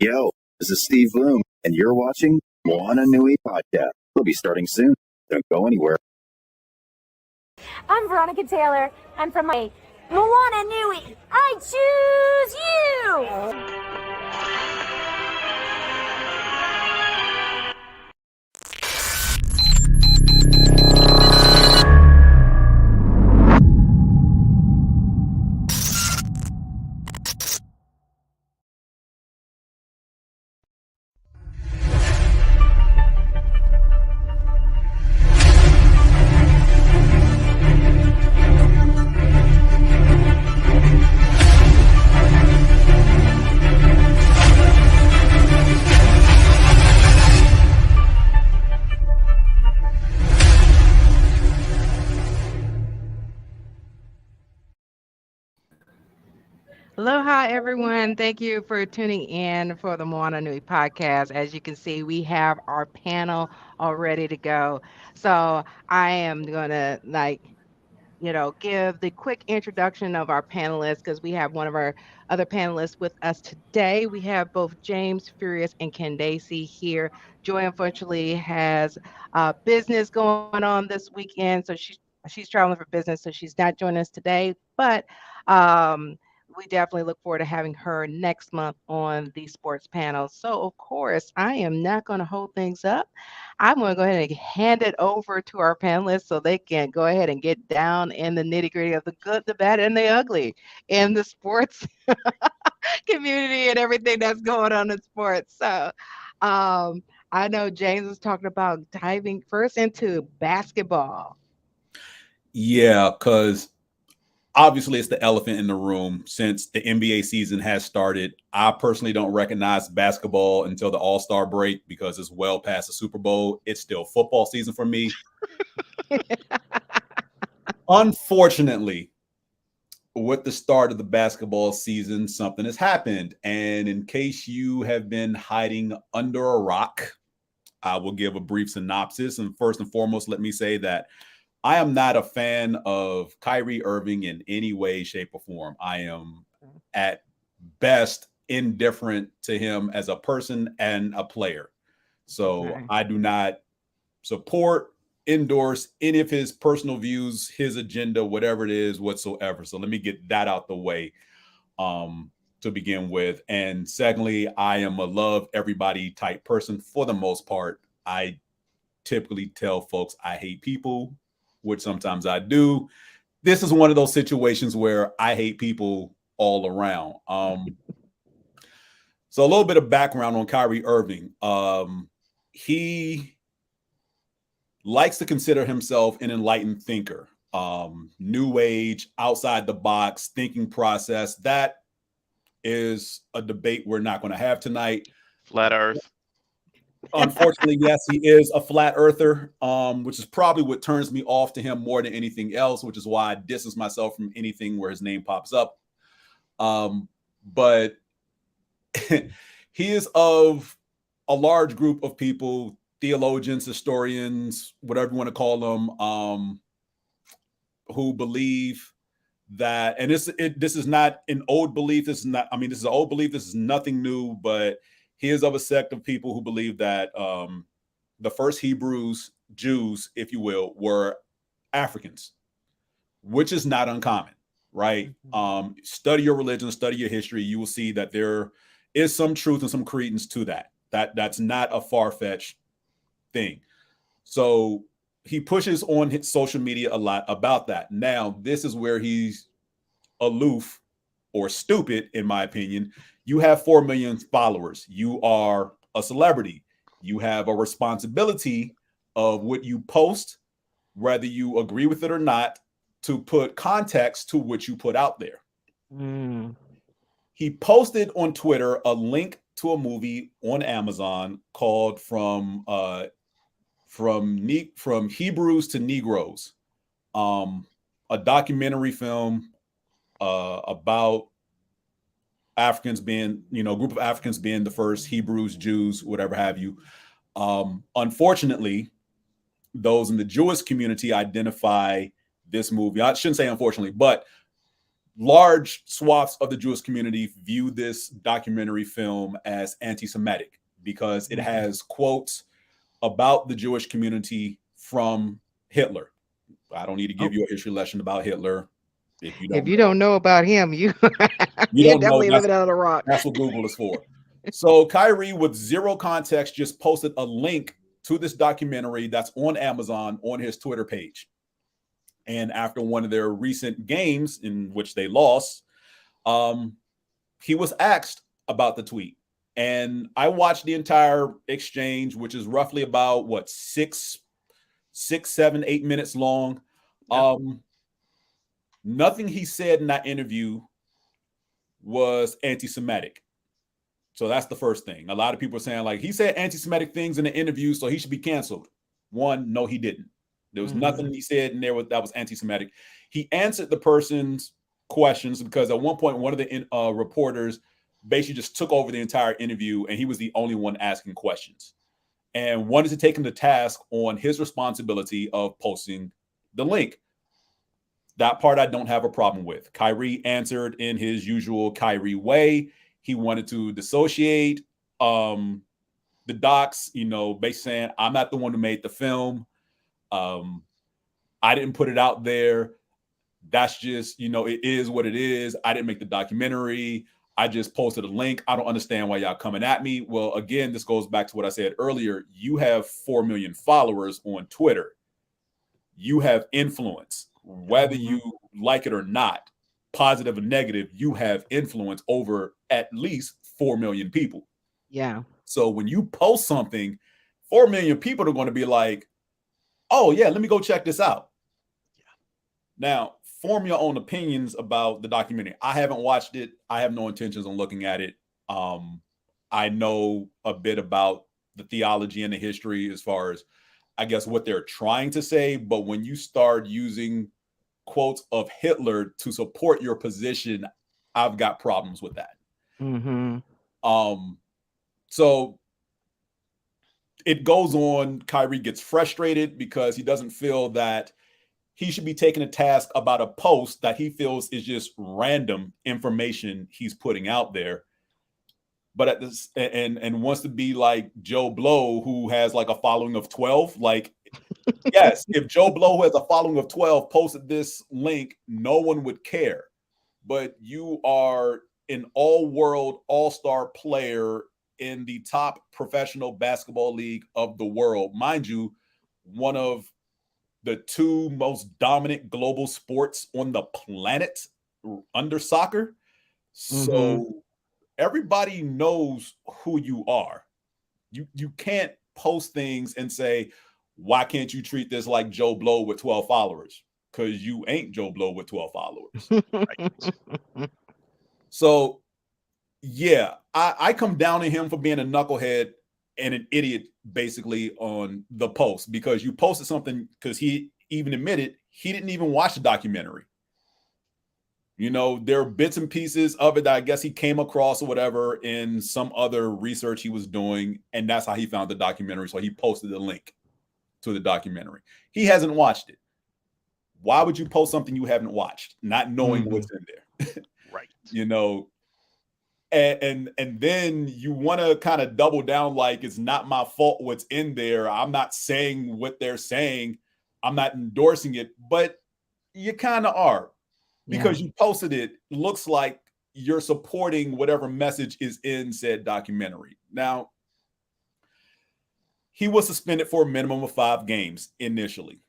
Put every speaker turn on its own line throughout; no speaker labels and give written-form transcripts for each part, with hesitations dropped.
Yo, this is Steve Bloom, and you're watching Moana Nui Podcast. We'll be starting soon. Don't go anywhere.
I'm Veronica Taylor. I'm from my Moana Nui. I choose you!
Aloha, everyone. Thank you for tuning in for the Moana Nui Podcast. As you can see, we have our panel all ready to go. So I am going to give the quick introduction of our panelists because we have one of our other panelists with us today. We have both James Furious and Candaysee here. Joy unfortunately has business going on this weekend, so she's traveling for business, so she's not joining us today. But we definitely look forward to having her next month on the sports panel. So, of course, I am not going to hold things up. I'm going to go ahead and hand it over to our panelists so they can go ahead and get down in the nitty gritty of the good, the bad, and the ugly in the sports community and everything that's going on in sports. So, I know James was talking about diving first into basketball.
Yeah, because obviously it's the elephant in the room. Since the NBA season has started, I personally don't recognize basketball until the All-Star break because it's well past the Super Bowl. It's still football season for me. Unfortunately, with the start of the basketball season, something has happened. And in case you have been hiding under a rock, I will give a brief synopsis. And first and foremost, let me say that I am not a fan of Kyrie Irving in any way, shape, or form. I am at best indifferent to him as a person and a player. So I do not support, endorse any of his personal views, his agenda, whatever it is whatsoever. So let me get that out the way to begin with. And secondly, I am a love everybody type person for the most part. I typically tell folks I hate people, which sometimes I do. This is one of those situations where I hate people all around. So a little bit of background on Kyrie Irving. He likes to consider himself an enlightened thinker, new age, outside the box thinking process. That is a debate we're not going to have tonight.
Flat Earth.
Unfortunately, yes, he is a flat earther, which is probably what turns me off to him more than anything else, which is why I distance myself from anything where his name pops up. But he is of a large group of people, theologians, historians, whatever you want to call them, who believe that, and this is not an old belief. This is not, I mean, this is an old belief. This is nothing new, but he is of a sect of people who believe that the first Hebrews, Jews, if you will, were Africans, which is not uncommon, right? Study your religion, study your history. You will see that there is some truth and some credence to that. That's not a far-fetched thing. So he pushes on his social media a lot about that. Now, this is where he's aloof or stupid, in my opinion. You have 4 million followers. You are a celebrity. You have a responsibility of what you post, whether you agree with it or not, to put context to what you put out there. He posted on Twitter a link to a movie on Amazon called From Hebrews to Negroes, a documentary film about Africans being, a group of Africans being the first Hebrews, Jews, whatever have you. Unfortunately, those in the Jewish community identify this movie. I shouldn't say unfortunately, but large swaths of the Jewish community view this documentary film as anti-Semitic because it has quotes about the Jewish community from Hitler. I don't need to give you a history lesson about Hitler. If you don't
know about him, you're
don't
definitely living under a rock.
That's what Google is for. So Kyrie, with zero context, just posted a link to this documentary that's on Amazon on his Twitter page. And after one of their recent games in which they lost, he was asked about the tweet. And I watched the entire exchange, which is roughly about 6, 7, 8 minutes long. Yep. Nothing he said in that interview was anti-Semitic. So that's the first thing. A lot of people are saying, like, he said anti-Semitic things in the interview, so he should be canceled. One, no, he didn't. There was nothing he said in there that was anti-Semitic. He answered the person's questions because at one point, one of the reporters basically just took over the entire interview, and he was the only one asking questions and wanted to take him to task on his responsibility of posting the link. That part I don't have a problem with. Kyrie answered in his usual Kyrie way. He wanted to dissociate the docs, basically saying, I'm not the one who made the film. I didn't put it out there. That's just, it is what it is. I didn't make the documentary. I just posted a link. I don't understand why y'all coming at me. Well, again, this goes back to what I said earlier. You have 4 million followers on Twitter. You have influence, whether you like it or not, positive or negative, you have influence over at least 4 million people.
Yeah.
So when you post something, 4 million people are going to be like, oh, yeah, let me go check this out. Yeah. Now, form your own opinions about the documentary. I haven't watched it. I have no intentions on looking at it. I know a bit about the theology and the history as far as, I guess, what they're trying to say. But when you start using quotes of Hitler to support your position, I've got problems with that. So it goes on. Kyrie gets frustrated because he doesn't feel that he should be taking a task about a post that he feels is just random information he's putting out there. But at this and wants to be like Joe Blow, who has like a following of 12. Like, yes, if Joe Blow, who has a following of 12, posted this link, no one would care. But you are an all-world, all-star player in the top professional basketball league of the world. Mind you, one of the 2 most dominant global sports on the planet under soccer. So everybody knows who you are. You can't post things and say, why can't you treat this like Joe Blow with 12 followers? Because you ain't Joe Blow with 12 followers. Right? So, yeah, I come down on him for being a knucklehead and an idiot, basically, on the post, because you posted something because he even admitted he didn't even watch the documentary. There are bits and pieces of it that I guess he came across or whatever in some other research he was doing, and that's how he found the documentary. So he posted the link to the documentary. He hasn't watched it. Why would you post something you haven't watched, not knowing what's in there?
Right.
And then you want to kind of double down like it's not my fault what's in there. I'm not saying what they're saying. I'm not endorsing it, but you kind of are. Because you posted it, looks like you're supporting whatever message is in said documentary. Now, he was suspended for a minimum of 5 games initially.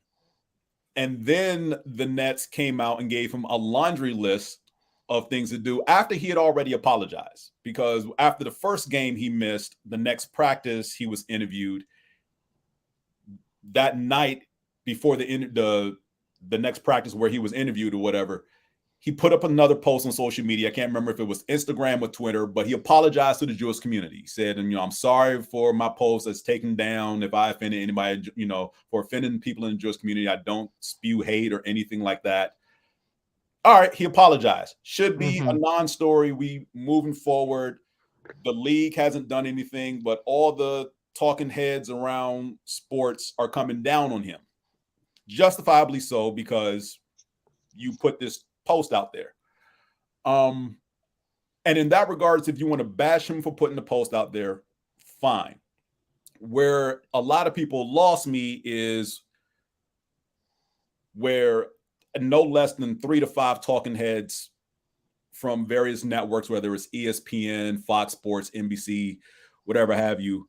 And then the Nets came out and gave him a laundry list of things to do after he had already apologized. Because after the first game he missed, the next practice he was interviewed. That night before the next practice where he was interviewed or whatever, he put up another post on social media. I can't remember if it was Instagram or Twitter, but he apologized to the Jewish community. He said, I'm sorry for my post that's taken down. If I offended anybody, for offending people in the Jewish community, I don't spew hate or anything like that. All right, he apologized. Should be a non-story. We moving forward. The league hasn't done anything, but all the talking heads around sports are coming down on him. Justifiably so, because you put this post out there. And in that regards, if you want to bash him for putting the post out there, fine. Where a lot of people lost me is where no less than 3 to 5 talking heads from various networks, whether it's ESPN, Fox Sports, NBC, whatever have you,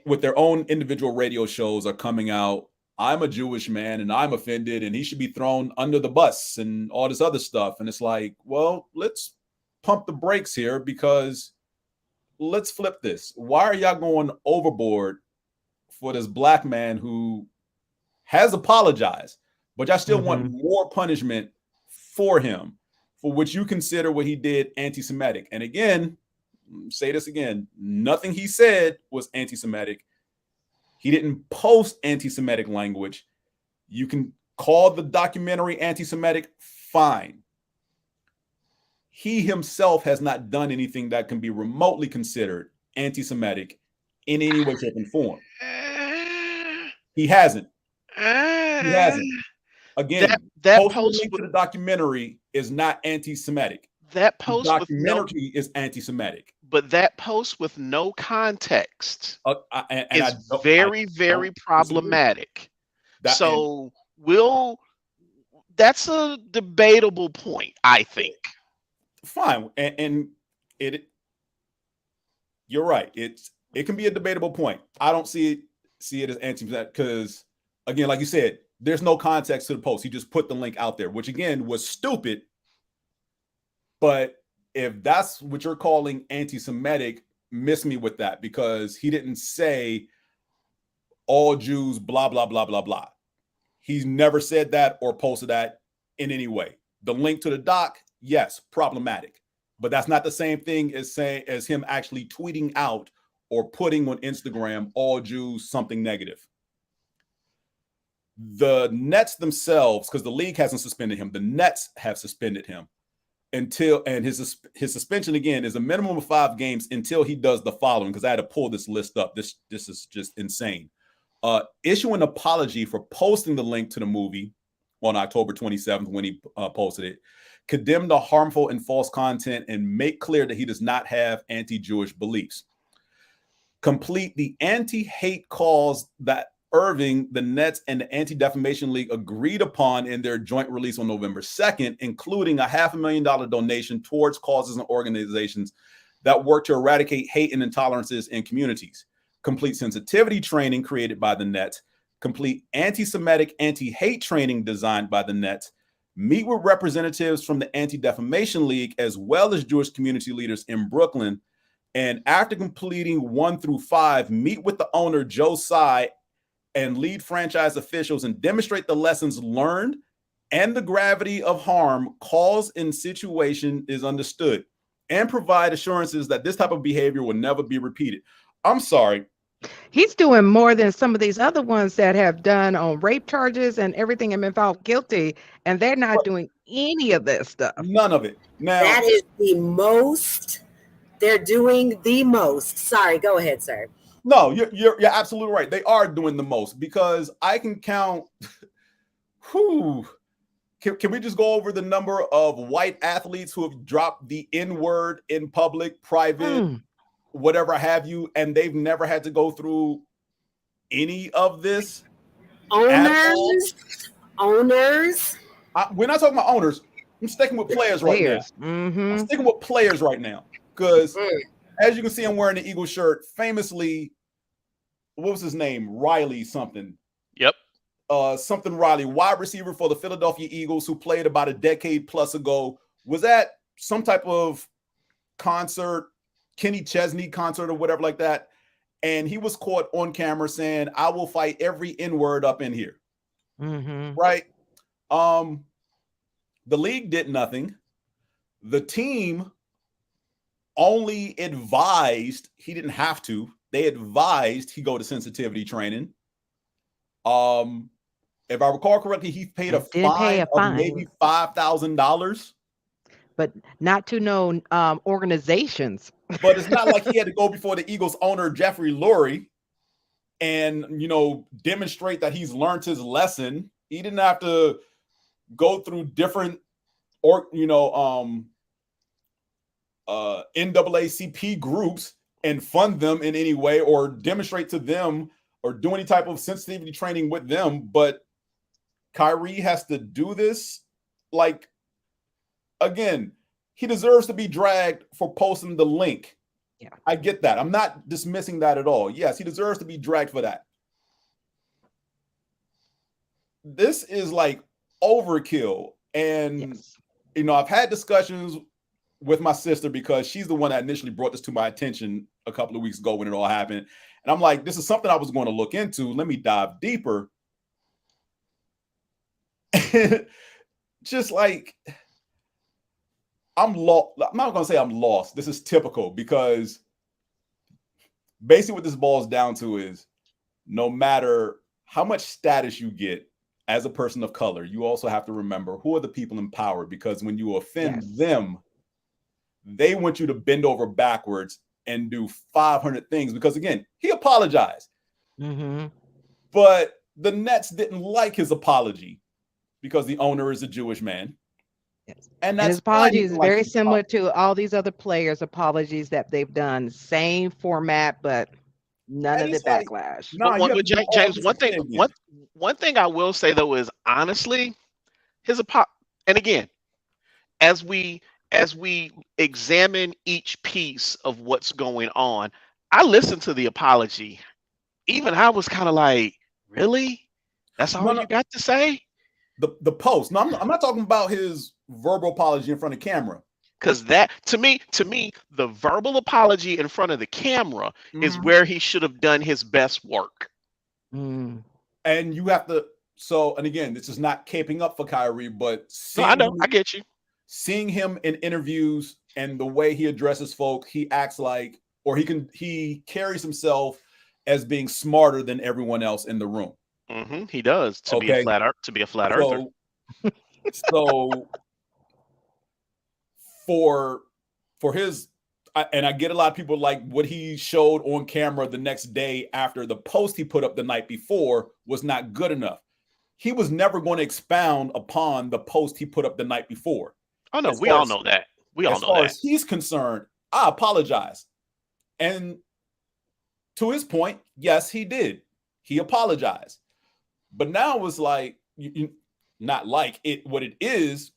with their own individual radio shows are coming out. I'm a Jewish man and I'm offended and he should be thrown under the bus and all this other stuff. And it's like, well, let's pump the brakes here, because let's flip this. Why are y'all going overboard for this black man who has apologized, but y'all still want more punishment for him, for which you consider what he did anti-Semitic? And again, say this again, nothing he said was anti-Semitic. He didn't post anti-Semitic language. You can call the documentary anti-Semitic, fine. He himself has not done anything that can be remotely considered anti-Semitic in any way, shape, and form. He hasn't. He hasn't. Again, that post link to the documentary is not anti-Semitic.
That post
the documentary is anti-Semitic.
But that post with no context is very problematic. That's a debatable point, I think.
Fine, and you're right. It can be a debatable point. I don't see it as anti-Semitic because, again, like you said, there's no context to the post. He just put the link out there, which again was stupid. But if that's what you're calling anti-Semitic, miss me with that, because he didn't say all Jews, blah, blah, blah, blah, blah. He's never said that or posted that in any way. The link to the doc, yes, problematic. But that's not the same thing as him actually tweeting out or putting on Instagram all Jews something negative. The Nets themselves, because the league hasn't suspended him, the Nets have suspended him and his suspension again is a minimum of 5 games until he does the following, because I had to pull this list up. This is just insane. Issue an apology for posting the link to the movie on October 27th when he posted it, condemn the harmful and false content, and make clear that he does not have anti-Jewish beliefs. Complete the anti-hate calls that Irving, the Nets, and the Anti-Defamation League agreed upon in their joint release on November 2nd, including a $500,000 donation towards causes and organizations that work to eradicate hate and intolerances in communities. Complete sensitivity training created by the Nets. Complete anti-Semitic, anti-hate training designed by the Nets. Meet with representatives from the Anti-Defamation League as well as Jewish community leaders in Brooklyn. And after completing 1 through 5, meet with the owner, Joe Tsai, and lead franchise officials and demonstrate the lessons learned and the gravity of harm caused in situation is understood, and provide assurances that this type of behavior will never be repeated. I'm sorry.
He's doing more than some of these other ones that have done on rape charges and everything and been found guilty, and they're not doing any of this stuff.
None of it. Now
that is the most. They're doing the most. Sorry, go ahead, sir.
No, you're absolutely right. They are doing the most, because I can count. Can we just go over the number of white athletes who have dropped the N-word in public, private, whatever have you, and they've never had to go through any of this?
Owners.
We're not talking about owners. I'm sticking with players right now. I'm sticking with players right now, because as you can see, I'm wearing the Eagle shirt. Famously, what was his name? Riley something.
Yep.
Something Riley, wide receiver for the Philadelphia Eagles, who played about a decade plus ago, was at some type of concert, Kenny Chesney concert or whatever like that. And he was caught on camera saying, "I will fight every N-word up in here." Right. The league did nothing. The team only advised, he didn't have to, they advised he go to sensitivity training. If I recall correctly, he paid a fine of maybe $5,000.
But not to know organizations.
But it's not like he had to go before the Eagles owner, Jeffrey Lurie, and, demonstrate that he's learned his lesson. He didn't have to go through different NAACP groups and fund them in any way or demonstrate to them or do any type of sensitivity training with them. But Kyrie has to do this. Like, again, he deserves to be dragged for posting the link.
Yeah,
I get that. I'm not dismissing that at all. Yes, he deserves to be dragged for that. This is like overkill. And, I've had discussions with my sister because she's the one that initially brought this to my attention a couple of weeks ago when it all happened. And I'm like, this is something I was going to look into. Let me dive deeper. Just like, I'm lost. I'm not going to say I'm lost. This is typical because basically what this boils down to is no matter how much status you get as a person of color, you also have to remember who are the people in power, because when you offend them, they want you to bend over backwards and do 500 things because, again, he apologized.
Mm-hmm.
But the Nets didn't like his apology because the owner is a Jewish man.
Yes.
And
his apology is very similar to all these other players' apologies that they've done. Same format, but none of the backlash.
James, one thing I will say though is honestly, and again, as we examine each piece of what's going on, I listened to the apology. Even I was kind of like, really? That's all you got to say?
The post. No, I'm not talking about his verbal apology in front of camera.
Because that, to me, the verbal apology in front of the camera is where he should have done his best work.
Mm.
And you have to. So, and again, this is not caping up for Kyrie, but
I know, I get you.
Seeing him in interviews and the way he addresses folk, he acts like, or he carries himself as being smarter than everyone else in the room.
Mm-hmm. He does be a flat earther.
So for his, and I get a lot of people like what he showed on camera the next day after the post he put up the night before was not good enough. He was never going to expound upon the post he put up the night before.
Oh no, we all know that.
As far as he's concerned, I apologize. And to his point, yes, he did. He apologized. But now it was like, not like it, what it is,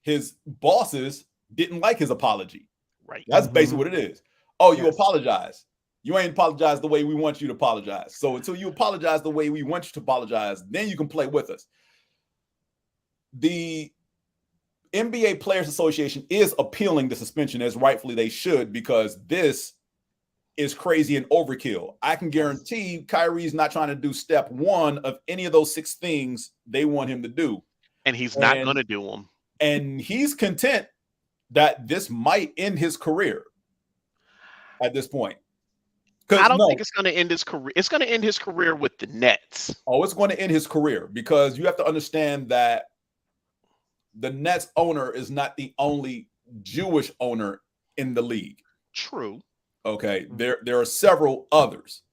his bosses didn't like his apology.
Right.
That's basically what it is. Oh, you apologize. You ain't apologized the way we want you to apologize. So until you apologize the way we want you to apologize, then you can play with us. The NBA Players Association is appealing the suspension, as rightfully they should, because this is crazy and overkill. I can guarantee Kyrie's not trying to do step one of any of those 6 things they want him to do.
And he's not going to do them.
And he's content that this might end his career at this point.
I don't think it's going to end his career. It's going to end his career with the Nets.
Oh, it's going to end his career because you have to understand that the Nets owner is not the only Jewish owner in the league.
True.
Okay, there are several others.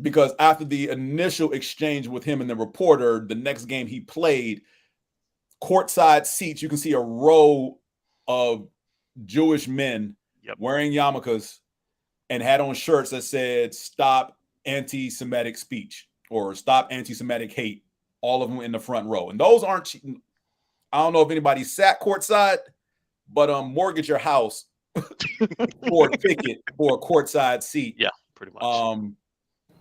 Because after the initial exchange with him and the reporter, the next game he played, courtside seats, you can see a row of Jewish men wearing yarmulkes and had on shirts that said "Stop anti-Semitic speech" or "Stop anti-Semitic hate." All of them in the front row, and those aren't. I don't know if anybody sat courtside, but mortgage your house for a ticket for a courtside seat.
Yeah, pretty much.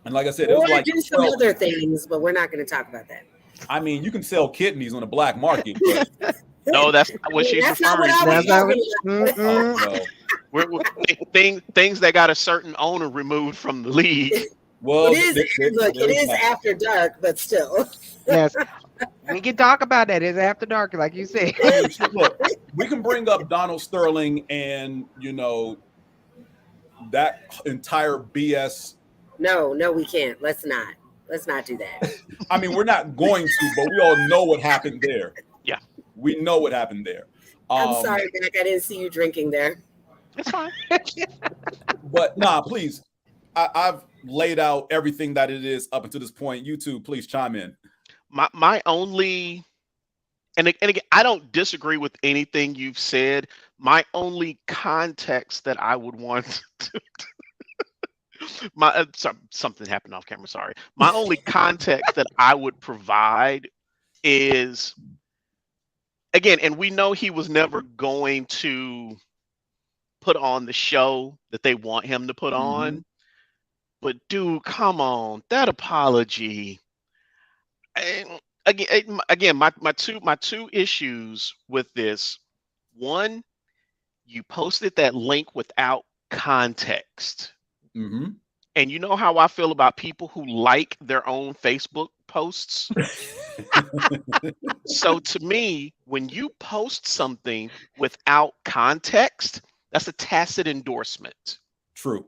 And like I said, it was like
do some other things, but we're not going to talk about that.
I mean, you can sell kidneys on the black market. But
no, that's not what she's referring to. Things that got a certain owner removed from the league.
Well,
it is after dark, but still.
Yes. We can talk about that. It's after dark, like you said.
Look, we can bring up Donald Sterling and, that entire BS.
No, we can't. Let's not do that.
I mean, we're not going to, but we all know what happened there.
Yeah.
We know what happened there.
I'm sorry, Mac. I didn't see you drinking there.
It's fine.
But please. I've laid out everything that it is up until this point. You two, please chime in.
My only and again, I don't disagree with anything you've said. My only context that I would want to, something happened off camera. Sorry. My only context that I would provide is, again, and we know he was never going to put on the show that they want him to put on. But dude, come on, that apology. And again, my two issues with this. One, you posted that link without context. And you know how I feel about people who like their own Facebook posts. So to me, when you post something without context, that's a tacit endorsement.
True.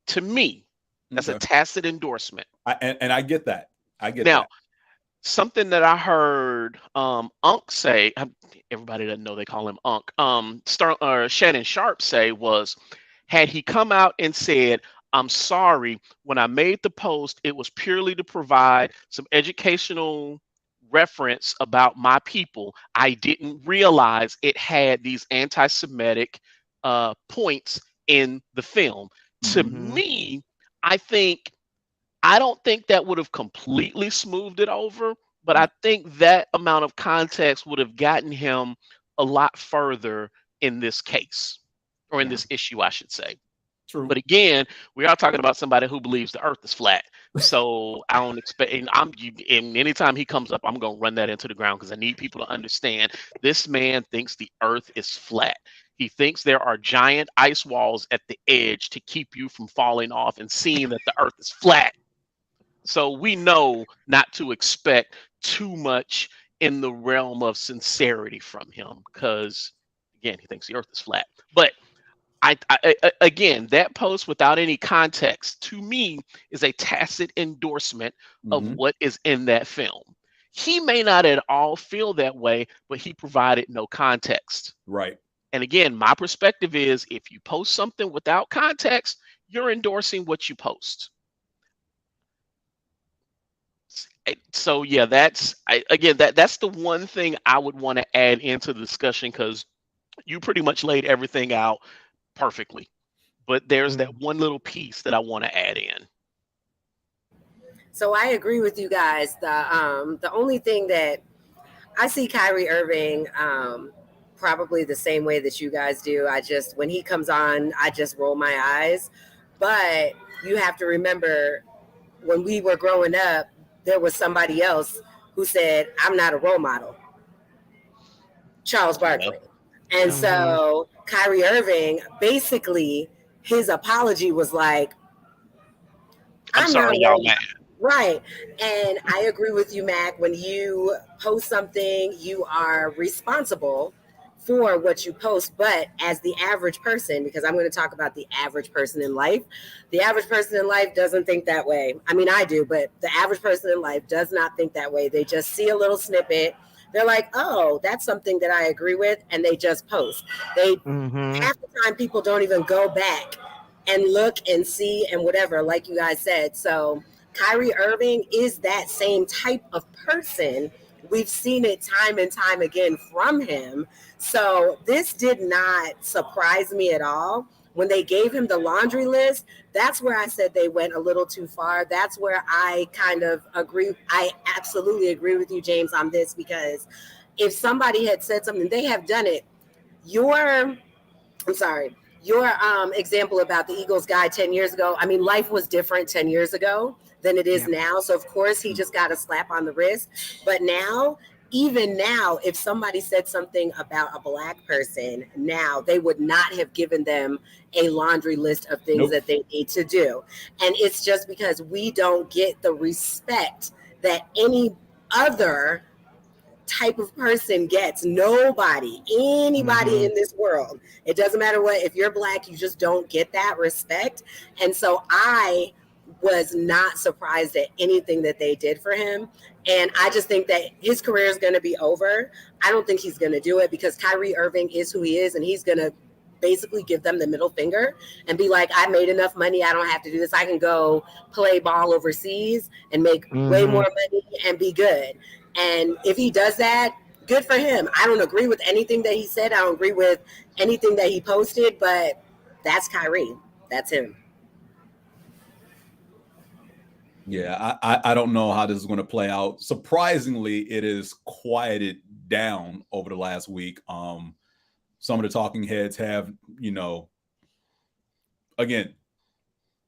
To me, that's a tacit endorsement.
And I get that. I get
now,
that.
Something that I heard Unc say, everybody doesn't know they call him Unc, Shannon Sharp say was, had he come out and said, I'm sorry, when I made the post, it was purely to provide some educational reference about my people. I didn't realize it had these anti-Semitic points in the film. To me, I don't think that would have completely smoothed it over, but I think that amount of context would have gotten him a lot further in this case, or in this issue, I should say.
True.
But again, we are talking about somebody who believes the earth is flat. So I don't expect, and anytime he comes up, I'm going to run that into the ground because I need people to understand this man thinks the earth is flat. He thinks there are giant ice walls at the edge to keep you from falling off and seeing that the earth is flat. So we know not to expect too much in the realm of sincerity from him because, again, he thinks the earth is flat. But again, that post without any context, to me, is a tacit endorsement of what is in that film. He may not at all feel that way, but he provided no context.
Right.
And again, my perspective is if you post something without context, you're endorsing what you post. So yeah, that's the one thing I would want to add into the discussion because you pretty much laid everything out perfectly. But there's that one little piece that I want to add in.
So I agree with you guys. The only thing that I see Kyrie Irving probably the same way that you guys do. When he comes on, I just roll my eyes. But you have to remember when we were growing up, there was somebody else who said, I'm not a role model. Charles Barkley. And so Kyrie Irving, basically, his apology was like,
I'm sorry, y'all mad.
Right. And I agree with you, Mac. When you post something, you are responsible for what you post. But as the average person, because I'm going to talk about the average person in life, the average person in life doesn't think that way. I mean, I do, but the average person in life does not think that way. They just see a little snippet. They're like, oh, that's something that I agree with. And they just post. Half the time people don't even go back and look and see and whatever, like you guys said. So Kyrie Irving is that same type of person. We've seen it time and time again from him. So this did not surprise me at all. When they gave him the laundry list, that's where I said they went a little too far. That's where I kind of agree. I absolutely agree with you, James, on this, because if somebody had said something, they have done it. Your example about the Eagles guy 10 years ago, I mean, life was different 10 years ago than it is now. So, of course, he just got a slap on the wrist. But now, even now, if somebody said something about a Black person, now they would not have given them a laundry list of things that they need to do. And it's just because we don't get the respect that any other type of person gets. Anybody in this world. It doesn't matter what, if you're Black, you just don't get that respect. And so I was not surprised at anything that they did for him. And I just think that his career is going to be over. I don't think he's going to do it because Kyrie Irving is who he is, and he's going to basically give them the middle finger and be like, I made enough money. I don't have to do this. I can go play ball overseas and make way more money and be good. And if he does that, good for him. I don't agree with anything that he said. I don't agree with anything that he posted, but that's Kyrie. That's him.
Yeah, I don't know how this is going to play out. Surprisingly, it is quieted down over the last week. Some of the talking heads have, again,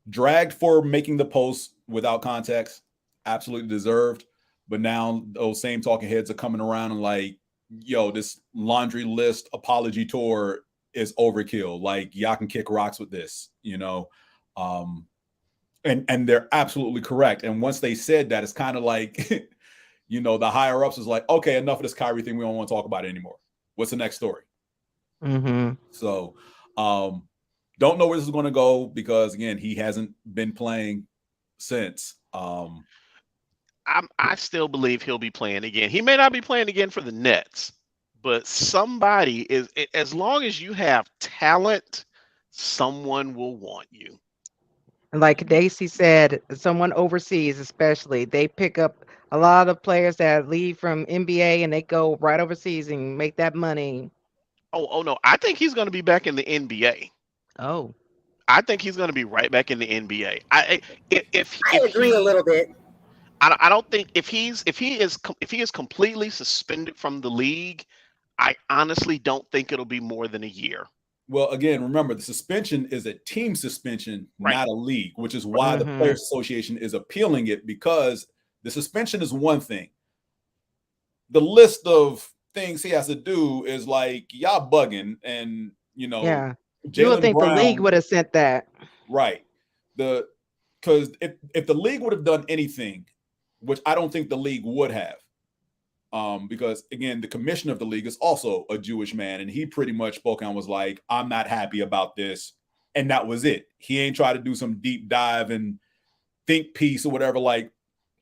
dragged for making the post without context, absolutely deserved. But now those same talking heads are coming around and like, yo, this laundry list apology tour is overkill. Like, y'all can kick rocks with this, And they're absolutely correct. And once they said that, it's kind of like, the higher ups is like, okay, enough of this Kyrie thing. We don't want to talk about it anymore. What's the next story?
Mm-hmm.
So don't know where this is going to go because, again, he hasn't been playing since.
I still believe he'll be playing again. He may not be playing again for the Nets, but somebody is, as long as you have talent, someone will want you.
Like Candaysee said, someone overseas, especially, they pick up a lot of players that leave from NBA and they go right overseas and make that money.
Oh no, I think he's going to be back in the NBA.
Oh,
I think he's going to be right back in the NBA. I
agree a little bit.
I don't think if he is completely suspended from the league, I honestly don't think it'll be more than a year.
Well, again, remember, the suspension is a team suspension,
right,
not a league, which is why the Players Association is appealing it, because the suspension is one thing. The list of things he has to do is like, y'all bugging, and,
yeah. You would think
Brown,
the league would have sent that.
Right. Because if the league would have done anything, which I don't think the league would have, because, again, the commissioner of the league is also a Jewish man, and he pretty much spoke out and was like, I'm not happy about this. And that was it. He ain't tried to do some deep dive and think piece or whatever like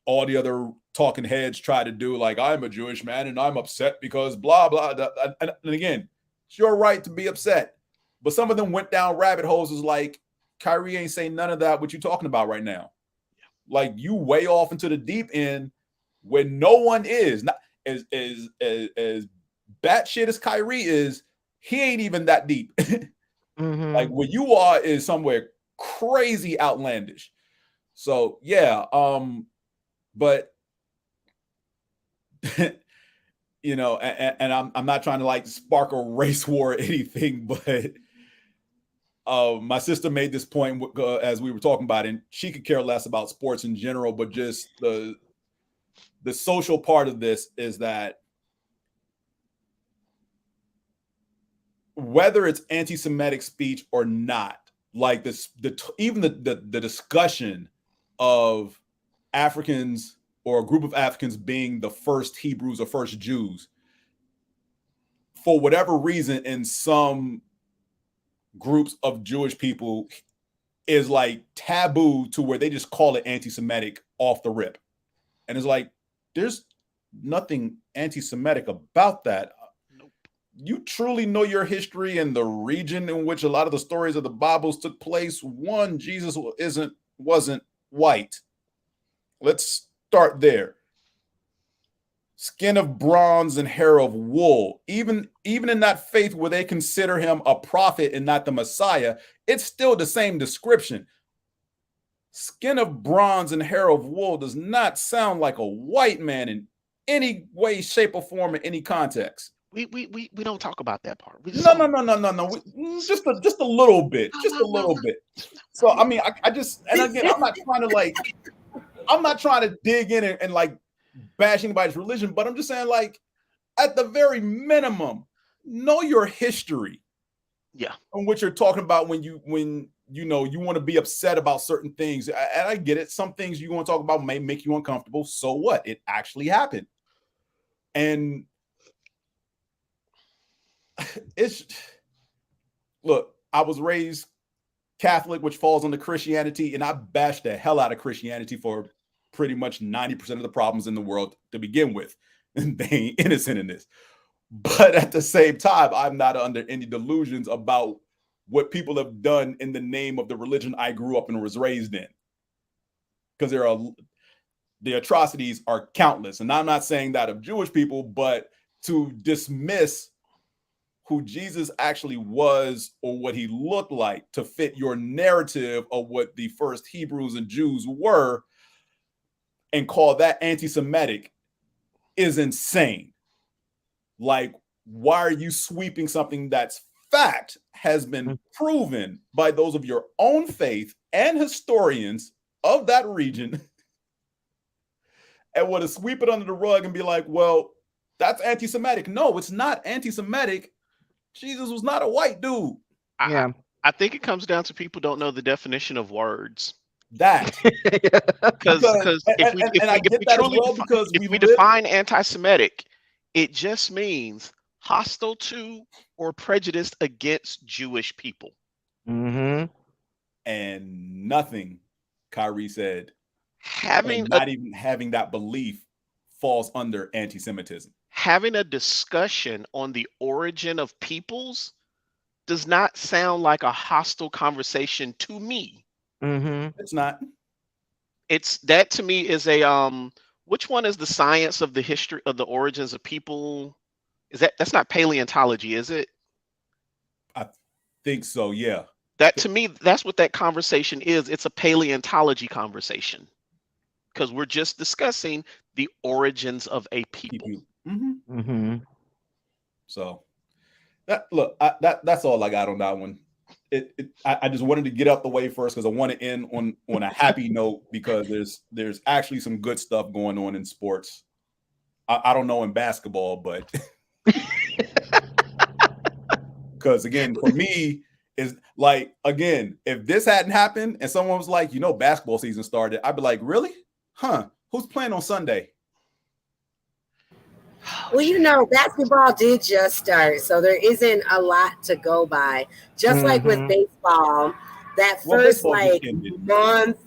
all the other talking heads try to do. Like, I'm a Jewish man and I'm upset because blah, blah. And again, it's your right to be upset. But some of them went down rabbit holes is like, Kyrie ain't saying none of that, what you talking about right now. Like, you way off into the deep end when no one is. Not as batshit as Kyrie is, he ain't even that deep. Like, where you are is somewhere crazy outlandish. So yeah, but and I'm not trying to like spark a race war or anything, but my sister made this point as we were talking about it, and she could care less about sports in general, but just the social part of this is that whether it's anti-Semitic speech or not, like even the discussion of Africans or a group of Africans being the first Hebrews or first Jews, for whatever reason, in some groups of Jewish people, is like taboo to where they just call it anti-Semitic off the rip. And it's like, there's nothing anti-Semitic about that.
Nope.
You truly know your history and the region in which a lot of the stories of the Bibles took place. One, Jesus wasn't white. Let's start there. Skin of bronze and hair of wool. Even in that faith where they consider him a prophet and not the Messiah, it's still the same description. Skin of bronze and hair of wool does not sound like a white man in any way, shape, or form in any context.
We don't talk about that part.
No. Just a little bit. Just a little bit. So I mean, I just, and again, I'm not trying to dig in and like bash anybody's religion, but I'm just saying, like, at the very minimum, know your history.
Yeah.
And what you're talking about when you want to be upset about certain things. And I get it. Some things you want to talk about may make you uncomfortable. So what? It actually happened. And look, I was raised Catholic, which falls under Christianity, and I bashed the hell out of Christianity for pretty much 90% of the problems in the world to begin with. And they ain't innocent in this. But at the same time, I'm not under any delusions about what people have done in the name of the religion I grew up and was raised in. Because the atrocities are countless. And I'm not saying that of Jewish people, but to dismiss who Jesus actually was or what he looked like to fit your narrative of what the first Hebrews and Jews were and call that anti-Semitic is insane. Like, why are you sweeping something that's fact, has been proven by those of your own faith and historians of that region, and want to sweep it under the rug and be like, well, that's anti-Semitic? No, it's not anti-Semitic. Jesus was not a white dude.
I think it comes down to people don't know the definition of words.
That
because if we define anti-Semitic, it just means hostile to or prejudiced against Jewish people.
Mm-hmm.
And nothing, Kyrie said,
having
that belief falls under anti-Semitism.
Having a discussion on the origin of peoples does not sound like a hostile conversation to me.
Mm-hmm.
It's not.
It's that to me is a which one is the science of the history of the origins of people? That's not paleontology, is it?
I think so, yeah.
That to me, that's what that conversation is. It's a paleontology conversation because we're just discussing the origins of a people.
Mm-hmm.
Mm-hmm.
So that's all I got on that one. I just wanted to get out the way first because I want to end on a happy note because there's actually some good stuff going on in sports. I don't know in basketball, but because again, for me, is like, again, if this hadn't happened and someone was like, basketball season started, I'd be like, really? Huh? Who's playing on Sunday?
Well, basketball did just start, so there isn't a lot to go by. Just like with baseball, that first month,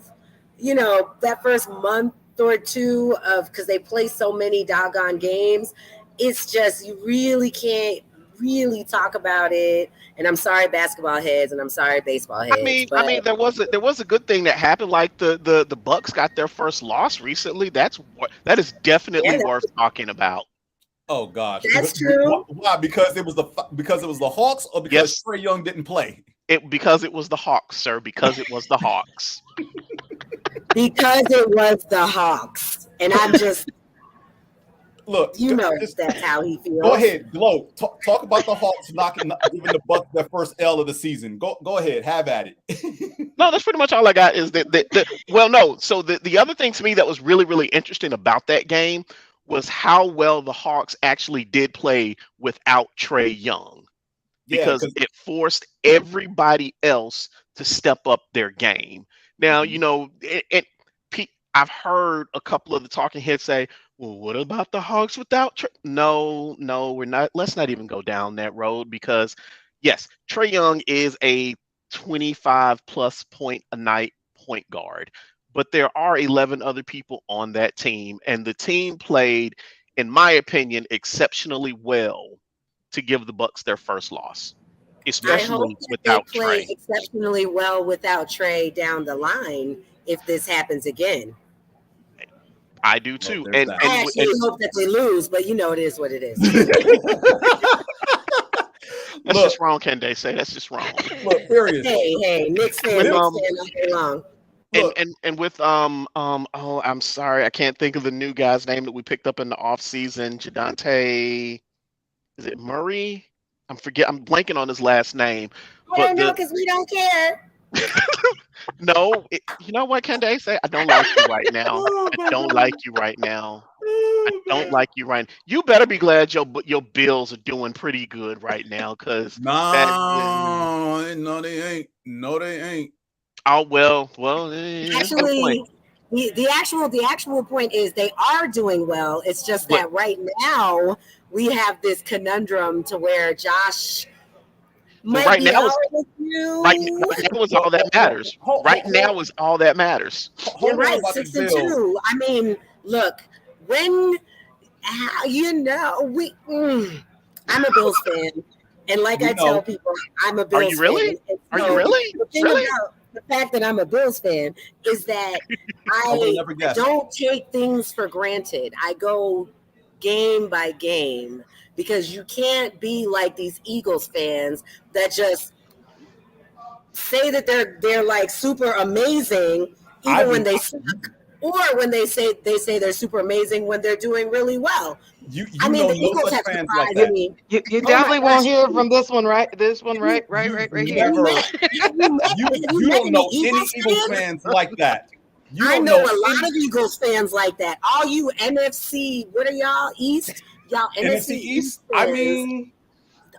that first month or two of, because they play so many doggone games, it's just, you really can't really talk about it. And I'm sorry, basketball heads, and I'm sorry, baseball heads.
I mean, there was a good thing that happened. Like the Bucks got their first loss recently. That is definitely worth talking about.
Oh gosh,
that's true.
Why? Because it was the Hawks, or because Trae Young didn't play?
Because it was the Hawks, sir. Because it was the Hawks.
Because it was the Hawks, and I'm just
look.
That's how he feels.
Go ahead, Glow. Talk about the Hawks giving the Bucks their first L of the season. Go ahead, have at it.
No, that's pretty much all I got. Is that well, no. So the other thing to me that was really, really interesting about that game was how well the Hawks actually did play without Trae Young, because it forced everybody else to step up their game. Now, I've heard a couple of the talking heads say, well, what about the Hawks without Trae? No, we're not. Let's not even go down that road, because yes, Trae Young is a 25+ point a night point guard. But there are 11 other people on that team, and the team played, in my opinion, exceptionally well to give the Bucks their first loss, especially without Trae.
Play exceptionally well without Trae down the line if this happens again.
I do too,
I actually hope that they lose, but it is what it is.
That's just wrong, Candaysee. That's just wrong.
Look, serious.
Hey, Knicks fan all day long.
And with I'm sorry, I can't think of the new guy's name that we picked up in the offseason. Jadante, is it Murray? I'm blanking on his last name.
I don't know, because we don't care.
No, you know what, Candaysee? I don't like you right now. I don't like you right now. I don't like you right now. You better be glad your Bills are doing pretty good right now, because
no, they ain't. No, they ain't.
Oh well.
Actually, the actual point is they are doing well. It's just that right now we have this conundrum to where Josh might be out with you.
Right now is all that matters. Right now is all that matters.
You're right, 6-2. I mean, look, I'm a Bills fan, and like I tell people, I'm a Bills fan.
Are you really? Really?
The fact that I'm a Bills fan is that I don't take things for granted. I go game by game because you can't be like these Eagles fans that just say that they're like super amazing even when they suck, or when they say they're super amazing when they're doing really well.
You
I mean,
know
the
no
Eagles
such
have
fans
surprised
like that.
me.
You
Oh
definitely
my
won't
gosh.
hear from this one, right? This one, right here.
Never, you don't know any Eagles fans like that. You
I
don't
know a
any
lot of Eagles fans like that. All you NFC, what are y'all East? Y'all NFC East
I
fans.
mean,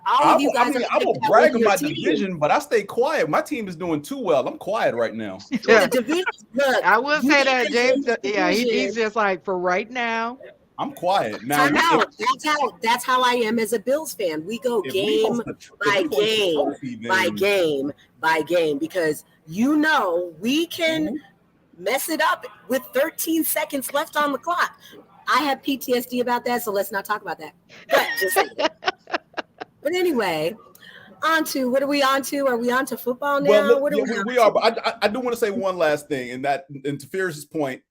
all of you guys
I will brag on my division, but I stay quiet. My team is doing too well. I'm quiet right now.
The division, look,
I will say that, James. Yeah,
division.
he's just like, for right now.
I'm quiet now.
That's how I am as a Bills fan. We go game by game, because we can mess it up with 13 seconds left on the clock. I have PTSD about that, so let's not talk about that. But just but anyway, on to what are we on to? Are we on to football now?
Well,
what are
we are. But I do want to say one last thing, and to Fierce's point,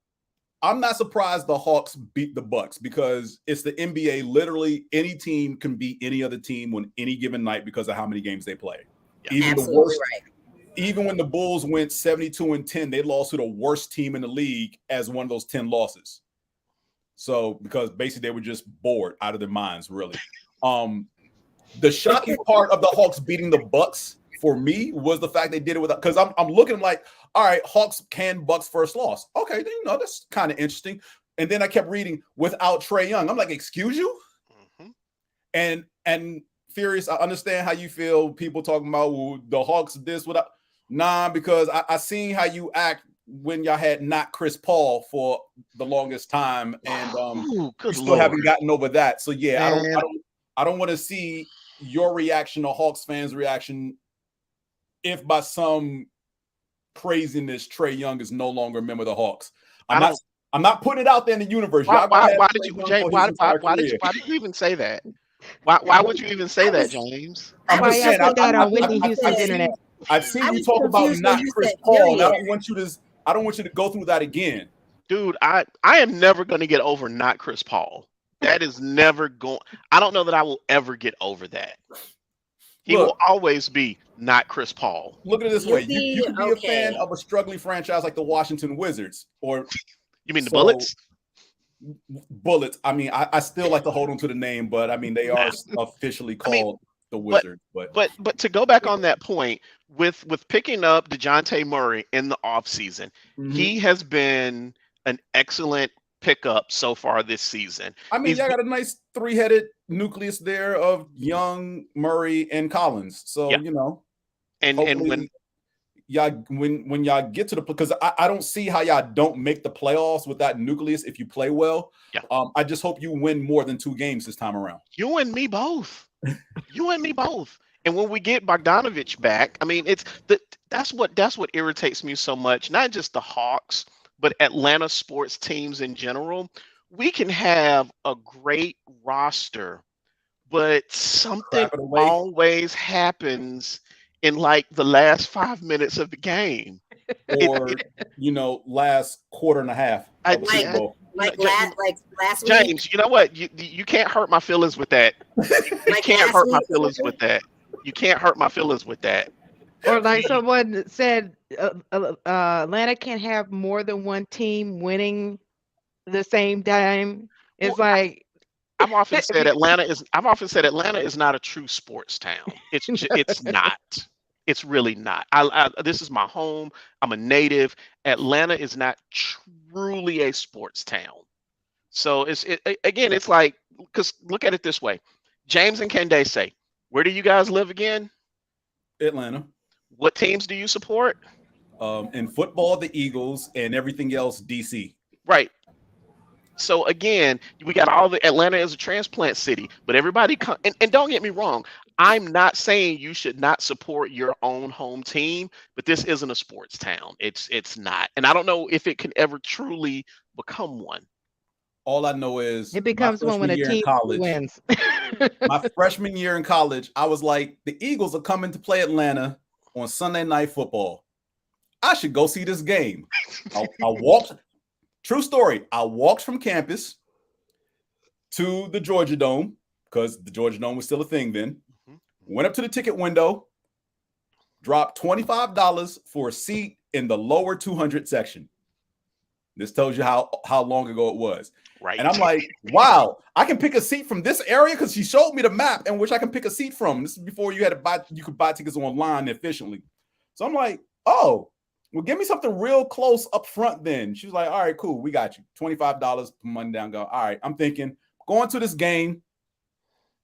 I'm not surprised the Hawks beat the Bucks, because it's the NBA. Literally, any team can beat any other team on any given night because of how many games they play.
Yeah, absolutely right.
Even when the Bulls went 72-10, they lost to the worst team in the league as one of those 10 losses. So, because basically they were just bored out of their minds, really. The shocking part of the Hawks beating the Bucks for me was the fact they did it without, because I'm looking like, all right, Hawks can Bucks first loss. Okay, that's kind of interesting. And then I kept reading without Trae Young. I'm like, excuse you? Mm-hmm. And Furious, I understand how you feel. People talking about the Hawks this without. Nah, because I seen how you act when y'all had not Chris Paul for the longest time, and you still haven't gotten over that. So yeah, I don't want to see your reaction or Hawks fans' reaction if by some craziness Trae Young is no longer a member of the Hawks. I'm not putting it out there in the universe.
Why did you even say that? Why would you even say that, James?
I'm just saying,
I've seen you talk about not Chris Paul. I don't want you to go through that again.
Dude, I am never going to get over not Chris Paul. That is never going. I don't know that I will ever get over that. He will always be not Chris Paul.
Look at it this way. You can be a fan of a struggling franchise like the Washington Wizards, or
you mean the Bullets?
Bullets. I mean, I still like to hold on to the name, but I mean they are officially called the Wizards. But
to go back on that point, with picking up DeJounte Murray in the offseason, he has been an excellent pickup so far this season.
I mean, y'all got a nice three-headed nucleus there of Young, Murray, and Collins. So and when y'all get to the, because I don't see how y'all don't make the playoffs with that nucleus if you play well.
Yeah.
I just hope you win more than 2 games this time around.
You and me both. And when we get Bogdanovich back, I mean, that's what irritates me so much. Not just the Hawks, but Atlanta sports teams in general. We can have a great roster, but something always happens in like the last 5 minutes of the game,
or last quarter and a half.
Like last week.
James, you know what? You can't hurt my feelings with that. You can't hurt my feelings with that. You can't hurt my feelings with that.
Or like someone said, Atlanta can't have more than one team winning the same time. It's like
I've often said Atlanta is not a true sports town. It's not. It's really not. This is my home. I'm a native. Atlanta is not truly a sports town. So it's like, because look at it this way. James and Candaysee, where do you guys live again?
Atlanta.
What teams do you support?
In football, the Eagles, and everything else, DC.
Right. So again, we got all the Atlanta is a transplant city, but everybody and don't get me wrong. I'm not saying you should not support your own home team, but this isn't a sports town. It's not. And I don't know if it can ever truly become one.
All I know is
it becomes one when a team wins.
My freshman year in college, I was like, the Eagles are coming to play Atlanta on Sunday Night Football. I should go see this game. I walked. True story. I walked from campus to the Georgia Dome because the Georgia Dome was still a thing then. Went up to the ticket window, dropped $25 for a seat in the lower 200 section. This tells you how long ago it was.
Right.
And I'm like, wow, I can pick a seat from this area, because she showed me the map in which I can pick a seat from. This is before you could buy tickets online efficiently. So I'm like, oh, well, give me something real close up front then. She was like, all right, cool, we got you. $25 money down, go. All right, I'm thinking, going to this game,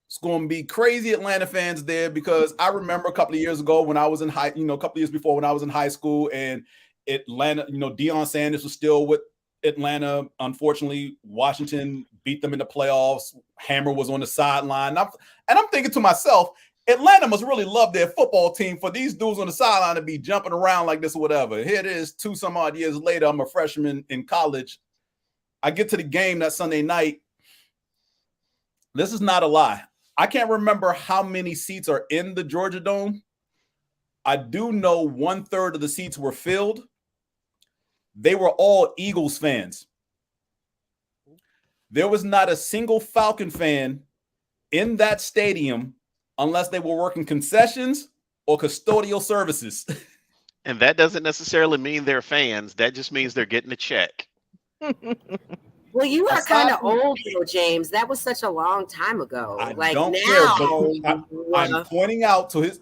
it's going to be crazy Atlanta fans there, because I remember a couple of years ago when I was in a couple of years before when I was in high school, and Atlanta, Deion Sanders was still with Atlanta. Unfortunately, Washington beat them in the playoffs. Hammer was on the sideline. And I'm thinking to myself, Atlanta must really love their football team for these dudes on the sideline to be jumping around like this or whatever. Here it is, 2 some odd years later. I'm a freshman in college. I get to the game that Sunday night. This is not a lie. I can't remember how many seats are in the Georgia Dome. I do know 1/3 of the seats were filled. They were all Eagles fans. There was not a single Falcon fan in that stadium unless they were working concessions or custodial services.
And that doesn't necessarily mean they're fans. That just means they're getting a check.
Well, you are kind of old, though, James. That was such a long time ago.
I
like
don't
now,
care, but I'm pointing out to his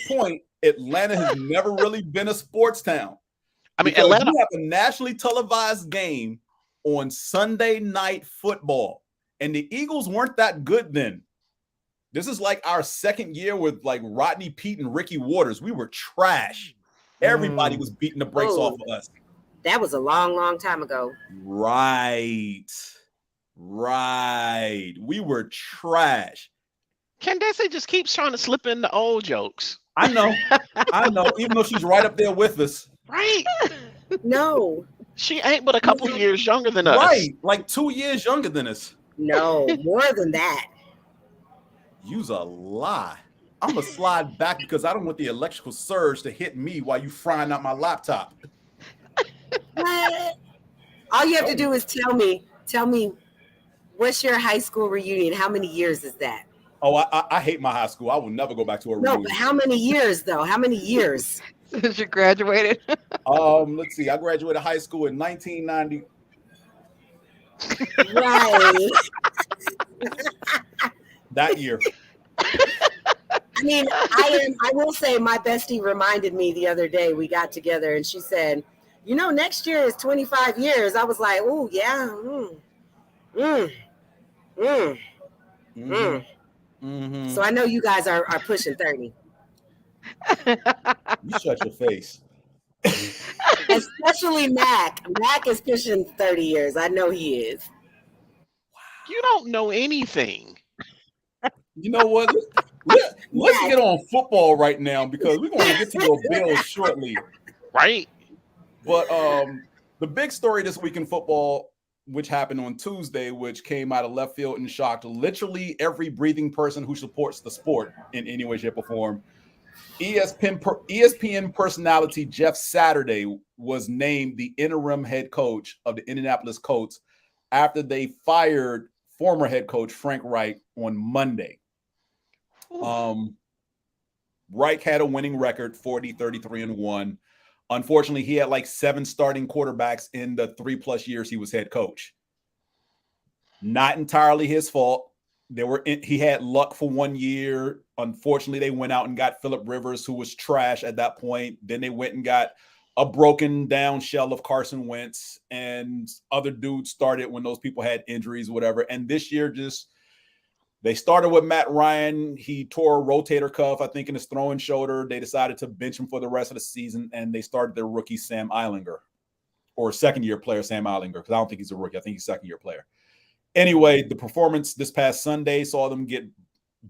point, Atlanta has never really been a sports town.
I mean,
because
Atlanta,
you have a nationally televised game on Sunday Night Football, and the Eagles weren't that good then. This is like our second year with like Rodney Peete and Ricky Waters. We were trash. Everybody was beating the brakes off of us.
That was a long, long time ago.
Right. We were trash.
Candaysee just keeps trying to slip in the old jokes.
I know. Even though she's right up there with us.
Right.
No.
She ain't but a couple of years younger than us.
Right. Like 2 years younger than us.
No, more than that.
Use a lie. I'm going to slide back because I don't want the electrical surge to hit me while you frying out my laptop.
What? All you have to do is tell me, what's your high school reunion? How many years is that?
Oh, I hate my high school. I will never go back to a reunion.
No, but how many years, though? How many years?
Since you graduated?
Let's see. I graduated high school in 1990.
Right.
That year.
I mean, I will say my bestie reminded me the other day, we got together and she said, next year is 25 years. I was like, oh, yeah.
Mm-hmm.
So I know you guys are pushing 30.
You shut your face.
Especially Mac. Mac is pushing 30 years. I know he is.
You don't know anything.
You know what? Let's get on football right now because we're going to get to your Bills shortly.
Right.
But the big story this week in football, which happened on Tuesday, which came out of left field and shocked literally every breathing person who supports the sport in any way, shape, or form. ESPN personality Jeff Saturday was named the interim head coach of the Indianapolis Colts after they fired former head coach Frank Reich on Monday. Reich had a winning record, 40-33-1. Unfortunately, he had like 7 starting quarterbacks in the 3+ years he was head coach. Not entirely his fault. He had luck for 1 year. Unfortunately, they went out and got Phillip Rivers, who was trash at that point. Then they went and got a broken down shell of Carson Wentz, and other dudes started when those people had injuries, whatever. And this year, they started with Matt Ryan. He tore a rotator cuff, I think, in his throwing shoulder. They decided to bench him for the rest of the season, and they started their rookie Sam Eilinger, or second-year player Sam Eilinger, because I don't think he's a rookie. I think he's a second-year player. Anyway, the performance this past Sunday saw them get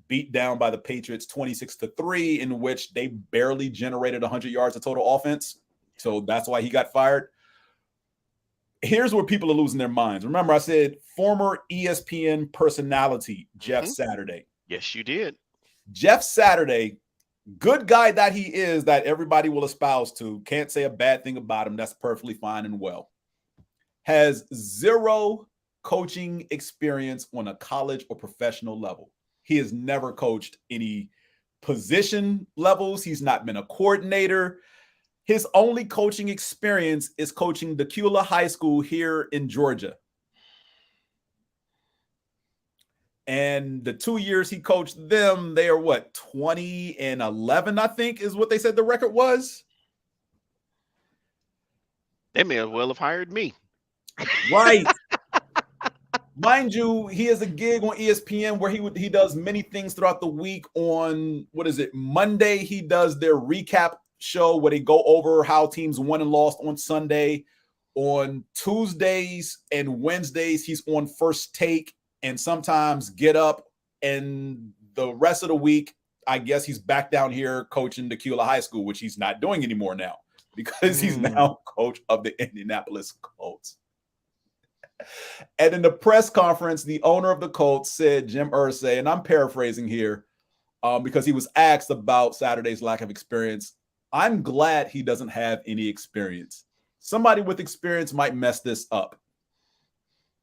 beat down by the Patriots 26-3, in which they barely generated 100 yards of total offense. So that's why he got fired. Here's where people are losing their minds. Remember, I said former ESPN personality Jeff Saturday.
Yes, you did.
Jeff Saturday, good guy that he is, that everybody will espouse to, can't say a bad thing about him. That's perfectly fine and well. Has 0 coaching experience on a college or professional level. He has never coached any position levels. He's not been a coordinator. His only coaching experience is coaching Decula High School here in Georgia. And the 2 years he coached them, they are what, 20-11, I think, is what they said the record was.
They may as well have hired me.
Right. Mind you, he has a gig on ESPN where he does many things throughout the week. On, what is it, Monday, he does their recap show where they go over how teams won and lost on Sunday. On Tuesdays and Wednesdays, he's on First Take and sometimes Get Up. And the rest of the week, I guess he's back down here coaching Decula High School, which he's not doing anymore now because he's now coach of the Indianapolis Colts. And in the press conference, the owner of the Colts said, Jim Irsay, and I'm paraphrasing here because he was asked about Saturday's lack of experience. I'm glad he doesn't have any experience. Somebody with experience might mess this up.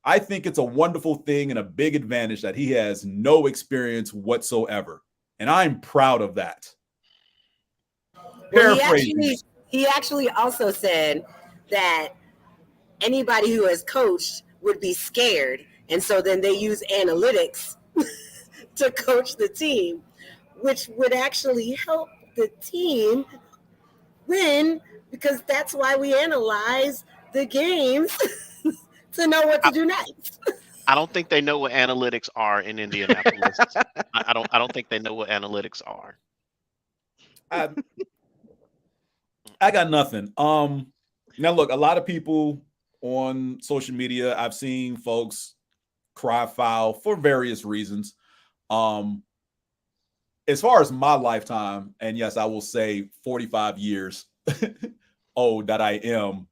I think it's a wonderful thing and a big advantage that he has no experience whatsoever. And I'm proud of that.
Well, he actually also said that anybody who has coached would be scared. And so then they use analytics to coach the team, which would actually help the team win, because that's why we analyze the games to know what to do next.
I don't think they know what analytics are in Indianapolis. I don't think they know what analytics are.
I got nothing. Now look, a lot of people on social media, I've seen folks cry foul for various reasons. As far as my lifetime, and yes, I will say 45 years old that I am.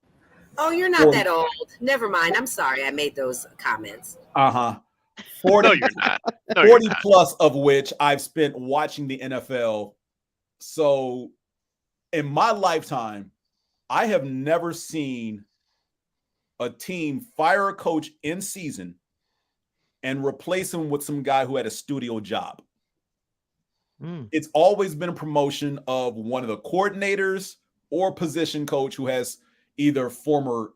Oh, you're not that old. Never mind. I'm sorry I made those comments.
40,
no, you're not. No,
40
you're not.
plus of which I've spent watching the NFL. So in my lifetime, I have never seen a team fire a coach in season and replace him with some guy who had a studio job. It's always been a promotion of one of the coordinators or position coach who has either former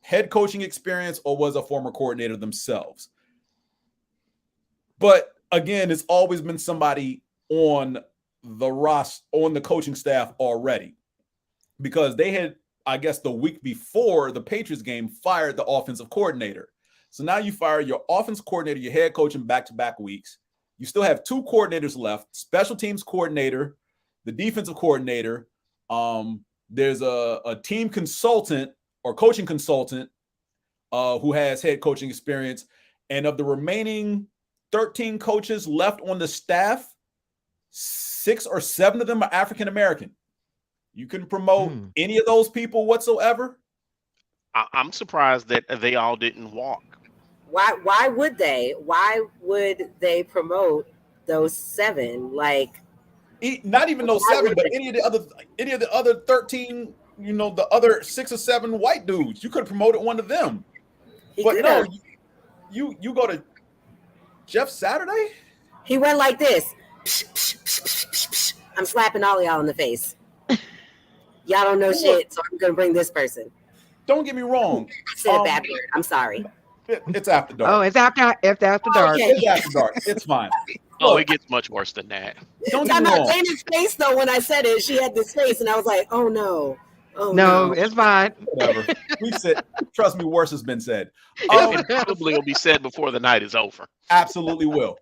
head coaching experience or was a former coordinator themselves. But again, it's always been somebody on the roster, on the coaching staff already, because they had, I guess, the week before the Patriots game, fired the offensive coordinator. So now you fire your offense coordinator, your head coach in back-to-back weeks. You still have two coordinators left, special teams coordinator, the defensive coordinator. There's a team consultant or coaching consultant who has head coaching experience. And of the remaining 13 coaches left on the staff, 6 or 7 of them are African-American. You can promote any of those people whatsoever.
I'm surprised that they all didn't walk.
Why would they? Why would they promote those 7? Like,
not even those 7, but any of the other 13, you know, the other 6 or 7 white dudes. You could have promoted one of them. But no, you go to Jeff Saturday?
He went like this. Psh, psh, psh, psh, psh, psh. I'm slapping all of y'all in the face. Y'all don't know shit, so I'm going to bring this person.
Don't get me wrong.
I said a bad word. I'm sorry.
It's after dark.
Oh, it's after dark.
Okay.
It's after dark. It's fine.
Oh,
Look,
it gets much worse than that.
Don't get me wrong.
Dana's face, though, when I said it, she had this face, and I was like, oh, no. Oh,
no, it's fine.
Whatever. We said, trust me, worse has been said.
It probably will be said before the night is over.
Absolutely will.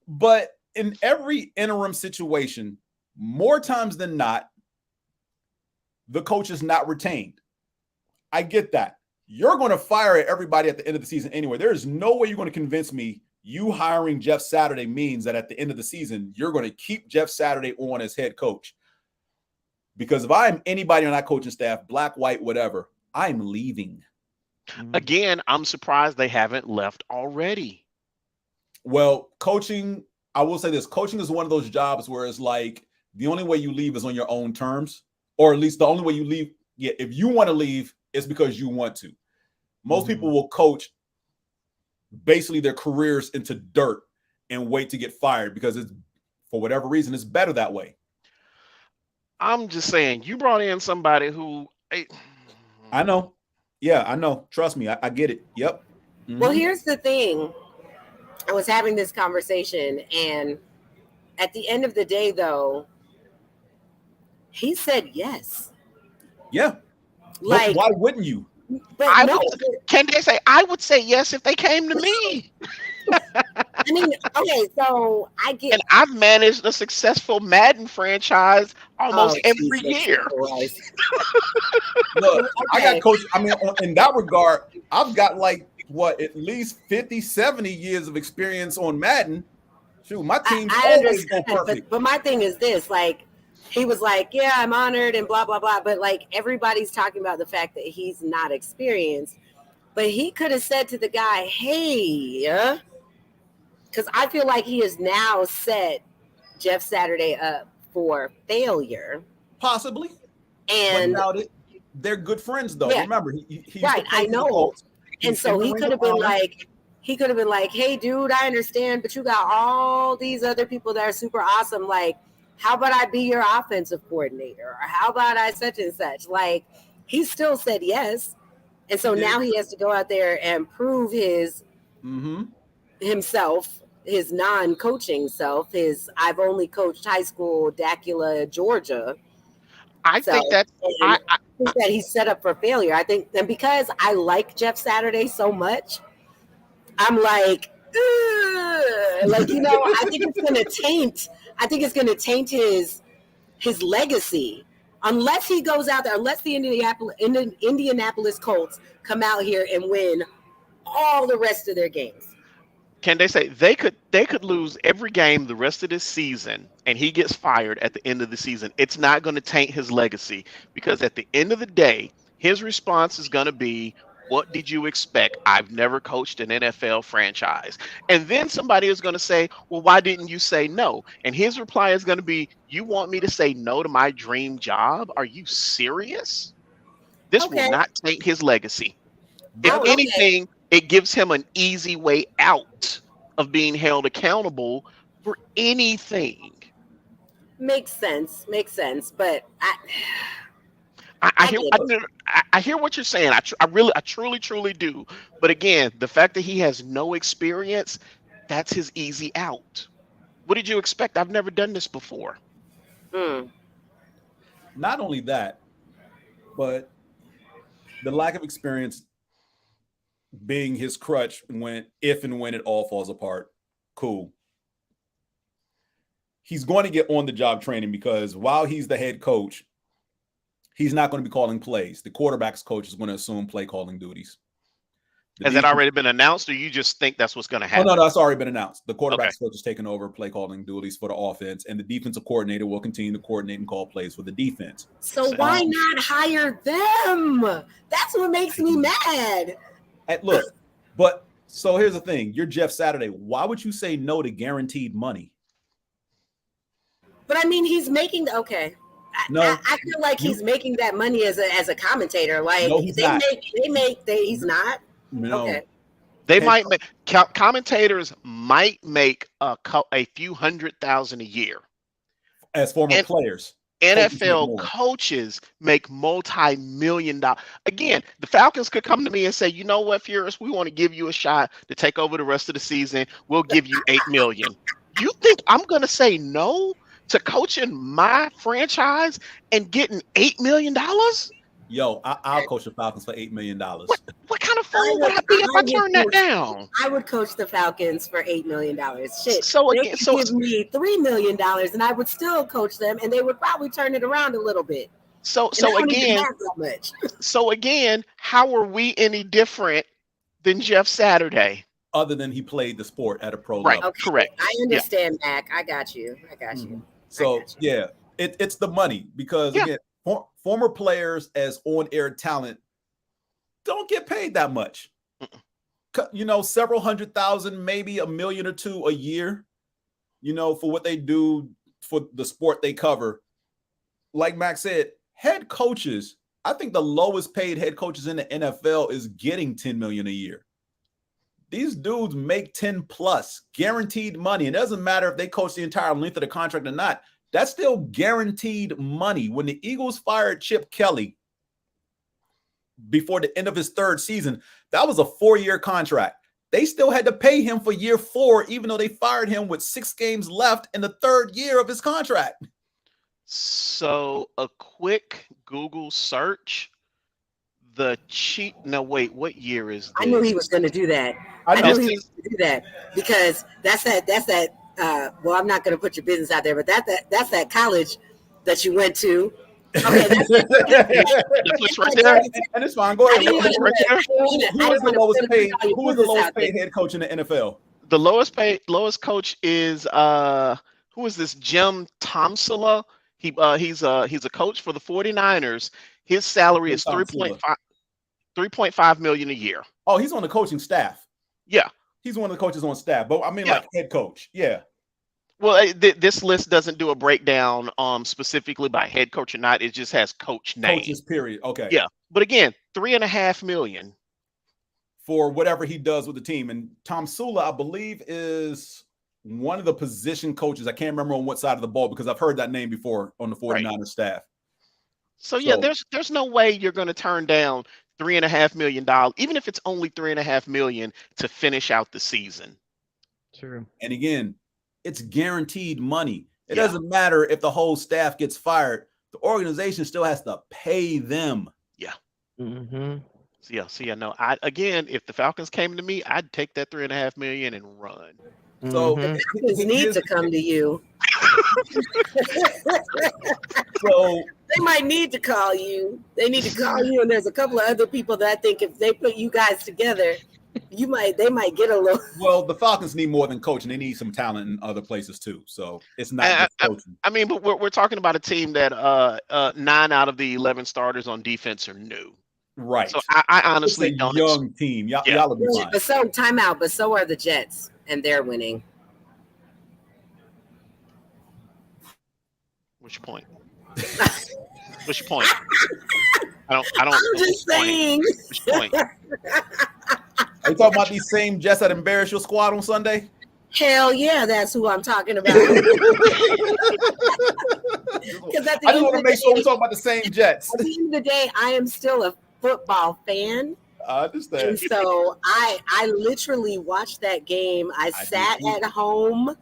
But in every interim situation, more times than not, the coach is not retained. I get that. You're going to fire everybody at the end of the season anyway. There is no way you're going to convince me you hiring Jeff Saturday means that at the end of the season, you're going to keep Jeff Saturday on as head coach. Because if I'm anybody on that coaching staff, black, white, whatever, I'm leaving.
Again, I'm surprised they haven't left already.
Well, coaching, I will say this, coaching is one of those jobs where it's like the only way you leave is on your own terms, or at least the only way you leave. Yeah, if you want to leave, it's because you want to. Most people will coach basically their careers into dirt and wait to get fired because it's, for whatever reason, it's better that way.
I'm just saying, you brought in somebody who
I know. Yeah, I know. Trust me, I get it. Yep. Mm-hmm.
Well, here's the thing. I was having this conversation, and at the end of the day, though, he said yes.
Yeah.
Like,
why wouldn't you?
But
Candaysee, I would say yes if they came to me.
I mean, okay, so I get.
And I've managed a successful Madden franchise almost every year.
Look, I got coached. I mean, in that regard, I've got like at least 50, 70 years of experience on Madden. Shoot, my team's always go perfect.
But my thing is this, like, he was like, yeah, I'm honored and blah, blah, blah. But like everybody's talking about the fact that he's not experienced. But he could have said to the guy, hey, because I feel like he has now set Jeff Saturday up for failure.
Possibly.
And
they're good friends, though. Yeah. Remember, he's
right. I know. And so he could have been like, hey, dude, I understand, but you got all these other people that are super awesome. Like, how about I be your offensive coordinator? Or how about I such and such? Like, he still said yes. And so now he has to go out there and prove his himself, his non-coaching self, his I've only coached high school, Dacula, Georgia.
I think that
he's set up for failure. I think, and because I like Jeff Saturday so much, I'm like, I think it's gonna taint. I think it's gonna taint his legacy unless he goes out there. Unless the Indianapolis Colts come out here and win all the rest of their games.
Can they say they could lose every game the rest of this season and he gets fired at the end of the season? It's not going to taint his legacy because at the end of the day, his response is going to be, what did you expect? I've never coached an NFL franchise. And then somebody is going to say, well, why didn't you say no? And his reply is going to be, you want me to say no to my dream job? Are you serious? This will not taint his legacy. If anything, it gives him an easy way out of being held accountable for anything.
Makes sense. But
I hear what you're saying. I truly do. But again, the fact that he has no experience, that's his easy out. What did you expect? I've never done this before.
Not only that, but the lack of experience being his crutch if and when it all falls apart. Cool. He's going to get on the job training because while he's the head coach, he's not going to be calling plays. The quarterback's coach is going to assume play calling duties.
Has that already been announced, or you just think that's what's going to happen?
Oh, no, that's already been announced. The quarterback's coach is taking over play calling duties for the offense, and the defensive coordinator will continue to coordinate and call plays for the defense.
So why not hire them? That's what makes me mad.
Look, but so here's the thing. You're Jeff Saturday. Why would you say no to guaranteed money?
But I mean, he's making I feel like he's making that money as a commentator. Like
no, he's not.
He's not.
No.
Okay.
They might make commentators might make a few $100,000 a year
as former players.
NFL coaches make multi-million-dollar. Again, the Falcons could come to me and say, you know what, Furious, we want to give you a shot to take over the rest of the season. We'll give you $8 million. You think I'm going to say no to coaching my franchise and getting $8 million?
Yo, I'll coach the Falcons for $8 million.
What kind of fool would I be if I turn that down?
I would coach the Falcons for $8 million. Shit.
So
again, give me $3 million, and I would still coach them, and they would probably turn it around a little bit. So
again, how are we any different than Jeff Saturday?
Other than he played the sport at a pro
level.
Right,
okay.
Correct.
I understand, Mac. I got you.
So, it's the money because, again, former players as on-air talent don't get paid that much. Several $100,000, maybe $1 million or $2 million a year, for what they do for the sport they cover. Like Max said, head coaches, I think the lowest paid head coaches in the NFL is getting $10 million a year. These dudes make 10 plus guaranteed money. It doesn't matter if they coach the entire length of the contract or not. That's still guaranteed money. When the Eagles fired Chip Kelly before the end of his third season, that was a 4-year contract. They still had to pay him for year 4, even though they fired him with 6 games left in the third year of his contract.
So a quick Google search, what year is this?
I knew he was going to do that. I knew he was going to do that because that's that. Well, I'm not going to put your business out there, but that's that college that you went to. Okay, that's
right there.
And it's fine. Go ahead. Who is the lowest paid head coach in the NFL?
The lowest coach is who is this? Jim Tomsula. He's a coach for the 49ers. His salary is $3.5 million a year.
Oh, he's on the coaching staff.
Yeah.
He's one of the coaches on staff, but I mean, like head coach. Yeah.
Well, this list doesn't do a breakdown specifically by head coach or not. It just has coach name.
Coaches, period. Okay.
Yeah. But again, $3.5 million
for whatever he does with the team. And Tom Sula, I believe, is one of the position coaches. I can't remember on what side of the ball because I've heard that name before on the 49ers staff.
So yeah, there's no way you're going to turn down $3.5 million, even if it's only $3.5 million to finish out the season.
True.
And again, it's guaranteed money. It doesn't matter if the whole staff gets fired. The organization still has to pay them.
Yeah.
Mm-hmm.
So no. If the Falcons came to me, I'd take that $3.5 million and run.
So
the Falcons need to come to you.
So
they might need to call you. They need to call you, and there's a couple of other people that I think if they put you guys together, they might get a little. Well,
the Falcons need more than coaching. They need some talent in other places too. So it's not just coaching.
I mean, but we're talking about a team that 9 out of the 11 starters on defense are new.
Right.
So I honestly don't.
Young team. Y'all will be fine.
But so timeout. But so are the Jets, and they're winning.
What's your point? What's your point? I don't.
I'm just saying.
What's your point?
Are you talking about these same Jets that embarrassed your squad on Sunday?
Hell yeah, that's who I'm talking about.
I just want to make sure we talk about the same Jets.
At the end of the day, I am still a football fan.
I understand.
And so I literally watched that game. I sat at home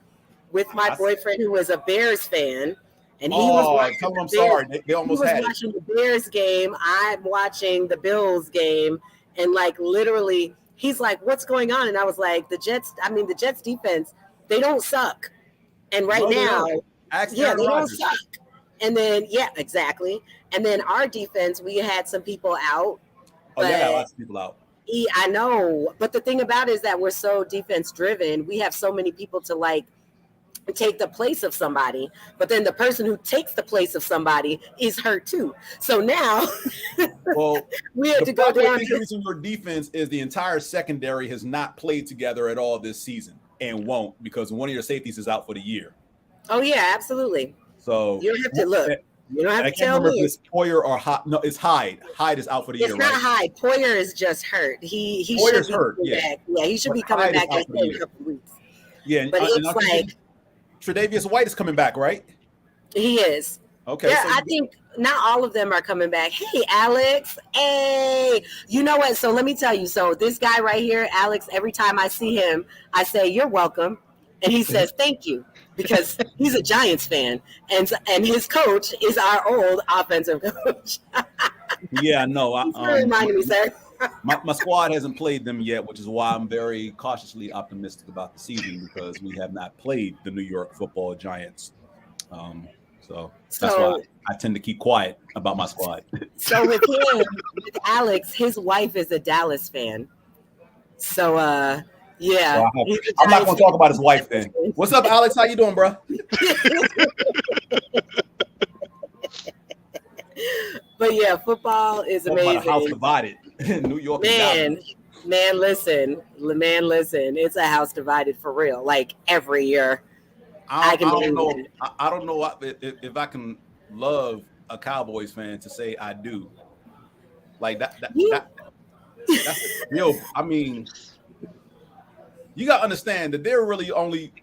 with my boyfriend who was a Bears fan. And he was watching
I'm sorry. They almost had it.
He was watching the Bears game. I'm watching the Bills game. And literally, he's like, what's going on? And I was like, the Jets defense, they don't suck. And now, they don't suck. And then, exactly. And then our defense, we had some people out.
Oh, yeah, lots of people out.
I know. But the thing about it is that we're so defense driven. We have so many people to take the place of somebody, but then the person who takes the place of somebody is hurt too. So now we have to go down.
The increase in your defense is the entire secondary has not played together at all this season and won't because one of your safeties is out for the year.
Oh yeah, absolutely.
So
you don't have to look. You don't have to tell me.
If it's Poyer or Hyde. No, it's Hyde. Hyde is out for the year.
It's not Hyde. Poyer is just hurt. He should be hurt. Back. Yeah, he should be coming back in a couple weeks.
Yeah,
but it's
Tre'Davious White is coming back, right?
He is.
Okay.
Yeah, I think not all of them are coming back. Hey, Alex. Hey, you know what? So let me tell you. So this guy right here, Alex, every time I see him, I say, you're welcome. And he says, thank you, because he's a Giants fan. And his coach is our old offensive coach.
Yeah, no.
Reminding me, sir.
My squad hasn't played them yet, which is why I'm very cautiously optimistic about the season because we have not played the New York Football Giants. So that's why I tend to keep quiet about my squad.
So with him, with Alex, his wife is a Dallas fan. So yeah.
So I'm not going to talk about his wife then. What's up, Alex? How you doing, bro?
But yeah, football is amazing.
About a house divided. New York.
Man, listen. It's a house divided for real. Every year.
I don't know if I can love a Cowboys fan to say I do. That's real. I mean, you got to understand that there are really only,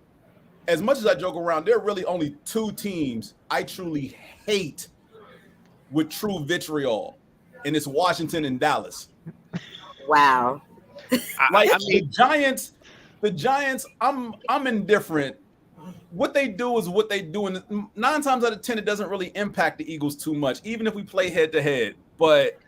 as much as I joke around, there are really only two teams I truly hate with true vitriol, and it's Washington and Dallas.
Wow.
I mean,
the Giants, I'm indifferent. What they do is what they do, and 9 times out of 10, it doesn't really impact the Eagles too much, even if we play head to head. But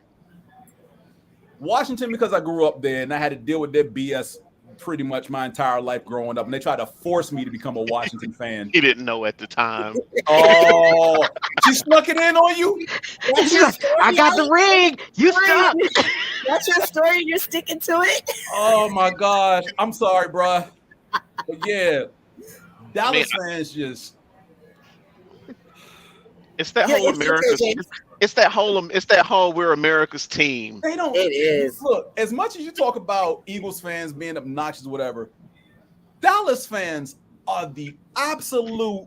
Washington, because I grew up there and I had to deal with their BS pretty much my entire life growing up, and they tried to force me to become a Washington fan.
he didn't know at the time.
Oh, she snuck it in on you?
I got the ring. You stuck.
That's your story. You're sticking to it.
Oh my gosh, I'm sorry, bruh. But yeah, Dallas fans just.
It's that whole America's. It's that whole we're America's team.
They don't.
It is.
Look, as much as you talk about Eagles fans being obnoxious, or whatever, Dallas fans are the absolute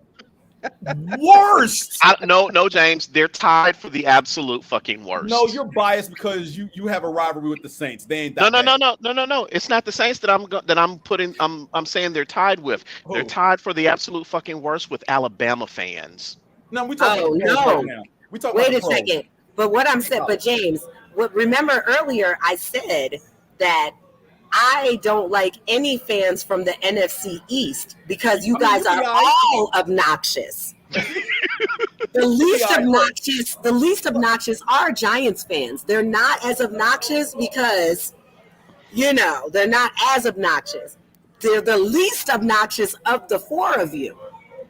worst.
No, James. They're tied for the absolute fucking worst.
No, you're biased because you have a rivalry with the Saints. They ain't that
No. It's not the Saints that I'm saying they're tied with.
Who?
They're tied for the absolute fucking worst with Alabama fans.
No, we talking about the pros right now. We talking
Wait
about
a
the pros.
second. But what I'm saying, but James, remember earlier I said that I don't like any fans from the NFC East because you guys are all obnoxious. The least obnoxious are Giants fans. They're not as obnoxious because, they're not as obnoxious. They're the least obnoxious of the four of you.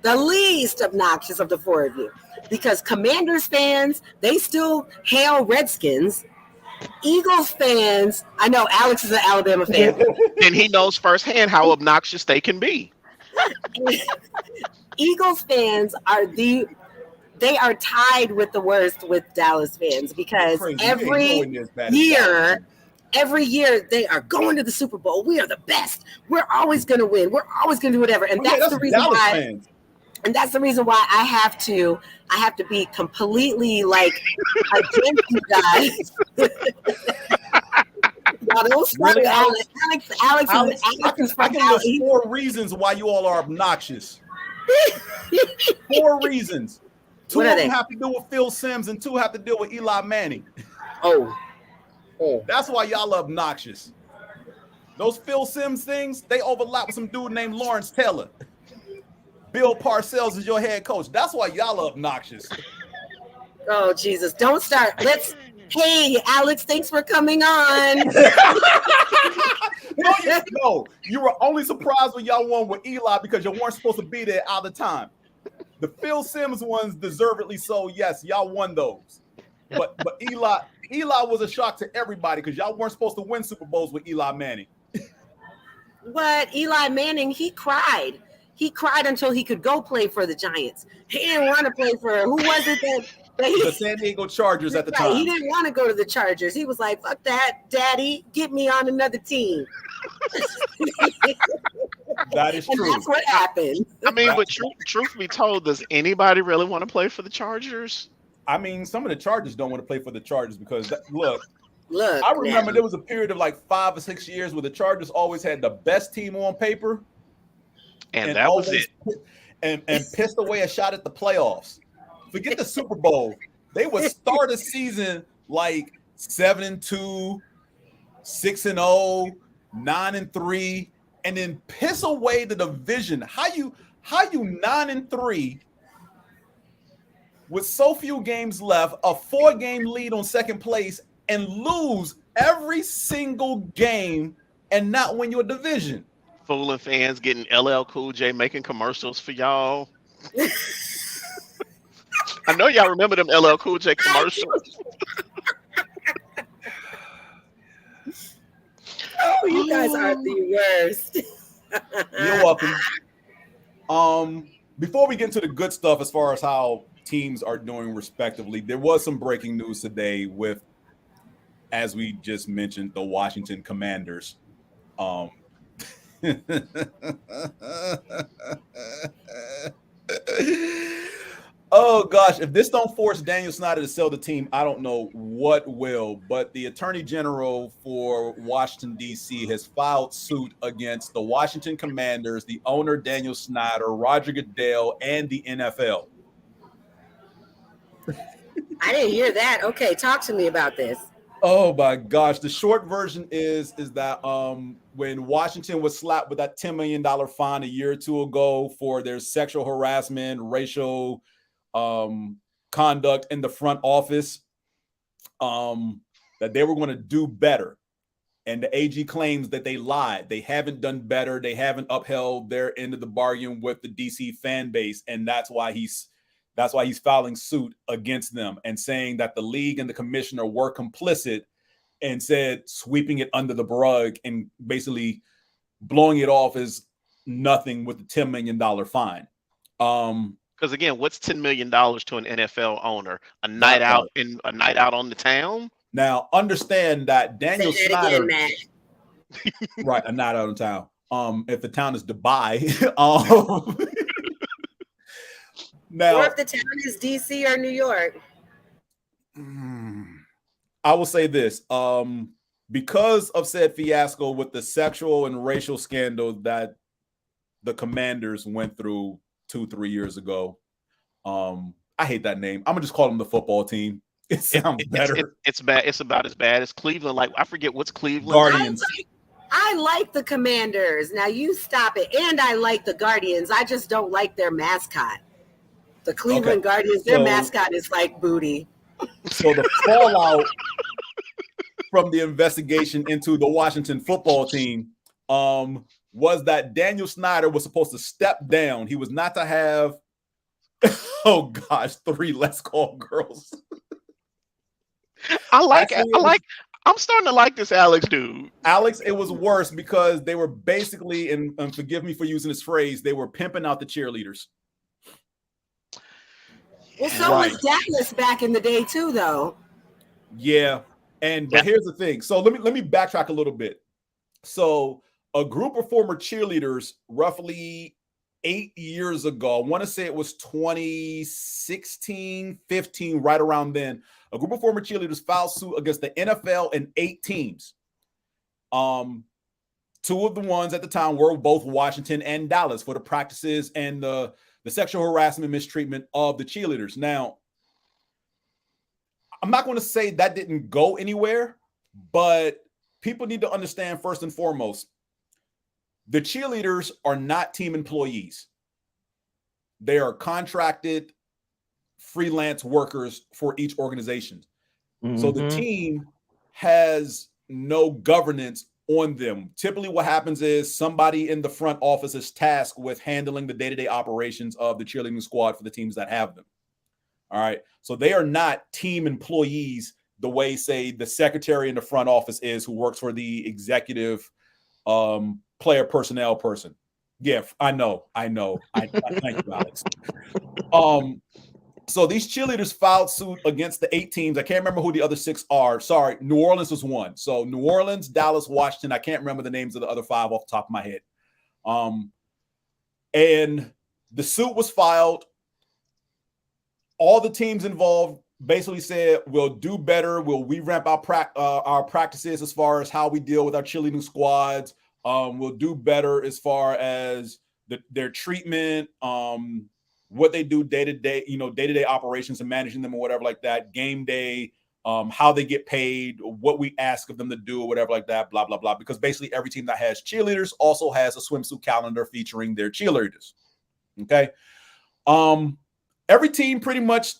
The least obnoxious of the four of you. Because Commanders fans, they still hail Redskins. Eagles fans, I know Alex is an Alabama fan.
And he knows firsthand how obnoxious they can be.
Eagles fans they are tied with the worst with Dallas fans because every year they are going to the Super Bowl. We are the best. We're always going to win. We're always going to do whatever. And that's the reason
Dallas
why.
fans.
And that's the reason why I have to be completely like against you guys. Y'all don't start
Really,
Alex is
I
from
can list
Alex.
4 reasons why you all are obnoxious. 4 reasons. 2
What are
of them
they?
have to do with Phil Simms and 2 have to deal with Eli Manning.
Oh.
That's why y'all are obnoxious. Those Phil Simms things, they overlap with some dude named Lawrence Taylor. Bill Parcells is your head coach. That's why y'all are obnoxious.
Oh, Jesus. Don't start. Hey, Alex, thanks for coming on.
No, you were only surprised when y'all won with Eli because you weren't supposed to be there all the time. The Phil Simms ones, deservedly so, yes, y'all won those. But Eli was a shock to everybody because y'all weren't supposed to win Super Bowls with Eli Manning.
But Eli Manning, he cried. He cried until he could go play for the Giants. He didn't want to play for who was it
the San Diego Chargers at the time.
He didn't want to go to the Chargers. He was like, fuck that, daddy. Get me on another team.
That is true.
And that's what happened.
I mean, but truth be told, does anybody really want to play for the Chargers?
I mean, some of the Chargers don't want to play for the Chargers because, look,
I
remember there was a period of like 5 or 6 years where the Chargers always had the best team on paper.
And that was it.
And pissed away a shot at the playoffs. Forget the Super Bowl. They would start a season like 7-2, 6-0, 9-3, and then piss away the division. How you 9-3 with so few games left, a 4-game lead on second place, and lose every single game and not win your division?
Fooling fans, getting LL Cool J making commercials for y'all. I know y'all remember them LL Cool J commercials.
Oh, you guys are the worst.
You're welcome. Before we get into the good stuff as far as how teams are doing respectively, there was some breaking news today with, as we just mentioned, the Washington Commanders. Oh gosh, if this don't force Daniel Snyder to sell the team, I don't know what will. But the Attorney General for Washington, D.C. has filed suit against the Washington Commanders, the owner Daniel Snyder, Roger Goodell, and the NFL.
I didn't hear that. Okay, talk to me about this.
Oh my gosh. The short version is that when Washington was slapped with that $10 million fine a year or two ago for their sexual harassment, racial conduct in the front office, that they were going to do better. And the AG claims that they lied. They haven't done better. They haven't upheld their end of the bargain with the DC fan base. And that's why he's filing suit against them and saying that the league and the commissioner were complicit and said sweeping it under the rug and basically blowing it off as nothing with the $10 million fine.
Because again, what's $10 million to an NFL owner? A night out on the town?
Now understand that Daniel Snyder,
again,
right, a night out on town. If the town is Dubai, now,
or if the town is DC or New York.
I will say this: because of said fiasco with the sexual and racial scandal that the Commanders went through 2-3 years ago, I hate that name. I'm gonna just call them the football team. It sounds better.
It's bad. It's about as bad as Cleveland. Like I forget what's Cleveland.
Guardians.
I like the Commanders. Now you stop it. And I like the Guardians. I just don't like their mascot. The Cleveland Guardians, their mascot is like booty.
So the fallout from the investigation into the Washington football team was that Daniel Snyder was supposed to step down. He was not to have, 3 Let's Call girls.
I'm starting to like this Alex dude.
Alex, it was worse because they were basically, and forgive me for using this phrase, they were pimping out the cheerleaders.
Well, so was Dallas back in the day too, though.
Yeah, but here's the thing. So let me backtrack a little bit. So a group of former cheerleaders, roughly 8 years ago, I want to say it was 2016, 15, right around then. A group of former cheerleaders filed suit against the NFL and 8 teams. 2 of the ones at the time were both Washington and Dallas for the practices and the sexual harassment, mistreatment of the cheerleaders. Now, I'm not going to say that didn't go anywhere, but people need to understand first and foremost, the cheerleaders are not team employees. They are contracted freelance workers for each organization. So the team has no governance on them. Typically what happens is somebody in the front office is tasked with handling the day-to-day operations of the cheerleading squad for the teams that have them. All right. So they are not team employees the way, say, the secretary in the front office is who works for the executive player personnel person. Yeah, I know. I thank you, Alex. So these cheerleaders filed suit against the 8 teams. I can't remember who the other 6 are. Sorry, New Orleans was one. So New Orleans, Dallas, Washington. I can't remember the names of the other 5 off the top of my head. And the suit was filed. All the teams involved basically said, we'll do better. We'll revamp our practices as far as how we deal with our cheerleading squads. We'll do better as far as their treatment, what they do day-to-day, day-to-day operations and managing them or whatever like that, game day, how they get paid, what we ask of them to do or whatever like that, blah, blah, blah. Because basically every team that has cheerleaders also has a swimsuit calendar featuring their cheerleaders. Okay. Every team pretty much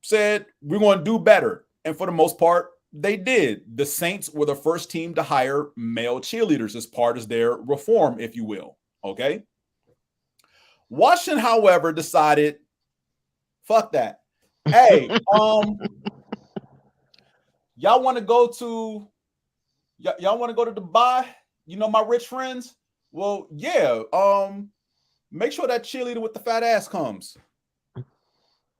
said, we're going to do better. And for the most part, they did. The Saints were the first team to hire male cheerleaders as part of their reform, if you will. Okay. Washington, however, decided, fuck that. Hey, y'all want to go to Dubai? My rich friends? Well, yeah. Make sure that cheerleader with the fat ass comes.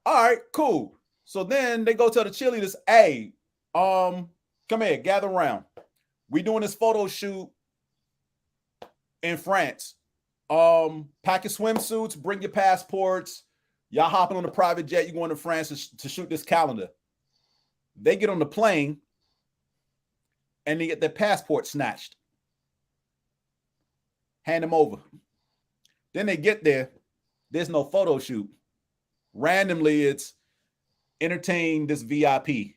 All right, cool. So then they go tell the cheerleaders, hey, come here, gather around. We doing this photo shoot in France. Pack your swimsuits, bring your passports. Y'all hopping on a private jet. You going to France to shoot this calendar. They get on the plane and they get their passport snatched. Hand them over. Then they get there. There's no photo shoot. Randomly, it's entertain this VIP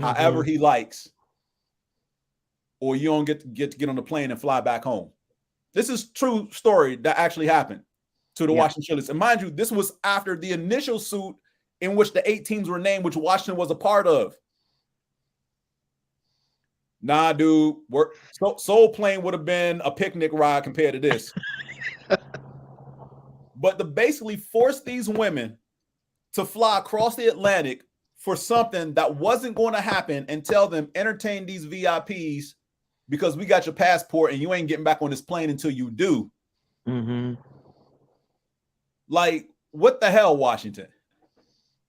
however he likes. Or you don't get to get on the plane and fly back home. This is true story that actually happened to the Washington Chili's. And mind you, this was after the initial suit in which the 8 teams were named, which Washington was a part of. Nah, dude, Soul Plane would have been a picnic ride compared to this. But to basically force these women to fly across the Atlantic for something that wasn't going to happen and tell them, entertain these VIPs because we got your passport and you ain't getting back on this plane until you do. Like, what the hell, Washington?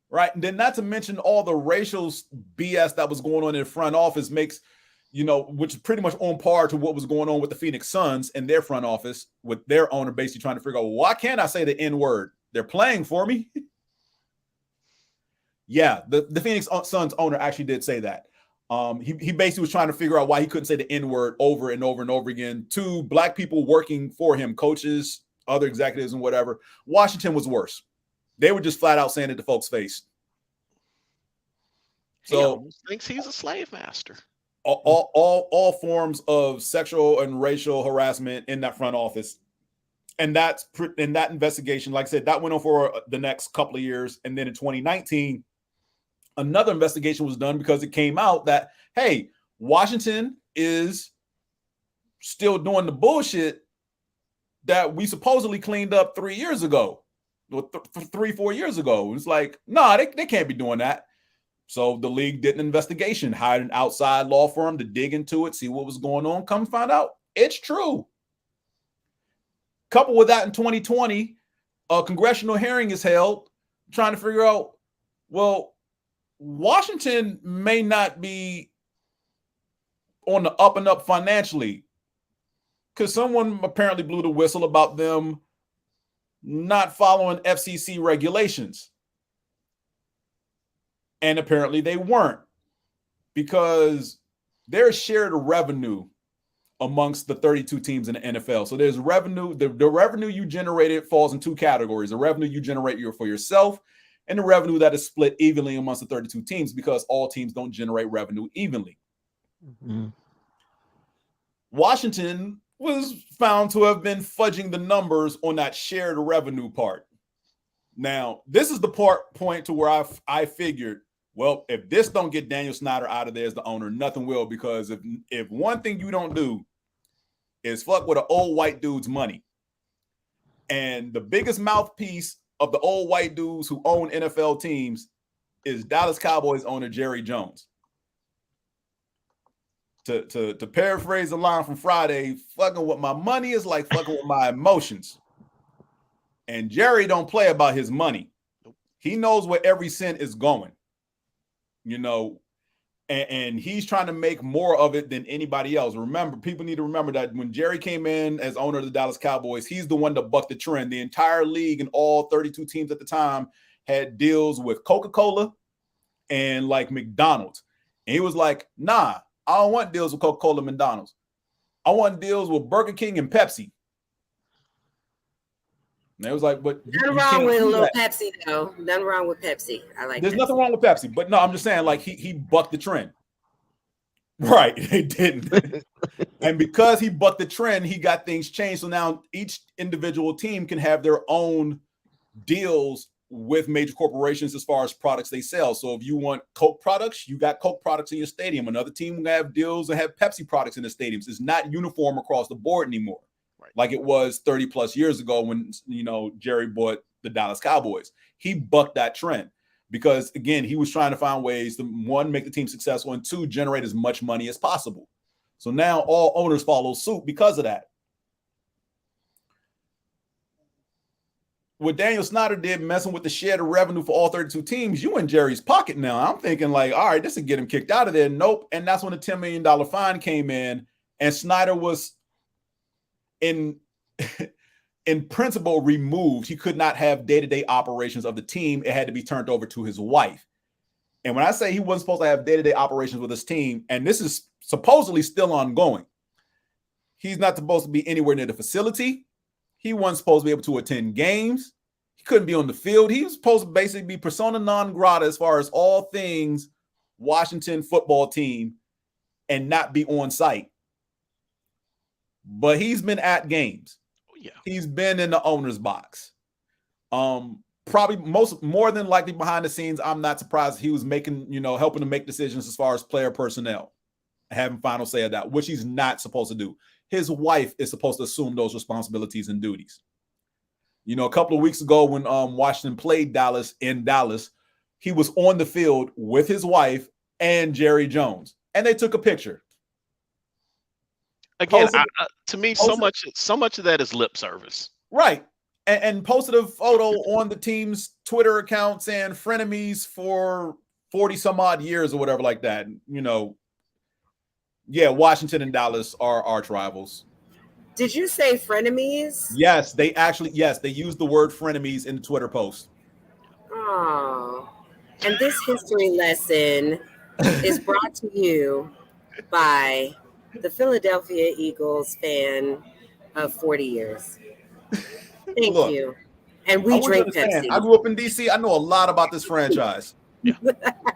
Right? And then not to mention all the racial BS that was going on in the front office makes, which is pretty much on par to what was going on with the Phoenix Suns and their front office with their owner basically trying to figure out, why can't I say the N word? They're playing for me. Yeah, the Phoenix Suns owner actually did say that. He basically was trying to figure out why he couldn't say the N word over and over and over again to black people working for him, coaches, other executives and whatever. Washington was worse. They were just flat out saying it to folks' face. So
he almost thinks he's a slave master.
All forms of sexual and racial harassment in that front office. And that investigation, like I said, that went on for the next couple of years. And then in 2019, another investigation was done because it came out that, hey, Washington is still doing the bullshit that we supposedly cleaned up 3 years ago, or 4 years ago. It's like, nah, they can't be doing that. So the league did an investigation, hired an outside law firm to dig into it, see what was going on. Come find out it's true. Coupled with that, in 2020, a congressional hearing is held trying to figure out, well, Washington may not be on the up and up financially because someone apparently blew the whistle about them not following FCC regulations. And apparently they weren't, because there's shared revenue amongst the 32 teams in the NFL. So there's revenue. The revenue you generated falls in 2 categories. The revenue you generate for yourself and the revenue that is split evenly amongst the 32 teams, because all teams don't generate revenue evenly. Washington was found to have been fudging the numbers on that shared revenue part. Now, this is the point to where I figured, well, if this don't get Daniel Snyder out of there as the owner, nothing will, because if one thing you don't do is fuck with an old white dude's money. And the biggest mouthpiece of the old white dudes who own NFL teams is Dallas Cowboys owner Jerry Jones. To paraphrase the line from Friday, fucking with my money is like fucking with my emotions. And Jerry don't play about his money. He knows where every cent is going. And he's trying to make more of it than anybody else. People need to remember that when Jerry came in as owner of the Dallas Cowboys, he's the one that bucked the trend. The entire league and all 32 teams at the time had deals with Coca-Cola and like McDonald's. And he was like, nah, I don't want deals with Coca-Cola and McDonald's. I want deals with Burger King and Pepsi. And it was like, but
nothing wrong with a little Pepsi, though. Nothing wrong with Pepsi. I like.
There's
Pepsi.
nothing wrong with Pepsi, but no, I'm just saying, like he bucked the trend. Right, he didn't. And because he bucked the trend, he got things changed. So now each individual team can have their own deals with major corporations as far as products they sell. So if you want Coke products, you got Coke products in your stadium. Another team will have deals and have Pepsi products in the stadiums. It's not uniform across the board anymore. Like it was 30 plus years ago when, Jerry bought the Dallas Cowboys. He bucked that trend because, again, he was trying to find ways to, 1, make the team successful, and 2, generate as much money as possible. So now all owners follow suit because of that. What Daniel Snyder did, messing with the shared revenue for all 32 teams, you in Jerry's pocket now. I'm thinking like, all right, this will get him kicked out of there. Nope. And that's when the $10 million fine came in, and Snyder was in in principle, removed. He could not have day-to-day operations of the team. It had to be turned over to his wife. And when I say he wasn't supposed to have day-to-day operations with his team, and this is supposedly still ongoing, he's not supposed to be anywhere near the facility. He wasn't supposed to be able to attend games. He couldn't be on the field. He was supposed to basically be persona non grata as far as all things Washington football team and not be on site. But he's been at games.
Yeah.
He's been in the owner's box. Probably more than likely behind the scenes, I'm not surprised he was making, helping to make decisions as far as player personnel, having final say of that, which he's not supposed to do. His wife is supposed to assume those responsibilities and duties. A couple of weeks ago when Washington played Dallas in Dallas, he was on the field with his wife and Jerry Jones, and they took a picture.
Again, to me, so much of that is lip service.
Right. And posted a photo on the team's Twitter account saying frenemies for 40 some odd years or whatever like that. Yeah, Washington and Dallas are arch rivals.
Did you say frenemies?
Yes, they used the word frenemies in the Twitter post.
Oh, and this history lesson is brought to you by the Philadelphia Eagles fan of 40 years. Thank you. And we drink Pepsi.
I grew up in DC. I know a lot about this franchise.
Yeah.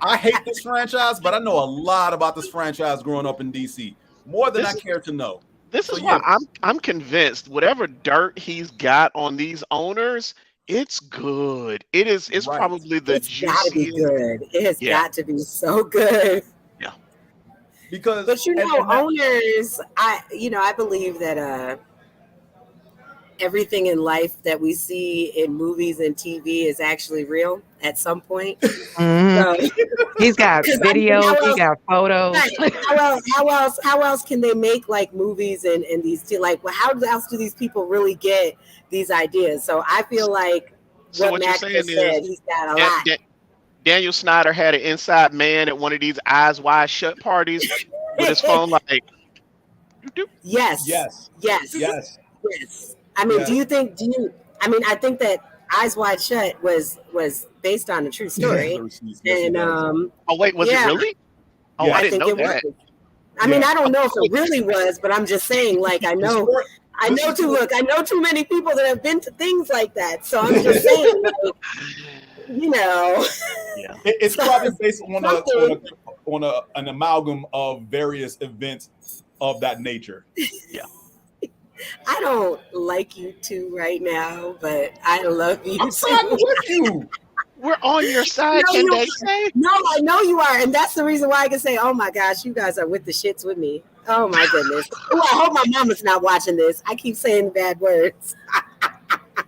I hate this franchise, but I know a lot about this franchise growing up in DC. More than I care to know.
This is why I'm convinced whatever dirt he's got on these owners, it's good. It's right. Probably the
juiciest. It's got to be good. It has got to be so good.
Yeah.
Because
owners, I believe that everything in life that we see in movies and TV is actually real at some point.
Mm-hmm. So, he's got videos, he got photos.
How else can they make like movies and these how else do these people really get these ideas? So I feel like what Mac just said, he's got a lot.
Daniel Snyder had an inside man at one of these eyes wide shut parties with his phone like
Yes. I mean, I think that Eyes Wide Shut was based on a true story. And
oh wait, was it really? Oh, I didn't know that.
I mean, I don't know if it really was, but I'm just saying, like, I know too many people that have been to things like that. So I'm just saying, like,
it's probably based on an amalgam of various events of that nature.
Yeah.
I don't like you two right now, but I love you.
I'm siding with you.
We're on your side, Candaysee.
No, I know you are, and that's the reason why I can say, "Oh my gosh, you guys are with the shits with me." Oh my goodness. Oh, I hope my mama's not watching this. I keep saying bad words.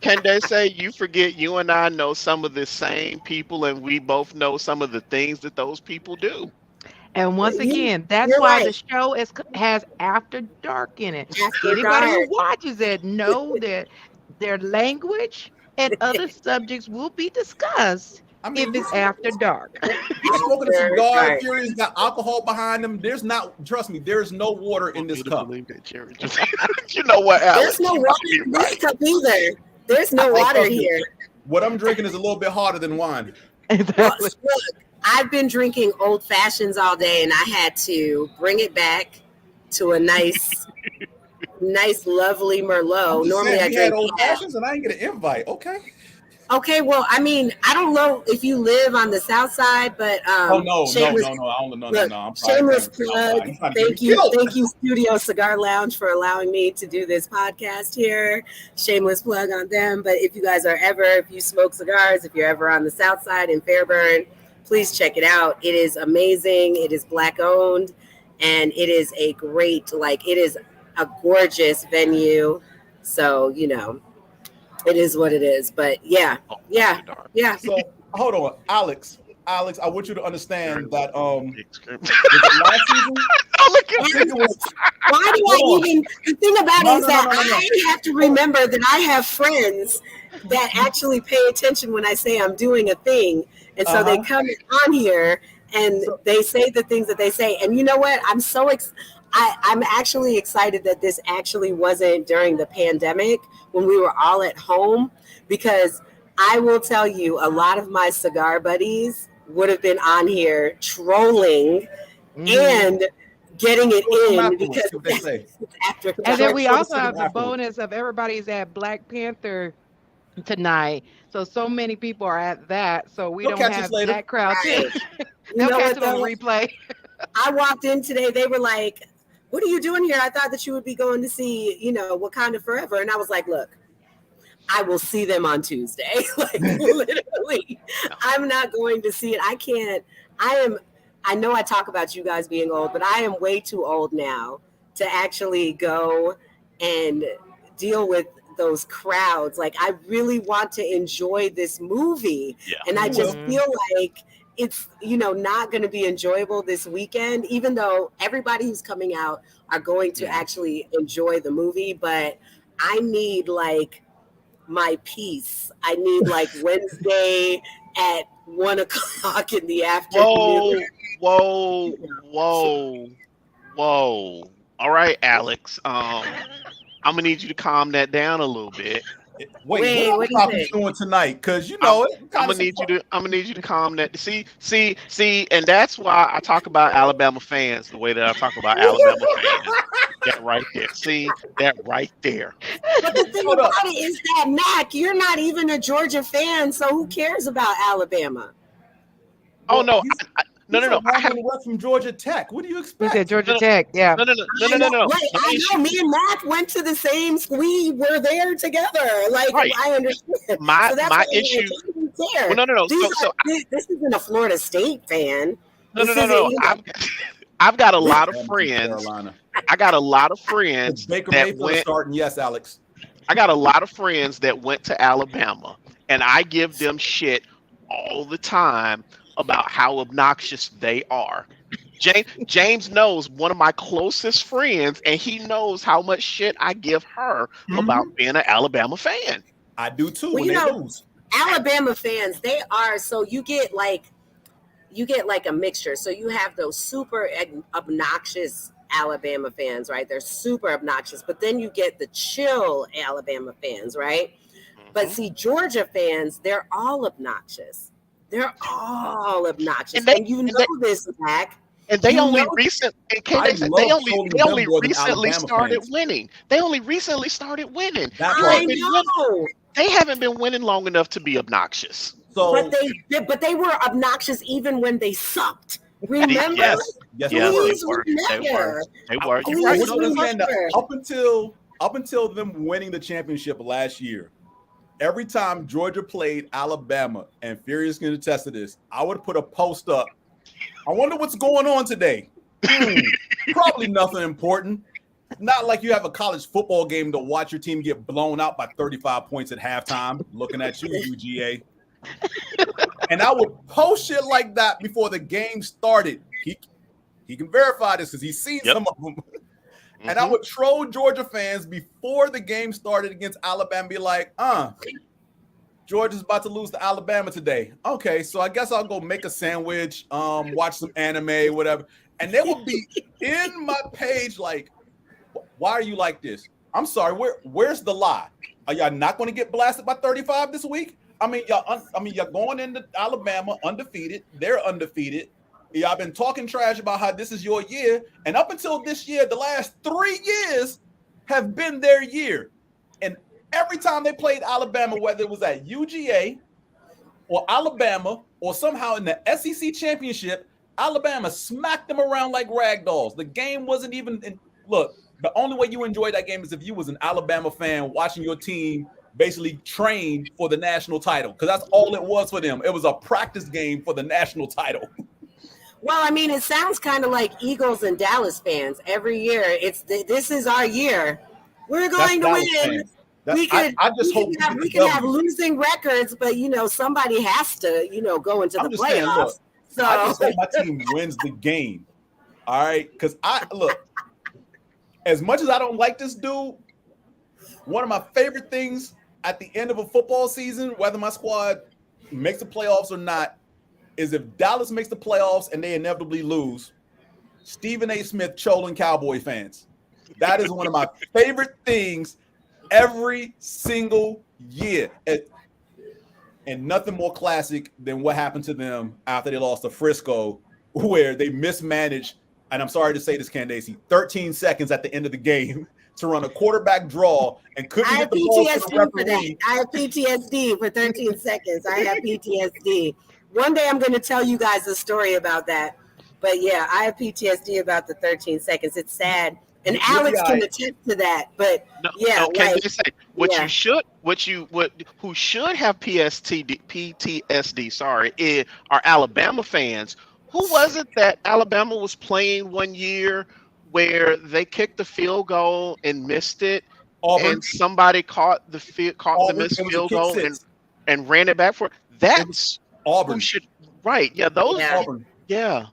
Candaysee, you forget you and I know some of the same people, and we both know some of the things that those people do.
And once again, that's why the show has After Dark in it. Anybody who watches it know that their language and other subjects will be discussed if it's after dark.
You're smoking a cigar, Furious got alcohol behind them. Trust me, there's no water in this cup.
You know what, Alex?
There's no water in this cup either. There's no water here.
What I'm drinking is a little bit harder than wine.
Exactly.
Look, I've been drinking old fashions all day, and I had to bring it back to a nice, lovely Merlot.
Normally, I drink old fashions, and I didn't get an invite. Okay.
Well, I mean, I don't know if you live on the South Side, but
no.
Shameless plug. Thank you, Studio Cigar Lounge, for allowing me to do this podcast here. Shameless plug on them. But if you guys if you smoke cigars, if you're ever on the South Side in Fairburn, please check it out. It is amazing. It is Black owned, and it is a great, it is a gorgeous venue. So, it is what it is. But yeah.
So hold on, Alex, I want you to understand that last season.
Why do I even? The thing about it is that I have to remember that I have friends that actually pay attention when I say I'm doing a thing, and so they come on here and they say the things that they say. And you know what? I'm so I'm actually excited that this actually wasn't during the pandemic when we were all at home, because I will tell you, a lot of my cigar buddies would have been on here trolling and getting it in because it's after.
And then we also have the bonus of everybody's at Black Panther tonight. So many people are at that. So we don't have that crowd too. They'll catch it on replay.
I walked in today. They were like, "What are you doing here? I thought that you would be going to see, Wakanda Forever." And I was like, "Look, I will see them on Tuesday." Like, literally, I'm not going to see it. I can't. I know I talk about you guys being old, but I am way too old now to actually go and deal with those crowds. Like, I really want to enjoy this movie. Yeah. And I just feel like it's, not going to be enjoyable this weekend, even though everybody who's coming out are going to actually enjoy the movie. But I need like my peace. I need like Wednesday at 1:00 in the afternoon.
Whoa. All right, Alex. I'm gonna need you to calm that down a little bit.
Wait, what are you doing tonight? Because I'm
gonna need you to calm that. See, and that's why I talk about Alabama fans the way that I talk about Alabama fans. That right there. See, that right there.
But the thing about it is that, Mac, you're not even a Georgia fan, so who cares about Alabama?
Oh, no. No.
I have work from Georgia Tech. What do you expect?
He said Georgia Tech. Yeah.
No.
Wait, I know. Me and Mac went to the same school. We were there together. Like, right. I understand.
My issue. Well, no.
This isn't a Florida State fan.
No. I've got a lot of friends. I got a lot of friends that went.
Starting. Yes, Alex.
I got a lot of friends that went to Alabama, and I give them shit all the time about how obnoxious they are. James knows one of my closest friends, and he knows how much shit I give her about being an Alabama fan.
I do too.
Well, when they lose. Alabama fans, they are, so you get like a mixture. So you have those super obnoxious Alabama fans, right? They're super obnoxious, but then you get the chill Alabama fans, right? But see, Georgia fans, they're all obnoxious. They're all obnoxious, and you know this, Mac.
And they only recently started winning. They only recently started winning.
I know.
They haven't been winning long enough to be obnoxious.
So, but they were obnoxious even when they sucked. Remember?
Yes,
they were.
Up until them winning the championship last year, every time Georgia played Alabama, and Furious can attest to this, I would put a post up. I wonder what's going on today. Probably nothing important. Not like you have a college football game to watch your team get blown out by 35 points at halftime. Looking at you, UGA. And I would post shit like that before the game started. He can verify this because he's seen some of them. And I would troll Georgia fans before the game started against Alabama, be like, Georgia's about to lose to Alabama today. Okay, so I guess I'll go make a sandwich, watch some anime, whatever. And they will be in my page like, why are you like this? I'm sorry, where's the lie? Are y'all not going to get blasted by 35 this week? You're going into Alabama undefeated. They're undefeated. Y'all been talking trash about how this is your year. And up until this year, the last 3 years have been their year. And every time they played Alabama, whether it was at UGA or Alabama or somehow in the SEC championship, Alabama smacked them around like rag dolls. The game wasn't even look, the only way you enjoyed that game is if you was an Alabama fan watching your team basically train for the national title, because that's all it was for them. It was a practice game for the national title.
Well, I mean, it sounds kind of like Eagles and Dallas fans. Every year, this is our year. We're going to win. We can have losing records, but somebody has to go into the playoffs.
I just hope my team wins the game. All right, because as much as I don't like this dude, one of my favorite things at the end of a football season, whether my squad makes the playoffs or not, is if Dallas makes the playoffs and they inevitably lose, Stephen A. Smith trolling Cowboy fans. That is one of my favorite things every single year. And nothing more classic than what happened to them after they lost to Frisco, where they mismanaged, and I'm sorry to say this, Candaysee, 13 seconds at the end of the game to run a quarterback draw and couldn't get the ball to the referee.
I have PTSD for 13 seconds. I have PTSD. One day I'm going to tell you guys a story about that. But yeah, I have PTSD about the 13 seconds. It's sad. And Alex can attest to that. But
who should have PTSD, are Alabama fans. Who was it that Alabama was playing one year where they kicked the field goal and missed it? Auburn. And somebody caught the missed field goal and ran it back for it? That's
Auburn.
Right. Yeah, those
Auburn.
Yeah,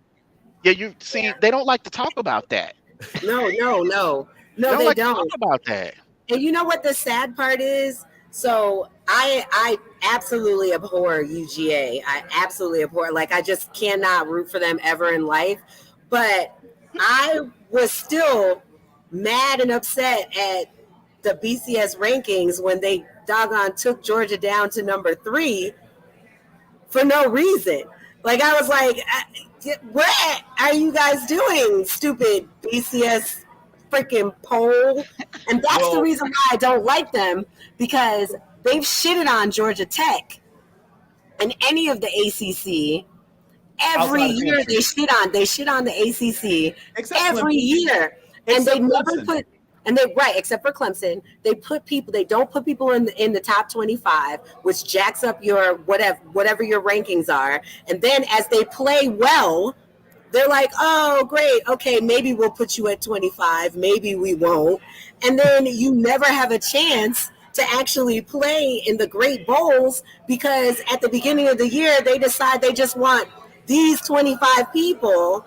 you see, they don't like to talk about that.
No, they
don't. Talk about that.
And you know what the sad part is? So I absolutely abhor UGA. I absolutely abhor. Like, I just cannot root for them ever in life. But I was still mad and upset at the BCS rankings when they doggone took Georgia down to number 3 for no reason. Like, I was like, what are you guys doing, stupid BCS freaking poll? And that's the reason why I don't like them, because they've shitted on Georgia Tech and any of the ACC every year. They shit on the ACC every year, and they never put. And except for Clemson, they don't put people in the top 25, which jacks up your whatever your rankings are. And then as they play well, they're like, oh, great, okay, maybe we'll put you at 25, maybe we won't. And then you never have a chance to actually play in the great bowls, because at the beginning of the year, they decide they just want these 25 people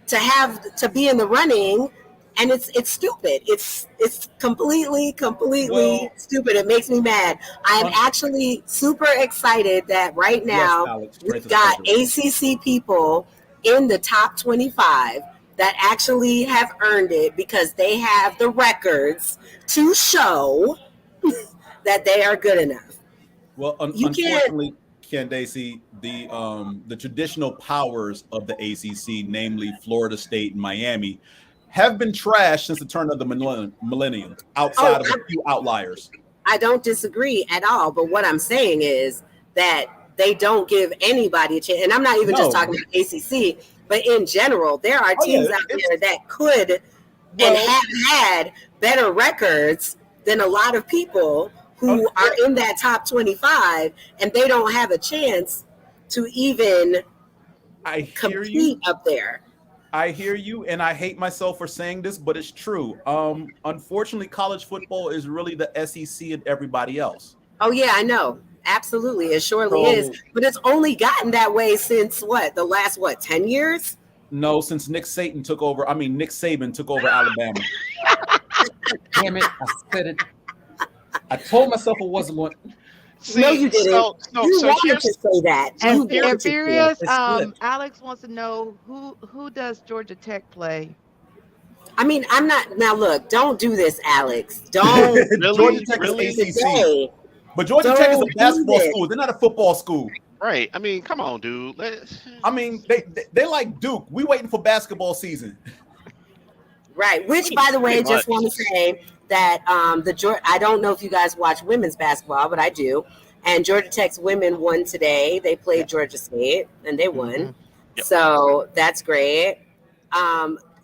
to be in the running. And it's stupid. It's completely stupid. It makes me mad. I am actually super excited that right now we've got ACC people in the top 25 that actually have earned it, because they have the records to show that they are good enough.
Well, unfortunately, Candaysee, the traditional powers of the ACC, namely Florida State and Miami, have been trashed since the turn of the millennium, outside of a few outliers.
I don't disagree at all, but what I'm saying is that they don't give anybody a chance. And I'm not even just talking about ACC, but in general, there are teams out there that could and have had better records than a lot of people who are in that top 25, and they don't have a chance to even compete up there.
I hear you, and I hate myself for saying this, but it's true. Unfortunately, college football is really the SEC and everybody else.
Oh, yeah, I know. Absolutely. It surely is. But it's only gotten that way since the last 10 years?
No, since Nick Saban took over Alabama.
Damn it, I said it. I told myself it wasn't one.
No, you didn't. You wanted to say that.
And Furious, Alex wants to know who does Georgia Tech play?
I mean, I'm not. Now, look, don't do this, Alex. Don't.
Georgia Tech is ACC. But Georgia Tech is a basketball school. They're not a football school.
Right. I mean, come on, dude.
I mean, they like Duke. We waiting for basketball season.
Right. Which, by the way, just want to say that I don't know if you guys watch women's basketball, but I do. And Georgia Tech's women won today. They played Georgia State, and they won.
Mm-hmm. Yep.
So that's great.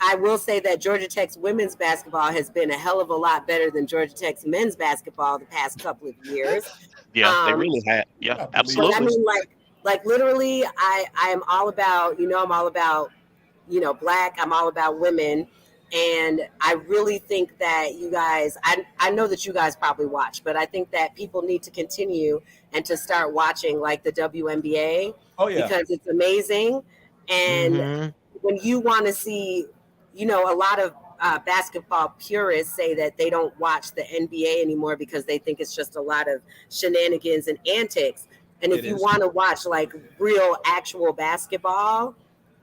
I will say that Georgia Tech's women's basketball has been a hell of a lot better than Georgia Tech's men's basketball the past couple of years.
Yeah, they really have. Yeah, absolutely.
I mean, like literally, I am all about, I'm all about, Black. I'm all about women. And I really think that you guys, I know that you guys probably watch, but I think that people need to continue and to start watching like the WNBA.
Oh, yeah.
Because it's amazing. And when you want to see, a lot of basketball purists say that they don't watch the NBA anymore because they think it's just a lot of shenanigans and antics. And if you want to watch like real actual basketball,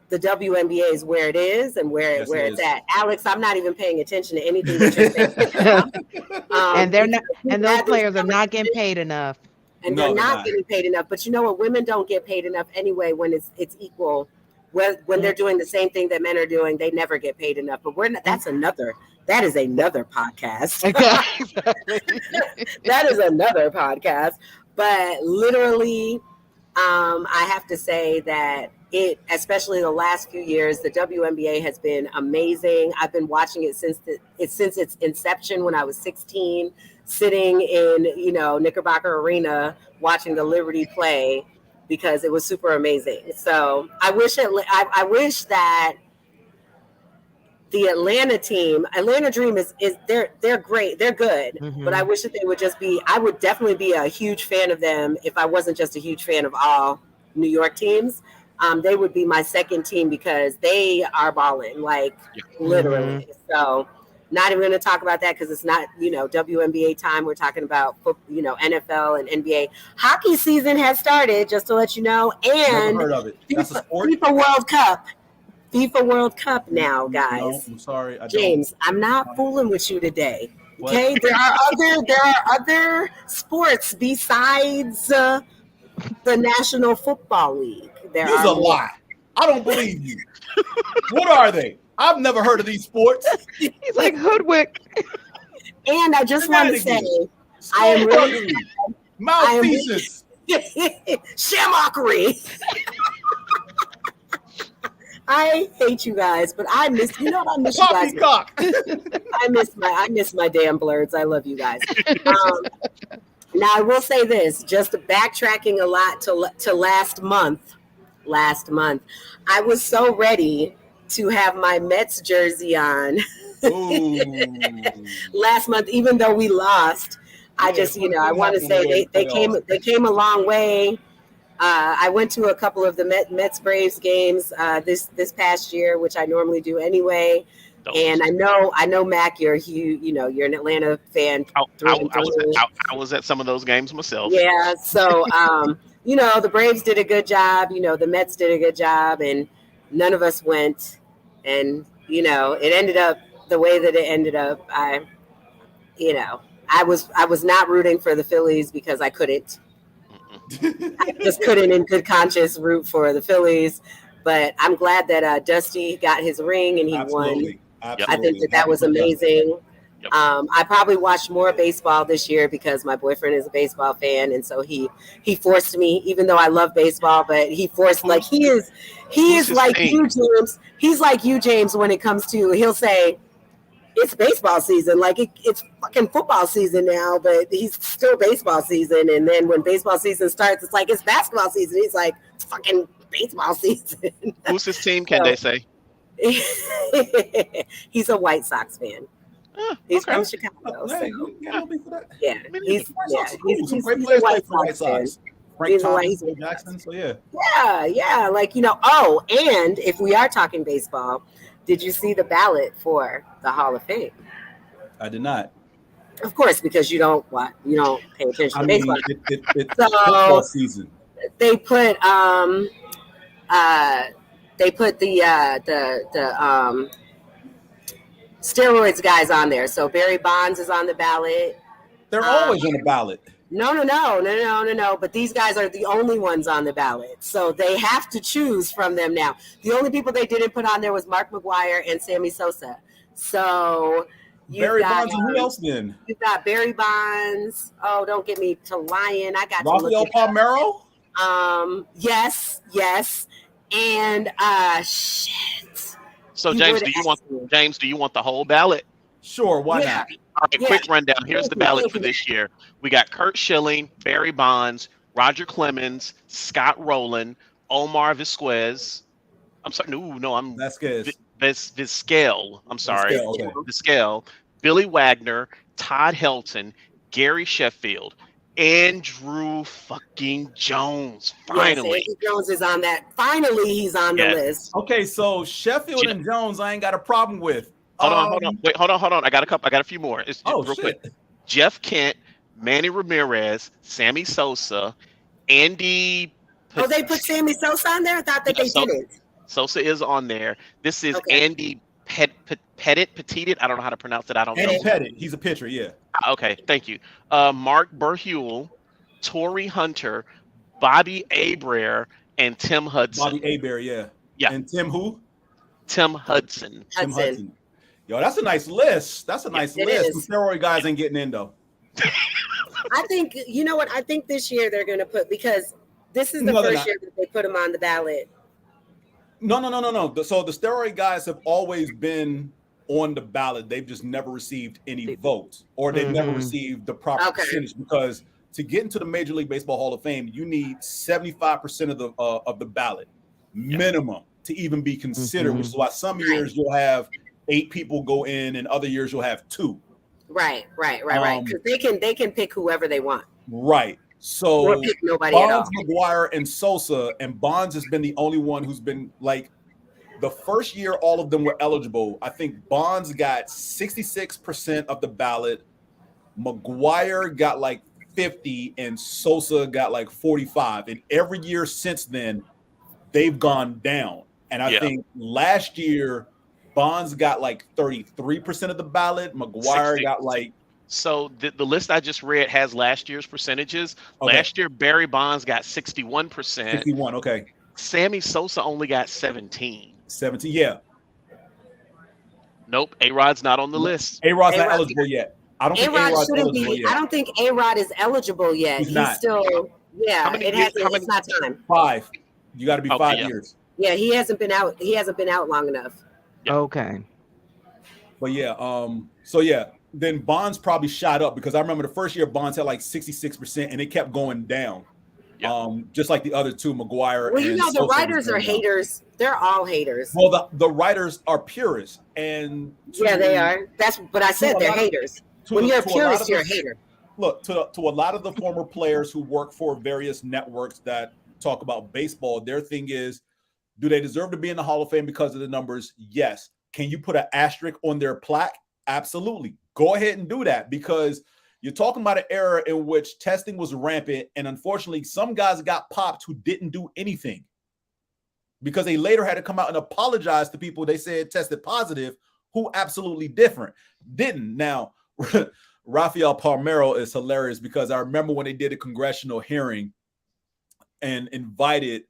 the WNBA is where it is and where it's at. Alex, I'm not even paying attention to anything that you're saying.
And they're not, and those players are not getting paid enough.
And they're not getting paid enough. But you know what? Women don't get paid enough anyway when it's equal. When they're doing the same thing that men are doing, they never get paid enough. But that is another podcast. That is another podcast. But literally, I have to say that especially the last few years, the WNBA has been amazing. I've been watching it since its inception when I was 16, sitting in Knickerbocker Arena watching the Liberty play, because it was super amazing. So I wish that the Atlanta Dream is they're great. They're good. But I wish that they would just be, I would definitely be a huge fan of them if I wasn't just a huge fan of all New York teams. They would be my second team because they are balling, like literally. So not even going to talk about that because it's not, WNBA time. We're talking about, NFL and NBA. Hockey season has started, just to let you know. And
never heard of it. That's a sport?
FIFA World Cup now, guys.
No, I'm sorry.
James, I'm not fooling with you today. Okay, what? there are other sports besides the National Football League.
This is a lie. I don't believe you. What are they? I've never heard of these sports.
He's like hoodwick.
And I just want to say, I am really
mouthpieces,
shamockery. I hate you guys, but I miss. You know what I miss you guys. I miss my damn blurs. I love you guys. Now I will say this, just backtracking a lot to last month. I was so ready to have my Mets jersey on last month, even though we lost. I just, I want to say they came a long way. I went to a couple of the Mets Braves games this past year, which I normally do anyway. And I know Mac, you're an Atlanta fan.
I was at some of those games myself.
Yeah, so the Braves did a good job. The Mets did a good job, and none of us went. And it ended up the way that it ended up. I was not rooting for the Phillies because I couldn't. I just couldn't in good conscience root for the Phillies. But I'm glad that Dusty got his ring and he won. I think that was amazing. Yep. I probably watched more baseball this year because my boyfriend is a baseball fan, and so he forced me, even though I love baseball, but he forced, like, he is like you, James. He's like you, James, when it comes to, he'll say it's baseball season, like it's fucking football season now, but he's still baseball season. And then when baseball season starts, it's like it's basketball season. He's like, it's fucking baseball season.
Who's his team? Candaysee?
He's a White Sox fan. He's from Chicago.
Hey,
yeah, he's
great players play for White Sox. Frank Thomas, Jackson. So
yeah. Like, Oh, and if we are talking baseball, did you see the ballot for the Hall of Fame?
I did not.
Of course, because you don't pay attention to baseball.
It's football season.
They put the steroids guys on there. So Barry Bonds is on the ballot.
They're always on the ballot.
No. But these guys are the only ones on the ballot. So they have to choose from them now. The only people they didn't put on there was Mark McGwire and Sammy Sosa. So
Barry Bonds and who else then?
You've got Barry Bonds. Oh, don't get me to lying. I got
Rafael Palmeiro?
Yes. And shit.
So James, do you want the whole ballot?
Sure, why not?
All right, quick rundown. Here's the ballot for this year. We got Curt Schilling, Barry Bonds, Roger Clemens, Scott Rowland, Omar Vizquez. I'm sorry, I'm
Vizquez.
Vizquel. I'm sorry.
Vizquel,
Billy Wagner, Todd Helton, Gary Sheffield, Andrew fucking Jones. Finally.
Yes, Andrew Jones is on that. Finally, he's on the list.
Okay, so Sheffield and Jones, I ain't got a problem with.
Hold on. Wait, hold on. I got a few more. It's real quick. Jeff Kent, Manny Ramirez, Sammy Sosa, Andy.
Oh, they put Sammy Sosa on there? I thought that they didn't.
Sosa is on there. This is
Okay.
Andy Pettit. I don't know how to pronounce it. I don't
Andy
know.
Pettit, he's a pitcher, yeah.
Okay, thank you. Mark Berhule, Torrey Hunter, Bobby Abraire, and Tim Hudson.
Bobby Abear, yeah.
Yeah.
And Tim who?
Tim Hudson.
Tim Hudson. Yo, that's a nice list. That's a nice list.
Is.
Some steroid guys ain't getting in though.
I think, you know what? I think this year they're going to put, because this is the first year that they put them on the ballot.
No. So the steroid guys have always been on the ballot. They've just never received any votes, or they've never received the proper percentage, because to get into the Major League Baseball Hall of Fame, you need 75% of the ballot minimum to even be considered, which is why some years you'll have 8 people go in and other years you'll have 2.
Right. Because they can pick whoever they want.
Right. So
Or pick nobody
Bonds,
at all.
McGuire, and Sosa, and Bonds has been the only one who's been like, the first year all of them were eligible. I think Bonds got 66% of the ballot, McGuire got like 50, and Sosa got like 45. And every year since then, they've gone down. And I think last year, Bonds got like 33% of the ballot. McGuire got like.
So the list I just read has last year's percentages. Okay. Last year, Barry Bonds got 61%.
61, okay.
Sammy Sosa only got 17.
17, yeah.
Nope, A-Rod's not on the list.
A-Rod's not eligible yet. I don't think A-Rod's eligible yet.
I don't think A-Rod is eligible yet. He's still, it's not time.
5. You got to be 5 years.
Yeah, he hasn't been out. He hasn't been out long enough.
Yep.
Okay.
But then Bonds probably shot up, because I remember the first year Bonds had like 66% and it kept going down. Yep. Just like the other two, McGuire.
Well, you know, the writers are haters. They're all haters.
Well, the writers are purists, and
they are. That's what I said. They're haters. When you're a purist, you're a hater.
Look, to a lot of the former players who work for various networks that talk about baseball, their thing is, do they deserve to be in the Hall of Fame because of the numbers? Yes. Can you put an asterisk on their plaque? Absolutely. Go ahead and do that, because you're talking about an era in which testing was rampant, and unfortunately, some guys got popped who didn't do anything, because they later had to come out and apologize to people they said tested positive, who absolutely didn't. Now, Rafael Palmeiro is hilarious, because I remember when they did a congressional hearing and invited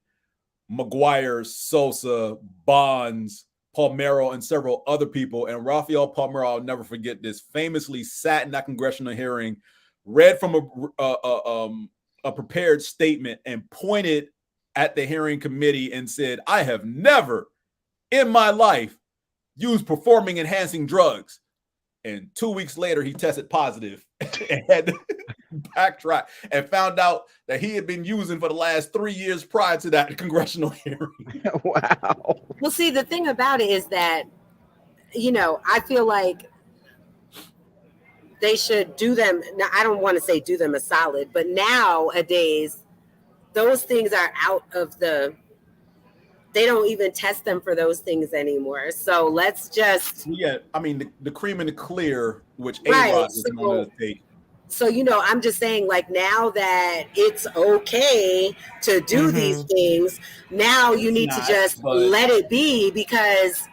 McGuire, Sosa, Bonds, Palmeiro, and several other people. And Rafael Palmeiro, I'll never forget this, famously sat in that congressional hearing, read from a prepared statement, and pointed at the hearing committee and said, "I have never in my life used performing enhancing drugs." And 2 weeks later, he tested positive and had to backtrack and found out that he had been using for the last 3 years prior to that congressional hearing.
Wow.
Well, see, the thing about it is that, you know, I feel like they should do them. Now, I don't want to say do them a solid, but nowadays, those things are out of they don't even test them for those things anymore. So let's just.
Yeah, I mean, the cream and the clear, which A-Rod is going to take.
So, you know, I'm just saying, like, now that it's okay to do these things, now you need to just let it be, because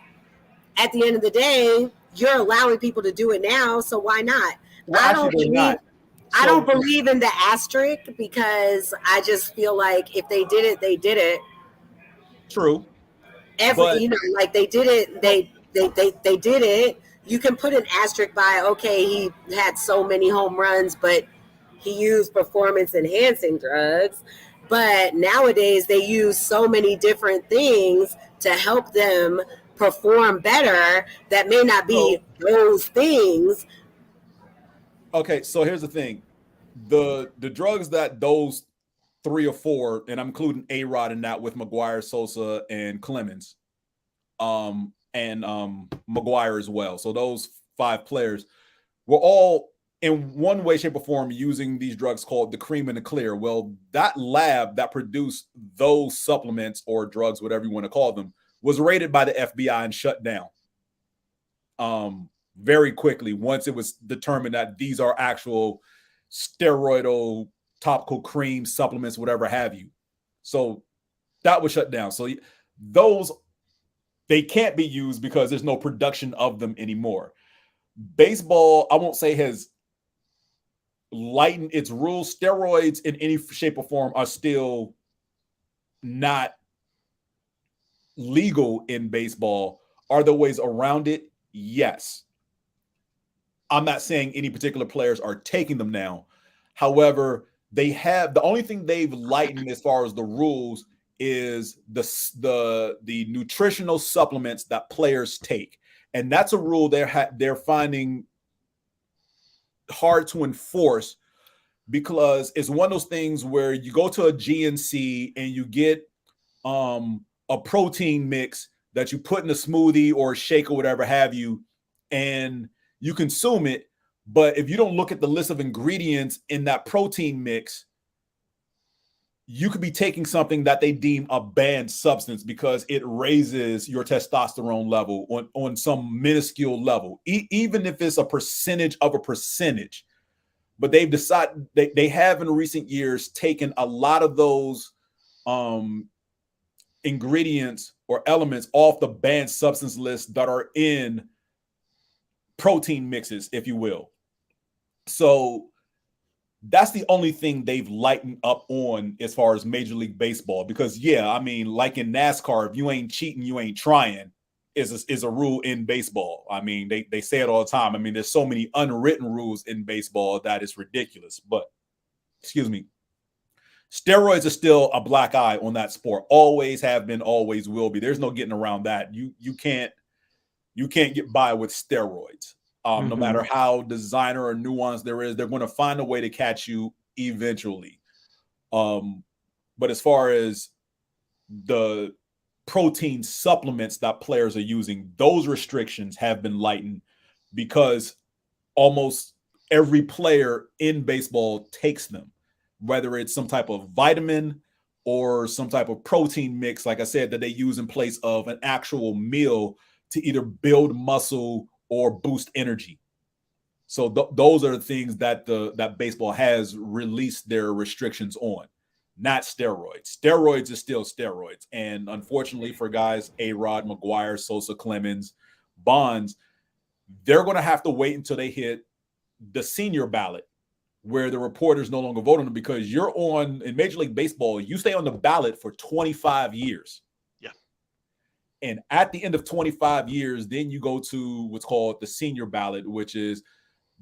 at the end of the day, you're allowing people to do it now. So why not?
Well,
I don't believe in the asterisk, because I just feel like if they did it, they did it.
True.
You know, like they did it, they did it. You can put an asterisk by, okay, he had so many home runs, but he used performance enhancing drugs. But nowadays they use so many different things to help them perform better that may not be those things.
Okay, so here's the thing. The drugs that those 3 or 4, and I'm including A-Rod in that with McGuire, Sosa, and Clemens, and McGuire as well. So those 5 players were all in one way, shape, or form using these drugs called the cream and the clear. Well, that lab that produced those supplements or drugs, whatever you want to call them, was raided by the FBI and shut down very quickly once it was determined that these are actual steroidal topical cream supplements, whatever have you. So that was shut down. So those they can't be used because there's no production of them anymore. Baseball, I won't say has lightened its rules. Steroids in any shape or form are still not legal in baseball. Are there ways around it? Yes. I'm not saying any particular players are taking them now. However, the only thing they've lightened as far as the rules is the nutritional supplements that players take. And that's a rule they're finding hard to enforce, because it's one of those things where you go to a GNC and you get a protein mix that you put in a smoothie or a shake or whatever have you, and you consume it. But if you don't look at the list of ingredients in that protein mix, you could be taking something that they deem a banned substance because it raises your testosterone level on some minuscule level, even if it's a percentage of a percentage. But they've decided they have in recent years taken a lot of those ingredients or elements off the banned substance list that are in protein mixes, if you will. So that's the only thing they've lightened up on as far as Major League Baseball. Because, yeah, I mean, like in NASCAR, if you ain't cheating, you ain't trying is a rule in baseball. I mean, they say it all the time. I mean, there's so many unwritten rules in baseball that it's ridiculous. But, excuse me, steroids are still a black eye on that sport. Always have been, always will be. There's no getting around that. You can't get by with steroids. No matter how designer or nuance there is, they're going to find a way to catch you eventually. But as far as the protein supplements that players are using, those restrictions have been lightened because almost every player in baseball takes them, whether it's some type of vitamin or some type of protein mix, like I said, that they use in place of an actual meal to either build muscle or boost energy. So those are the things that that baseball has released their restrictions on, not steroids. Steroids is still steroids. And unfortunately for guys, A-Rod, McGuire, Sosa, Clemens, Bonds, they're going to have to wait until they hit the senior ballot where the reporters no longer vote on them, because you're in Major League Baseball, you stay on the ballot for 25 years. And at the end of 25 years, then you go to what's called the senior ballot, which is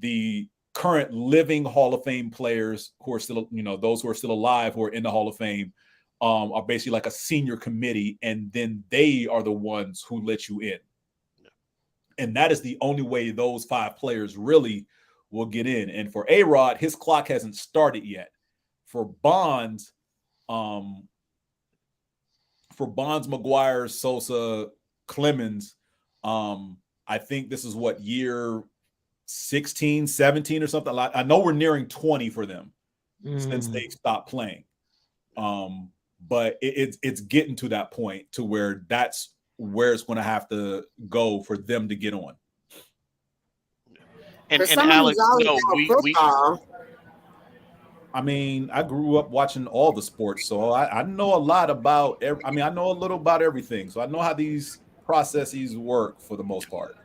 the current living Hall of Fame players who are still, those who are still alive, who are in the Hall of Fame, are basically like a senior committee. And then they are the ones who let you in. And that is the only way those 5 players really will get in. And for A-Rod, his clock hasn't started yet. For Bonds, McGuire, Sosa, Clemens, I think this is what, year 16, 17 or something. I know we're nearing 20 for them since they stopped playing. But it's getting to that point to where that's where it's going to have to go for them to get on.
And Alex,
I mean, I grew up watching all the sports, so I know a lot about I know a little about everything. So I know how these processes work for the most part.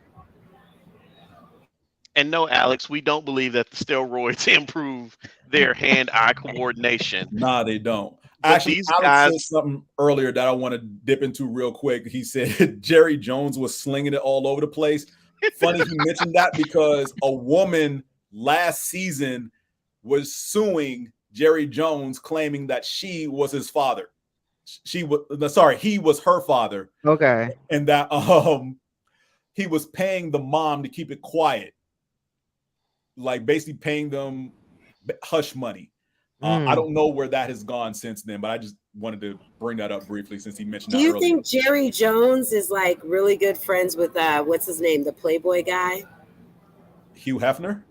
And no, Alex, we don't believe that the steroids improve their hand-eye coordination.
Nah, they don't.
But
actually,
these
Alex
guys
said something earlier that I want to dip into real quick. He said Jerry Jones was slinging it all over the place. Funny he mentioned that, because a woman last season was suing Jerry Jones, claiming that she was his father. He was her father.
Okay.
And that he was paying the mom to keep it quiet. Like basically paying them hush money. I don't know where that has gone since then, but I just wanted to bring that up briefly since he mentioned that earlier.
Do you think Jerry Jones is like really good friends with what's his name, the Playboy guy?
Hugh Hefner?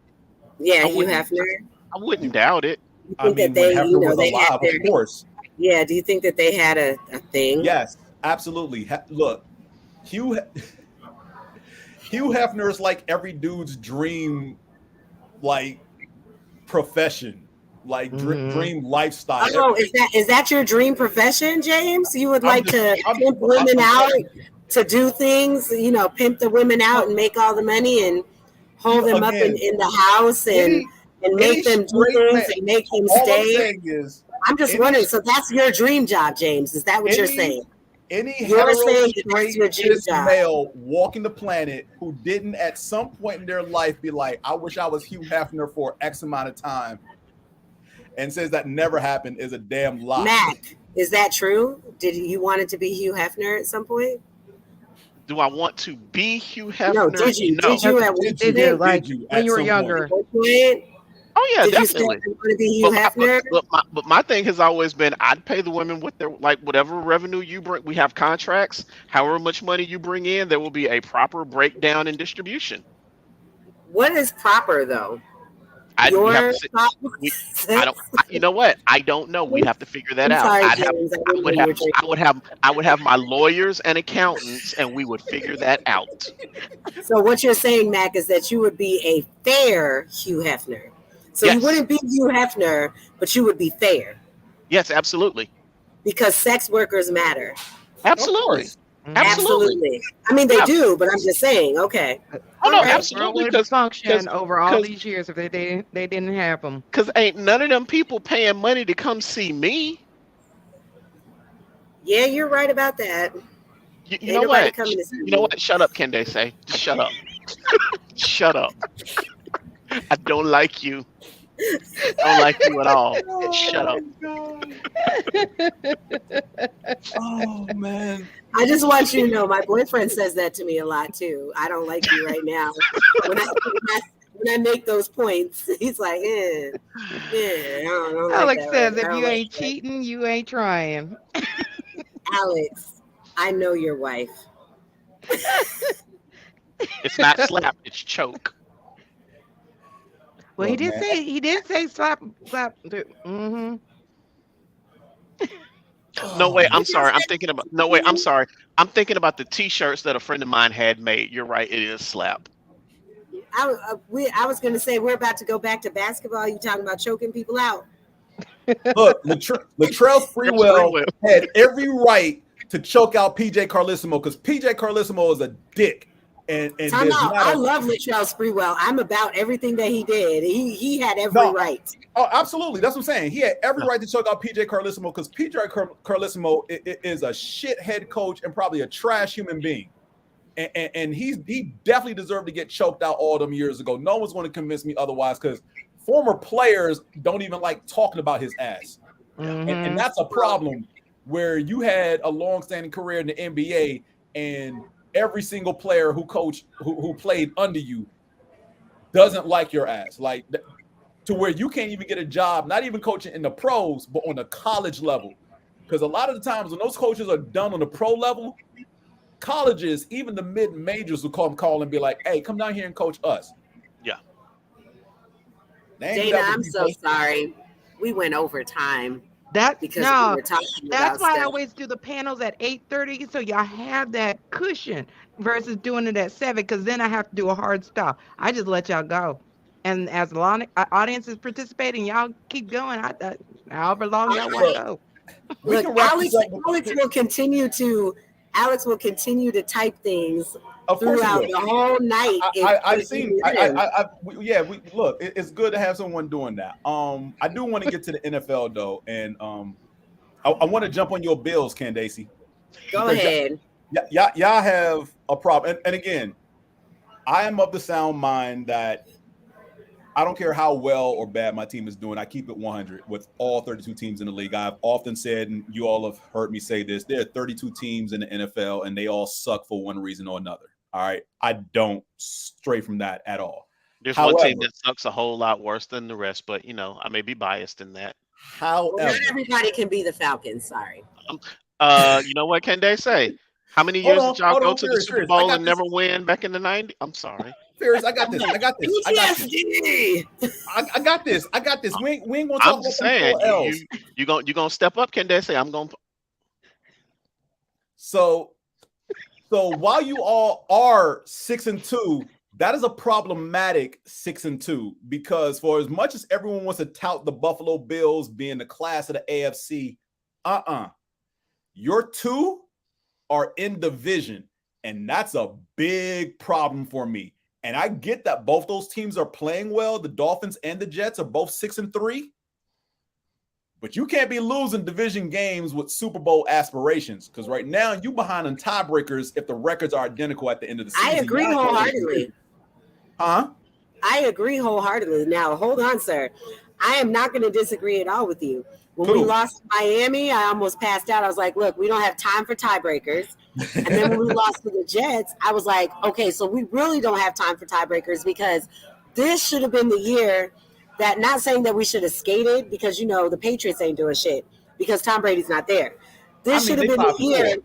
Yeah, Hugh Hefner.
I wouldn't doubt it.
I mean, when Hefner was alive, of course.
Yeah, do you think that they had a thing?
Yes, absolutely. Look, Hugh Hefner is like every dude's dream, like profession, like dream lifestyle.
Oh, is that your dream profession, James? You would like to pimp women out to do things, pimp the women out and make all the money and hold them up in the house and make them do things and make them stay. I'm just wondering, so that's your dream job, James. Is that what you're saying?
Any
heterosexual
male walking the planet who didn't at some point in their life be like, I wish I was Hugh Hefner for X amount of time, and says that never happened is a damn lie.
Mac, is that true? Did you want it to be Hugh Hefner at some point?
Do I want to be Hugh Hefner?
No, did you?
No.
Did you like when you were younger?
Oh yeah, definitely.
You want to be Hugh Hefner?
But my thing has always been, I'd pay the women with their whatever revenue you bring. We have contracts. However much money you bring in, there will be a proper breakdown and distribution.
What is proper though?
You know what? I don't know. We have to figure that out. I would have my lawyers and accountants, and we would figure that out.
So what you're saying, Mac, is that you would be a fair Hugh Hefner. So yes. You wouldn't be Hugh Hefner, but you would be fair.
Yes, absolutely.
Because sex workers matter.
Absolutely. Absolutely.
I mean, they do, but I'm just saying. Okay.
Oh no, absolutely.
Because function over all these years if they didn't have them.
Because ain't none of them people paying money to come see me.
Yeah, you're right about that.
You know what? You know what? Shut up, Candaysee. Just shut up. Shut up. I don't like you. I don't like you at all. Shut up.
Oh man.
I just want you to know my boyfriend says that to me a lot too. I don't like you right now. When I make those points, he's like, I don't
Alex
like
says if you ain't cheating, you ain't trying.
Alex, I know your wife.
It's not slap, it's choke.
Well, he did say slap. Mm-hmm.
No way. I'm sorry. I'm thinking about the T-shirts that a friend of mine had made. You're right. It is slap.
I was going to say we're about to go back to basketball. You talking about choking people out?
Look, Latrell Sprewell had every right to choke out PJ Carlesimo because PJ Carlesimo is a dick. And
I love Latrell Sprewell. I'm about everything that he did. He had every right.
Oh, absolutely. That's what I'm saying. He had every right to choke out PJ Carlesimo because PJ Carlesimo is a shit head coach and probably a trash human being. And he definitely deserved to get choked out all them years ago. No one's going to convince me otherwise because former players don't even like talking about his ass. Mm-hmm. And that's a problem where you had a long-standing career in the NBA and every single player who played under you doesn't like your ass, like to where you can't even get a job, not even coaching in the pros, but on the college level. Because a lot of the times when those coaches are done on the pro level, colleges, even the mid-majors will call and be like, hey, come down here and coach us.
Yeah.
Dana, I'm so sorry. We went over time.
That's
we were talking
that's
about
why
stuff.
I always do the panels at 8:30, so y'all have that cushion versus doing it at 7, because then I have to do a hard stop. I just let y'all go, and as a lot of audience is participating, y'all keep going. However long y'all want to go.
Look, Alex will continue to type things throughout the whole night.
Look, it's good to have someone doing that. I do want to get to the NFL though, and I want to jump on your Bills, Candaysee.
Go ahead.
Y'all have a problem, and again, I am of the sound mind that I don't care how well or bad my team is doing. I keep it 100 with all 32 teams in the league. I've often said, and you all have heard me say this, there are 32 teams in the NFL, and they all suck for one reason or another. All right? I don't stray from that at all.
There's one team that sucks a whole lot worse than the rest, but, I may be biased in that.
However, not everybody can be the Falcons. Sorry.
You know what can they say? How many years did y'all go to the Super Bowl and never win back in the 90s? I'm sorry.
Fierce, I got this. I got this. We ain't gonna talk
about saying you gonna step up, Candaysee. I'm gonna.
So while you all are 6-2, that is a problematic 6-2 because for as much as everyone wants to tout the Buffalo Bills being the class of the AFC, your two are in division. And that's a big problem for me. And I get that both those teams are playing well. The Dolphins and the Jets are both 6-3. But you can't be losing division games with Super Bowl aspirations, because right now you behind on tiebreakers if the records are identical at the end of the season.
I agree wholeheartedly.
Huh?
I agree wholeheartedly. Now, hold on, sir. I am not going to disagree at all with you. When
Cool.
we lost to Miami, I almost passed out. I was like, look, we don't have time for tiebreakers. And then when we lost to the Jets, I was like, okay, so we really don't have time for tiebreakers, because this should have been the year that, not saying that we should have skated, because, you know, the Patriots ain't doing shit because Tom Brady's not there. This should have been the year.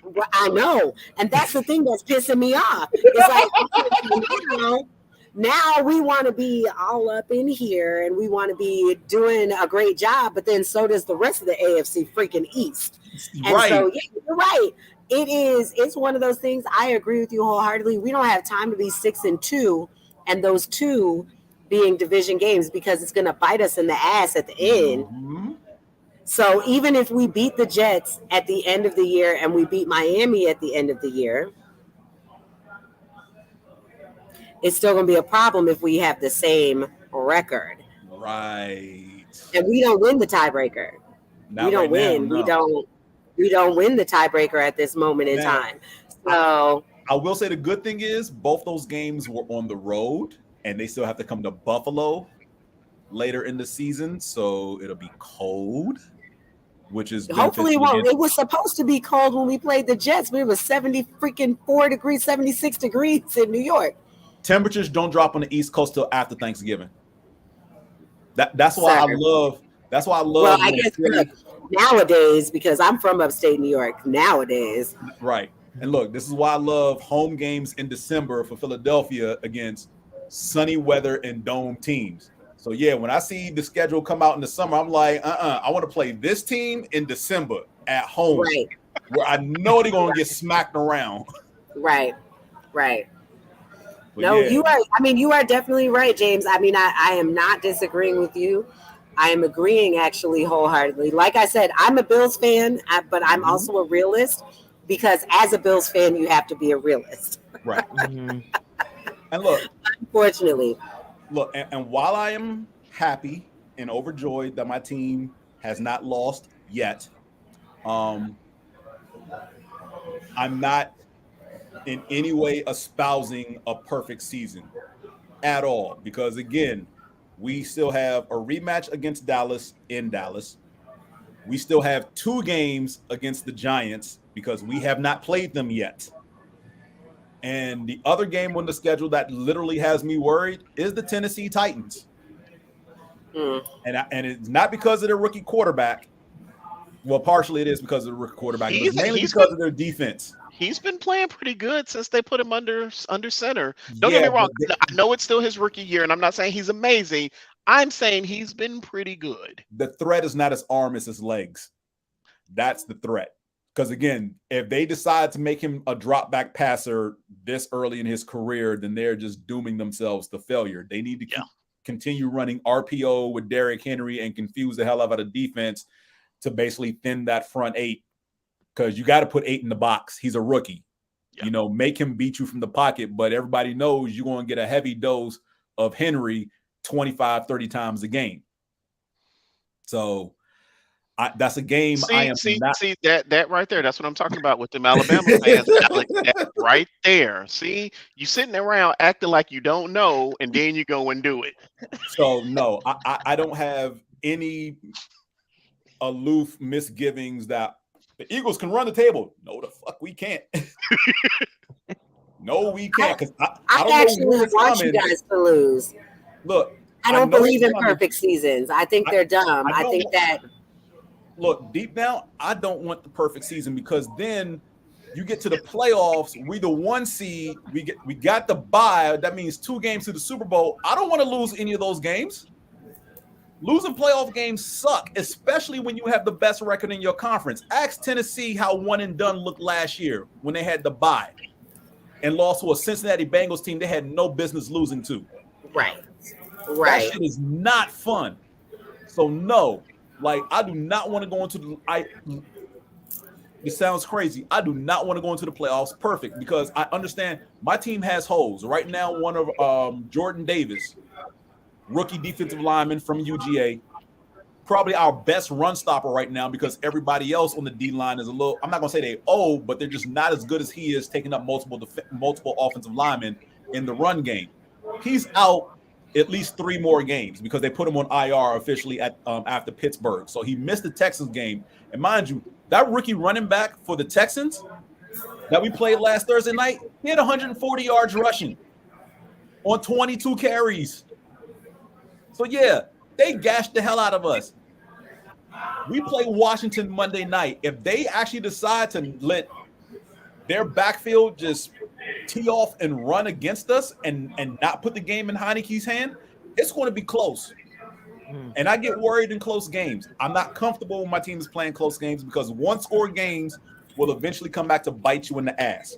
Well, I know. And that's the thing that's pissing me off. It's like, now we want to be all up in here and we want to be doing a great job, but then so does the rest of the AFC freaking East. And
Right.
so, yeah, you're right. It's one of those things. I agree with you wholeheartedly. We don't have time to be 6-2 and those two being division games, because it's going to bite us in the ass at the end.
Mm-hmm.
So even if we beat the Jets at the end of the year and we beat Miami at the end of the year, it's still going to be a problem if we have the same record.
Right.
And we don't win the tiebreaker.
Not
We don't
right now,
win.
no.
We don't win the tiebreaker at this moment in
Now,
time. So
I will say the good thing is both those games were on the road, and they still have to come to Buffalo later in the season, so it'll be cold, which is
hopefully it
beneficial
won't. It was supposed to be cold when we played the Jets, but it was 74 degrees, 76 degrees in New York.
Temperatures don't drop on the East Coast till after Thanksgiving. That's why I love. That's why I love.
Well, I guess nowadays, because I'm from upstate New York. Nowadays,
right. And look, this is why I love home games in December for Philadelphia against sunny weather and dome teams. So yeah, when I see the schedule come out in the summer, I'm like, I want to play this team in December at home,
right,
where I know they're gonna get smacked around.
right.
But
No,
yeah.
you are. I mean, you are definitely right, James. I mean, I am not disagreeing with you. I am agreeing actually wholeheartedly. Like I said, I'm a Bills fan, but I'm also a realist, because as a Bills fan, you have to be a realist.
Right. And look,
Unfortunately.
Look, and while I am happy and overjoyed that my team has not lost yet, I'm not in any way espousing a perfect season at all, because again, we still have a rematch against Dallas in Dallas. We still have 2 games against the Giants because we have not played them yet. And the other game on the schedule that literally has me worried is the Tennessee Titans. And it's not because of their rookie quarterback. Well, partially it is because of the rookie quarterback, but mainly because of their defense.
He's been playing pretty good since they put him under center. Don't get me wrong. I know it's still his rookie year, and I'm not saying he's amazing. I'm saying he's been pretty good.
The threat is not his arm, it's his legs. That's the threat. Because again, if they decide to make him a drop back passer this early in his career, then they're just dooming themselves to failure. They need to continue running RPO with Derrick Henry and confuse the hell out of the defense to basically thin that front 8. Because you got to put 8 in the box. He's a rookie. Yeah. You know, make him beat you from the pocket, but everybody knows you're going to get a heavy dose of Henry 25, 30 times a game. So that's a game
See that right there. That's what I'm talking about with them Alabama fans. That right there. See, you sitting around acting like you don't know, and then you go and do it.
So no, I don't have any aloof misgivings that the Eagles can run the table. No, the fuck we can't. No, we can't. Because I don't
actually
know
want you guys to lose.
Look,
I don't believe in perfect seasons. I think they're dumb. I think that.
Look, deep down, I don't want the perfect season, because then you get to the playoffs. We the 1 seed. We got the bye. That means 2 games to the Super Bowl. I don't want to lose any of those games. Losing playoff games suck, especially when you have the best record in your conference. Ask Tennessee how one and done looked last year when they had the bye and lost to a Cincinnati Bengals team they had no business losing to.
Right.
That shit is not fun. So no, like I do not want to go into This sounds crazy. I do not want to go into the playoffs. Perfect, because I understand my team has holes. Right now, one of Jordan Davis, rookie defensive lineman from UGA, probably our best run stopper right now because everybody else on the D line is a little, I'm not going to say they old, but they're just not as good as he is, taking up multiple offensive linemen in the run game. He's out at least 3 more games because they put him on IR officially at after Pittsburgh. So he missed the Texans game. And mind you, that rookie running back for the Texans that we played last Thursday night, he had 140 yards rushing on 22 carries. So, yeah, they gashed the hell out of us. We play Washington Monday night. If they actually decide to let their backfield just tee off and run against us and not put the game in Heineke's hand, it's going to be close. And I get worried in close games. I'm not comfortable when my team is playing close games because one-score games will eventually come back to bite you in the ass,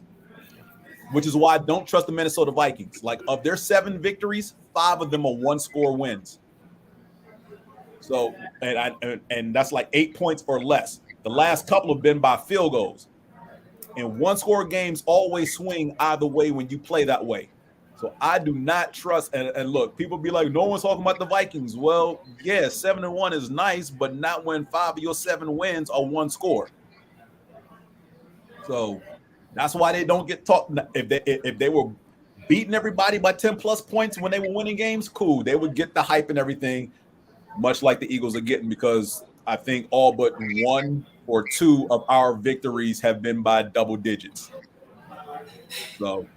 which is why I don't trust the Minnesota Vikings. Like, of their 7 victories, 5 of them are one-score wins. So, and that's like 8 points or less. The last couple have been by field goals. And one-score games always swing either way when you play that way. So I do not trust. And look, people be like, no one's talking about the Vikings. Well, yeah, 7-1 is nice, but not when 5 of your 7 wins are one score. So that's why they don't get talked. If they were beating everybody by 10-plus points when they were winning games, cool. They would get the hype and everything, much like the Eagles are getting, because I think all but 1 or 2 of our victories have been by double digits. So,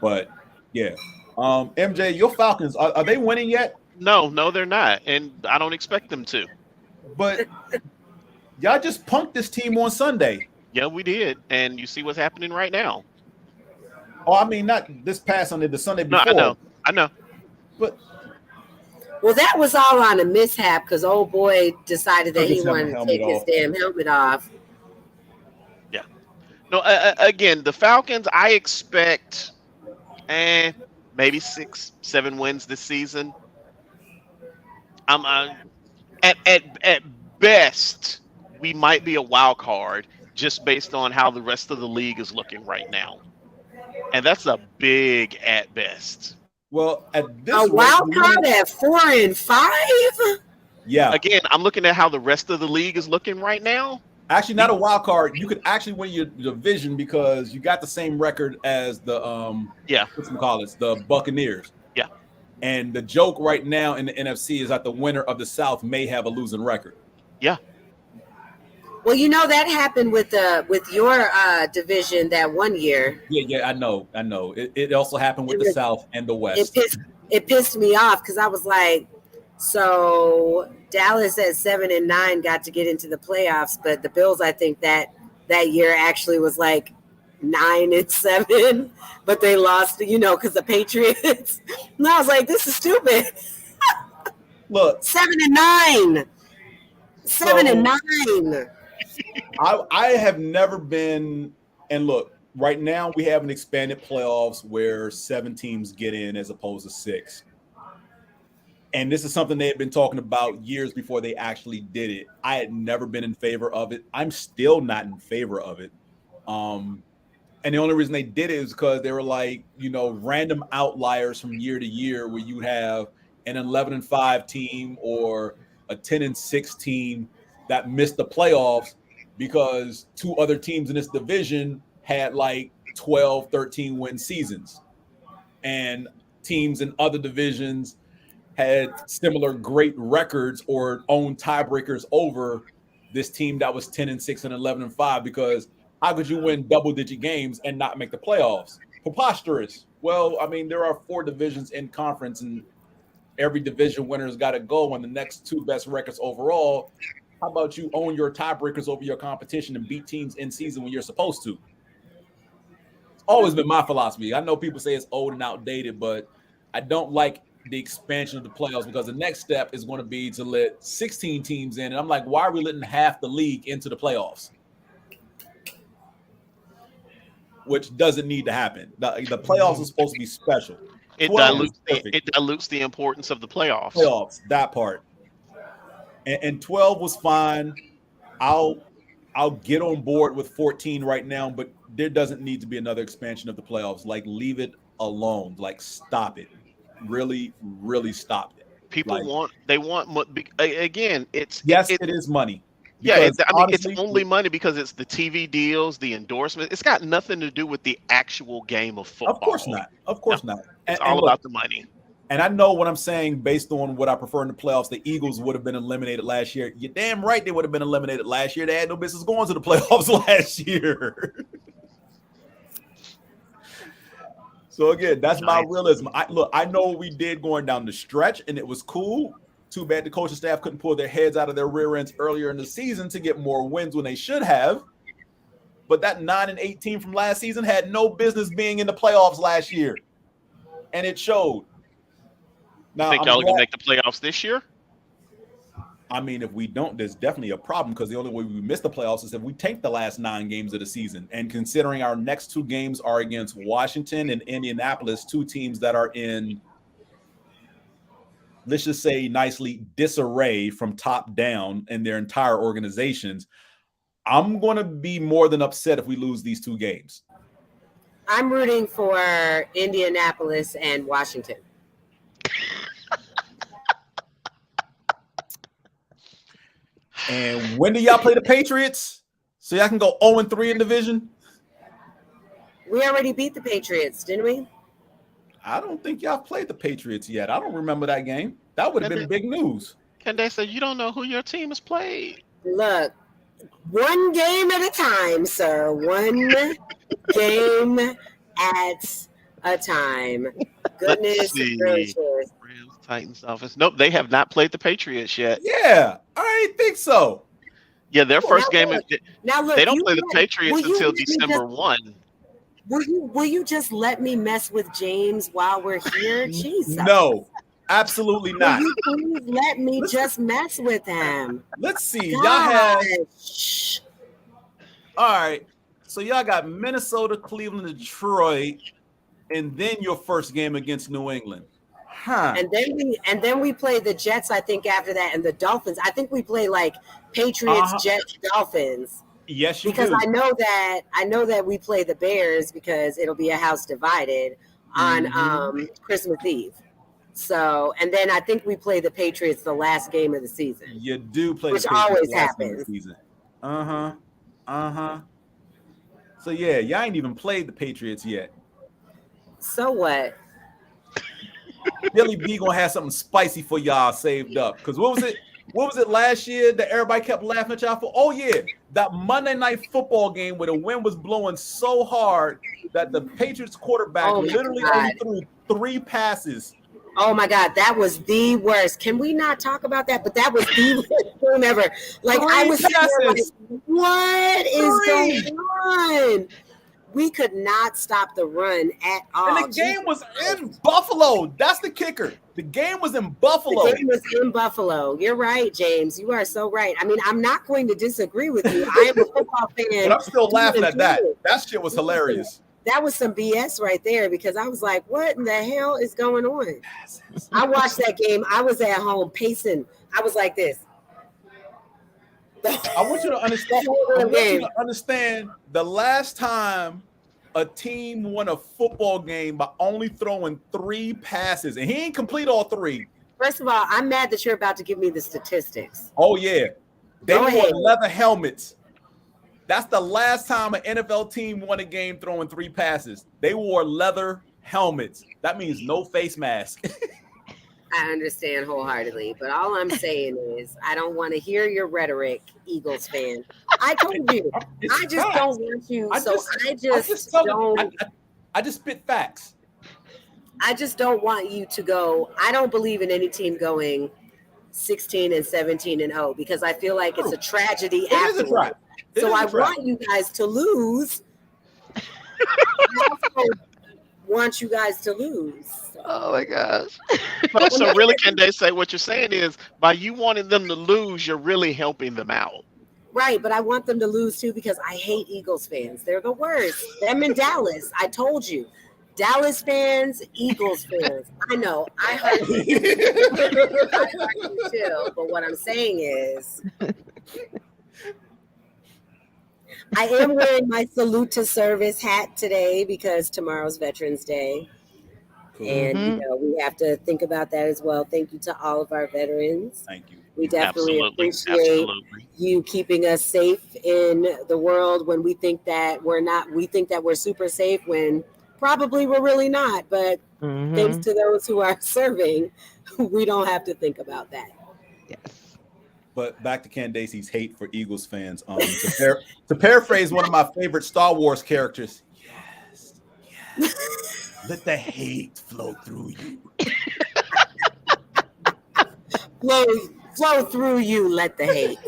but yeah. MJ, your Falcons, are they winning yet?
No, they're not. And I don't expect them to.
But y'all just punked this team on Sunday.
Yeah, we did. And you see what's happening right now.
Oh, I mean, not this past Sunday, the Sunday before.
No, I know.
But
well, that was all on a mishap because old boy decided that he wanted to take his damn helmet off.
Yeah. No, again, the Falcons, I expect maybe 6-7 wins this season. At best, we might be a wild card just based on how the rest of the league is looking right now. And that's a big at best.
Well, at this
a wild card at 4-5.
Yeah.
Again, I'm looking at how the rest of the league is looking right now.
Actually, not a wild card. You could actually win your division because you got the same record as the the Buccaneers.
Yeah.
And the joke right now in the NFC is that the winner of the South may have a losing record.
Yeah.
Well, you know that happened with your division that one year.
Yeah, I know. It also happened with the South and the West.
It pissed me off because I was like, so Dallas at 7-9 got to get into the playoffs, but the Bills, I think that year actually was like 9-7, but they lost, because the Patriots. And I was like, this is stupid.
Look,
7-9. 7-9.
I have never been, and look, right now we have an expanded playoffs where 7 teams get in as opposed to 6. And this is something they had been talking about years before they actually did it. I had never been in favor of it. I'm still not in favor of it. And the only reason they did it is because they were like, random outliers from year to year where you have an 11-5 team or a 10-6 team that missed the playoffs because 2 other teams in this division had like 12, 13 win seasons. And teams in other divisions had similar great records or owned tiebreakers over this team that was 10-6 and 11-5, because how could you win double-digit games and not make the playoffs? Preposterous. Well, I mean, there are 4 divisions in conference, and every division winner's got to go on the next 2 best records overall. How about you own your tiebreakers over your competition and beat teams in season when you're supposed to? It's always been my philosophy. I know people say it's old and outdated, but I don't like the expansion of the playoffs because the next step is going to be to let 16 teams in. And I'm like, why are we letting half the league into the playoffs? Which doesn't need to happen. The playoffs are supposed to be special.
It dilutes the importance of the playoffs.
Playoffs, that part. And 12 was fine. I'll I'll get on board with 14 right now, but there doesn't need to be another expansion of the playoffs. Like, leave it alone. Like, stop it. Really, really stop it.
People
Like,
again,
it is money.
Yeah,
Honestly,
it's only money because it's the TV deals, the endorsements. It's got nothing to do with the actual game of football.
Of course not. Of course not.
It's all about the money.
And I know what I'm saying based on what I prefer in the playoffs. The Eagles would have been eliminated last year. You're damn right they would have been eliminated last year. They had no business going to the playoffs last year. So again, that's my realism. I know what we did going down the stretch, and it was cool. Too bad the coaching staff couldn't pull their heads out of their rear ends earlier in the season to get more wins when they should have. But that 9-18 from last season had no business being in the playoffs last year, and it showed. Now,
Think y'all can make the playoffs this year?
I mean, if we don't, there's definitely a problem because the only way we miss the playoffs is if we take the last 9 games of the season. And considering our next 2 games are against Washington and Indianapolis, 2 teams that are in, let's just say nicely, disarray from top down in their entire organizations, I'm going to be more than upset if we lose these 2 games.
I'm rooting for Indianapolis and Washington.
And when do y'all play the Patriots? So y'all can go 0-3 in division?
We already beat the Patriots, didn't we?
I don't think y'all played the Patriots yet. I don't remember that game. That would have been big news.
Candaysee, you don't know who your team has played.
Look, one game at a time, sir. One game at a time. Goodness gracious.
Rams, Titans, Dolphins. Nope, they have not played the Patriots yet.
Yeah, I didn't think so.
Yeah, their first game.
Now look,
they don't play the Patriots until December 1.
Will you just let me mess with James while we're here? Jesus.
No, absolutely not.
Will you please let me just mess with him?
Let's see.
God.
Y'all have. All right. So y'all got Minnesota, Cleveland, Detroit, and then your first game against New England. Huh.
And then we play the Jets, I think, after that, and the Dolphins. I think we play like Patriots, Jets, Dolphins.
Yes, you
because
do.
I know that we play the Bears because it'll be a house divided on Christmas Eve. So, and then I think we play the Patriots the last game of the season.
You do play
which
the Patriots
always
the last game of
happens.
the season. So yeah, y'all ain't even played the Patriots yet.
So what?
Billy B gonna have something spicy for y'all saved up. Because what was it last year that everybody kept laughing at y'all for? Oh yeah, that Monday Night Football game where the wind was blowing so hard that the Patriots quarterback literally only threw 3 passes.
Oh my God, that was the worst. Can we not talk about that? But that was the worst game ever. Like I was sitting there like, what is going on? We could not stop the run at all.
And the game was in Buffalo. That's the kicker. The game was in Buffalo.
The game was in Buffalo. You're right, James. You are so right. I mean, I'm not going to disagree with you. I am a football fan.
But I'm still laughing at that. That shit was hilarious.
That was some BS right there because I was like, what in the hell is going on? I watched that game. I was at home pacing. I was like this.
I want you to understand the last time a team won a football game by only throwing 3 passes, and he ain't complete all 3.
First of all, I'm mad that you're about to give me the statistics.
Oh, yeah. They wore leather helmets. That's the last time an NFL team won a game throwing 3 passes. They wore leather helmets. That means no face mask.
I understand wholeheartedly, but all I'm saying is I don't want to hear your rhetoric, Eagles fan. I told you. I just don't want you. I
just spit facts.
I just don't want you to go. I don't believe in any team going 16 and 17 and 0 because I feel like it's a tragedy afterwards. So I want you guys to lose. I also want you guys to lose.
Oh my gosh.
So really, Candaysee, what you're saying is by you wanting them to lose, you're really helping them out.
Right, but I want them to lose too because I hate Eagles fans. They're the worst. Them in Dallas. I told you. Dallas fans, Eagles fans. I know. I heard you. I heard you too. But what I'm saying is I am wearing my salute to service hat today because tomorrow's Veterans Day. Cool. And, you know, we have to think about that as well. Thank you to all of our veterans.
Thank you.
We definitely appreciate you keeping us safe in the world when we think that we're not. We think that we're super safe when probably we're really not. But thanks to those who are serving, we don't have to think about that.
Yes.
But back to Candacee's hate for Eagles fans. To paraphrase one of my favorite Star Wars characters, yes. Let the hate flow through you.
Flow through you, let the hate.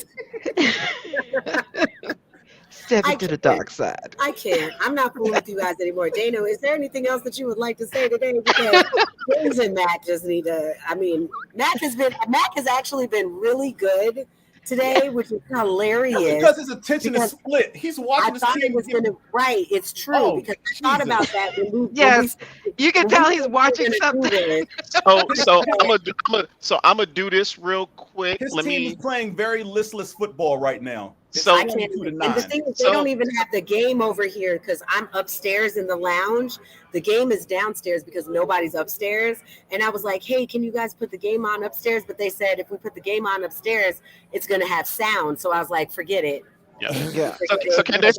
Step into the dark side.
I can't. I'm not fooling with you guys anymore. Dano, is there anything else that you would like to say today? Because James and Mac just need to. I mean, Mac has actually been really good today, which is hilarious.
That's because his attention is split. He's watching this team.
Right, it's true because I thought about that.
You can tell he's watching something.
So I'm gonna do this real quick.
His team is playing very listless football right now.
So and the thing is, they don't even have the game over here because I'm upstairs in the lounge. The game is downstairs because nobody's upstairs. And I was like, hey, can you guys put the game on upstairs? But they said if we put the game on upstairs, it's going to have sound. So I was like, forget it.
Yeah. So Candace,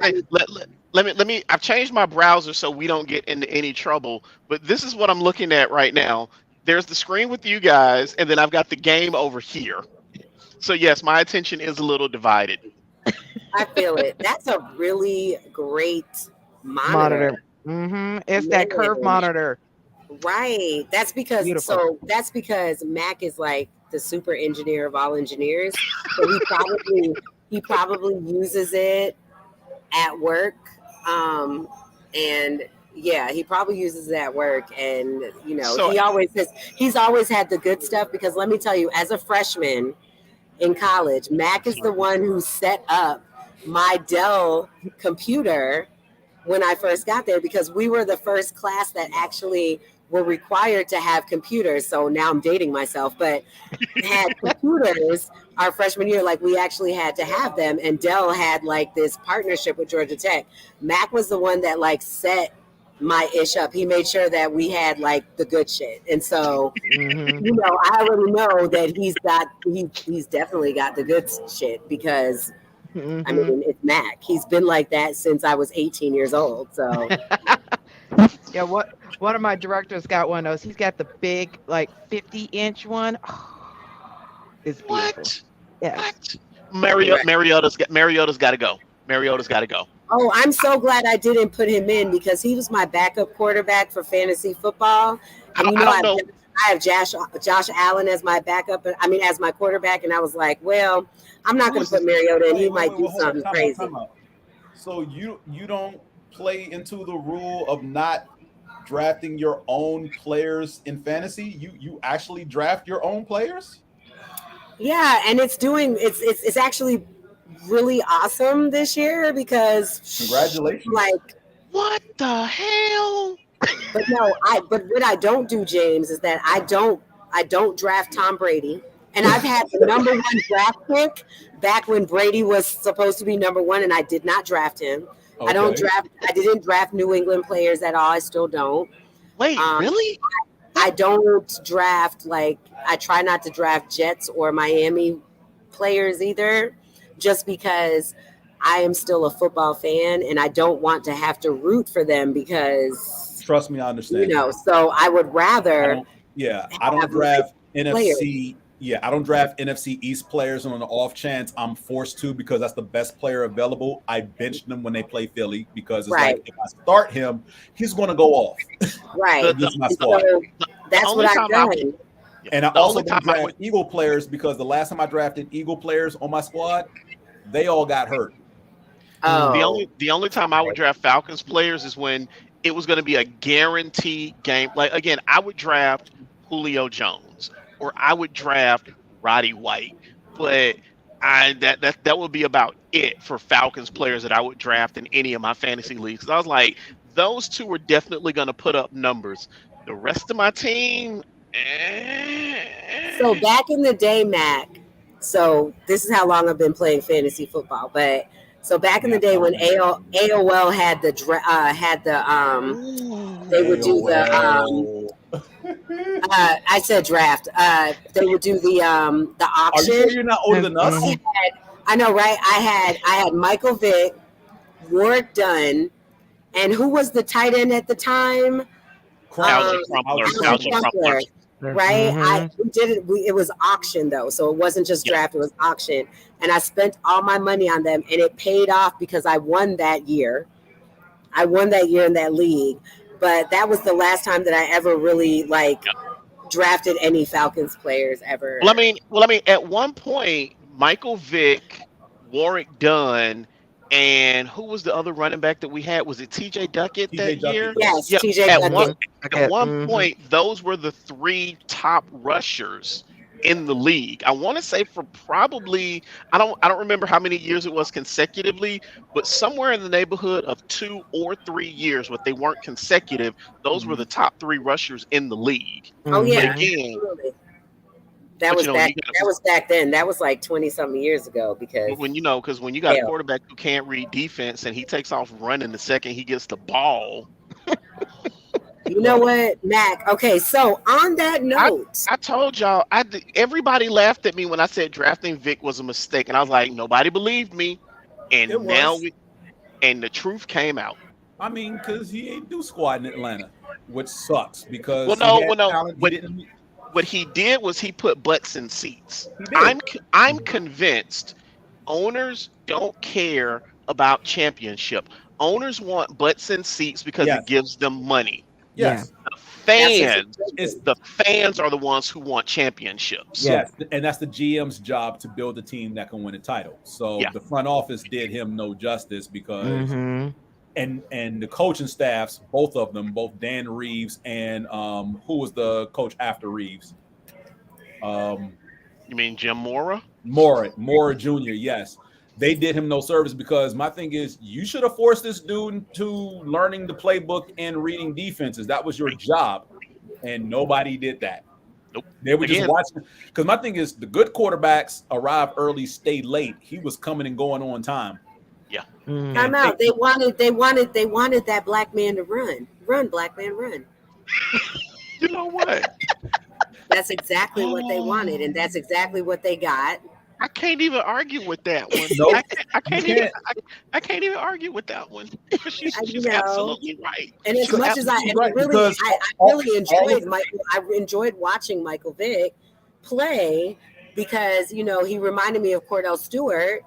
let me. I've changed my browser so we don't get into any trouble. But this is what I'm looking at right now. There's the screen with you guys, and then I've got the game over here. So yes, my attention is a little divided.
I feel it. That's a really great monitor.
It's that curved monitor.
Right. That's because Mac is like the super engineer of all engineers. So he probably uses it at work. And yeah, he probably uses it at work. And you know, he's always had the good stuff because let me tell you, as a freshman in college, Mac is the one who set up my Dell computer when I first got there because we were the first class that actually were required to have computers. So now I'm dating myself, but had computers our freshman year, like we actually had to have them. And Dell had like this partnership with Georgia Tech. Mac was the one that like set my ish up. He made sure that we had like the good shit. And so, you know, I already know that he's definitely got the good shit because I mean, it's Mac. He's been like that since I was 18 years old. So,
yeah, one of my directors got one of those. He's got the big, like 50-inch one. Oh, it's beautiful.
What?
Yeah.
What? Mariota's got to go. Mariota's got to go.
Oh, I'm so glad I didn't put him in because he was my backup quarterback for fantasy football. And I have Josh Allen as my backup. I mean, as my quarterback, and I was like, well, I'm not going to put Mariota in. He might do something crazy.
So you don't play into the rule of not drafting your own players in fantasy? You actually draft your own players?
Yeah, and it's actually really awesome this year because
congratulations.
Like,
what the hell?
But what I don't do, James, is that I don't draft Tom Brady. And I've had the number one draft pick back when Brady was supposed to be number one, and I did not draft him. Okay. I didn't draft New England players at all. I still don't.
Wait, really?
I don't draft, I try not to draft Jets or Miami players either, just because I am still a football fan and I don't want to have to root for them because.
Trust me, I understand.
So I would rather.
I don't draft NFC. Yeah, I don't draft NFC East players on the off chance I'm forced to because that's the best player available. I bench them when they play Philly because it's like if I start him, he's going to go off.
Right.
This is my squad.
So that's what I've done.
And I also don't draft Eagle players because the last time I drafted Eagle players on my squad, they all got hurt.
Oh.
The only time I would draft Falcons players is when it was going to be a guaranteed game. Like, again, I would draft Julio Jones. Or I would draft Roddy White, but that would be about it for Falcons players that I would draft in any of my fantasy leagues. I was like, those two are definitely going to put up numbers. The rest of my team.
So back in the day, Mac. So this is how long I've been playing fantasy football. But So back in the day when AOL had the they would do the I said draft. They would do the auction.
Are you sure you're not older than us?
I know, right? I had Michael Vick, Warwick Dunn, and who was the tight end at the time?
Crumpler.
Right? We did it. It was auction though, so it wasn't just draft. It was auction, and I spent all my money on them, and it paid off because I won that year. I won that year in that league, but that was the last time that I ever really drafted any Falcons players ever.
Well, I mean, at one point, Michael Vick, Warwick Dunn, and who was the other running back that we had? Was it T.J. Duckett that year?
Yes, T.J. Duckett.
At one point, those were the 3 top rushers in the league. I want to say for probably I don't remember how many years it was consecutively, but somewhere in the neighborhood of 2 or 3 years, but they weren't consecutive. Those were the top 3 rushers in the league.
Oh yeah,
but again,
that was back then. That was like 20-something years ago. Because
when you got a quarterback who can't read defense and he takes off running the second he gets the ball.
You know what, Mac? Okay, so on that note,
I told y'all, everybody laughed at me when I said drafting Vic was a mistake, and I was like, nobody believed me, and and the truth came out.
I mean, because he ain't do squad in Atlanta, which sucks. Because
what he did was he put butts in seats. I'm convinced owners don't care about championship. Owners want butts in seats because it gives them money.
Yes.
The fans are the ones who want championships.
Yes, and that's the GM's job to build a team that can win a title. So the front office did him no justice because and the coaching staffs, both of them, both Dan Reeves and who was the coach after Reeves?
You mean Jim Mora?
Mora Jr., yes. They did him no service because my thing is you should have forced this dude to learning the playbook and reading defenses. That was your job, and nobody did that.
Nope.
They were just watching. Because my thing is the good quarterbacks arrive early, stay late. He was coming and going on time.
Yeah.
Time out. They wanted that black man to run, black man, run.
You know what?
That's exactly what they wanted, and that's exactly what they got.
I can't even argue with that one.
Nope.
I can't even argue with that one. She's absolutely right.
And as much as I enjoyed watching Michael Vick play because he reminded me of Cordell Stewart.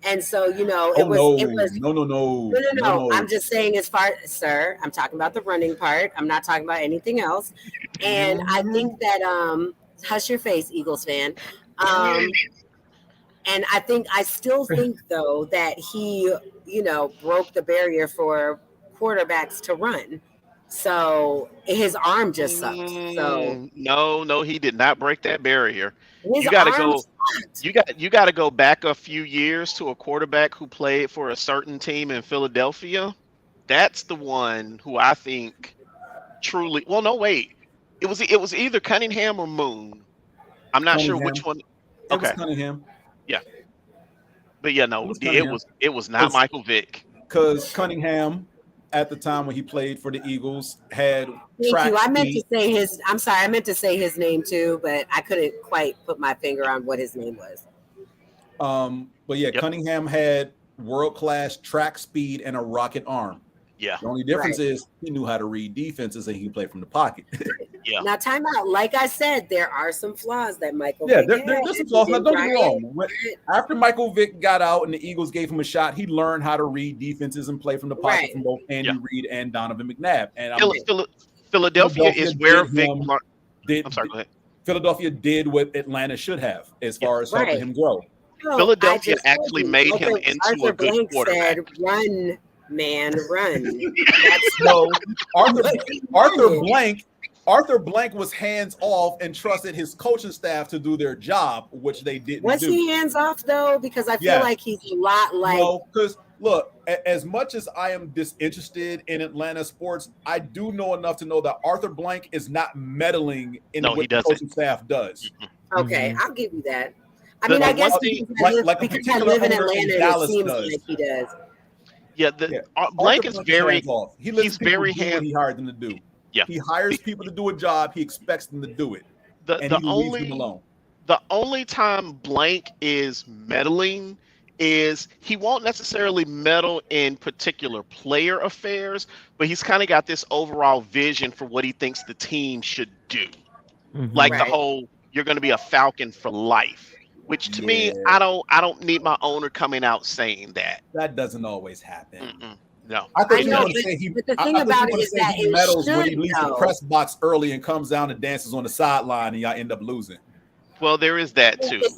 And so, it was no. I'm just saying sir, I'm talking about the running part. I'm not talking about anything else. And I think that hush your face, Eagles fan. And I still think though that he, broke the barrier for quarterbacks to run. So his arm just sucked. So
no, he did not break that barrier. You got to go back a few years to a quarterback who played for a certain team in Philadelphia. That's the one who I think truly. Well, no, wait. It was either Cunningham or Moon. I'm not sure which one. Okay,
it was Cunningham.
Yeah, but it was not Michael Vick.
Because Cunningham, at the time when he played for the Eagles, had track.
I meant to say his name too, but I couldn't quite put my finger on what his name was.
Cunningham had world-class track speed and a rocket arm.
Yeah.
The only difference is he knew how to read defenses and he could play from the pocket.
Yeah.
Now, time out. Like I said, there are some flaws that Michael
Vick
had.
There's some flaws. Now, don't get me wrong. After Michael Vick got out and the Eagles gave him a shot, he learned how to read defenses and play from the pocket from both Andy Reid and Donovan McNabb. And
Philadelphia is where Vick learned. I'm sorry, go ahead.
Philadelphia did what Atlanta should have as far as helping him grow.
Philadelphia actually made him into
Arthur
a good
Blank
quarterback.
said, "Run, man, run."
Arthur Blank was hands off and trusted his coaching staff to do their job, which they didn't.
Was he hands off though? Because I feel like he's a lot like.
No, because look, as much as I am disinterested in Atlanta sports, I do know enough to know that Arthur Blank is not meddling in what the coaching staff does.
Okay, I'll give you that. I mean, I guess
because
I live in
owner
Atlanta, it seems like he does.
Yeah, Blank is very.
He's very hands. He hired them to do.
Yeah,
he hires people to do a job. He expects them to do it, and he leaves them alone.
The only time Blank is meddling is he won't necessarily meddle in particular player affairs, but he's kind of got this overall vision for what he thinks the team should do. Mm-hmm. Like the whole, you're going to be a Falcon for life, which to me, I don't need my owner coming out saying that.
That doesn't always happen.
Mm-mm. No,
I know, but the thing about it is that
he meddles when he leaves the press box early and comes down and dances on the sideline, and y'all end up losing.
Well, there is that too.
If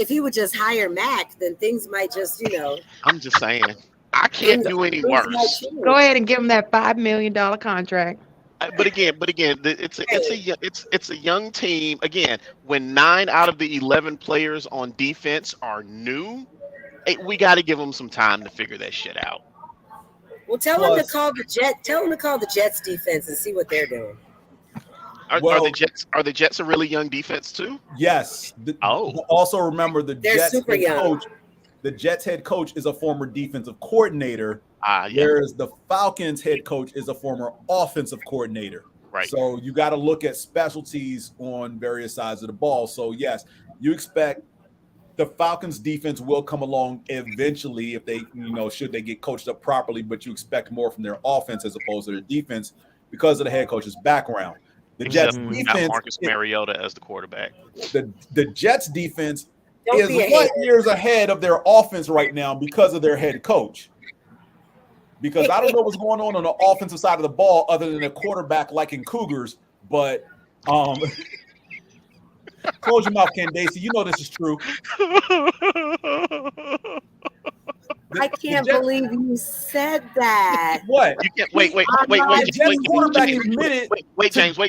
he would just hire Mac, then things might just,
I'm just saying, I can't do any worse.
Go ahead and give him that $5 million contract.
But again, it's a young team. Again, when 9 out of the 11 players on defense are new, we got to give them some time to figure that shit out.
Well, tell him to call the Jets defense and see what they're doing.
Are the Jets a really young defense too?
Yes. Also remember the Jets
super young.
Coach. The Jets head coach is a former defensive coordinator. Whereas the Falcons head coach is a former offensive coordinator.
Right.
So you got to look at specialties on various sides of the ball. So yes, you expect the Falcons defense will come along eventually if they, should they get coached up properly, but you expect more from their offense as opposed to their defense because of the head coach's background. The Jets defense,
Marcus Mariota as the quarterback.
The Jets defense is light years ahead of their offense right now because of their head coach. Because I don't know what's going on the offensive side of the ball other than a quarterback like in Cougars, but close your mouth, Candaysee. You know this is true.
I can't believe you said that.
What?
You can't wait, James.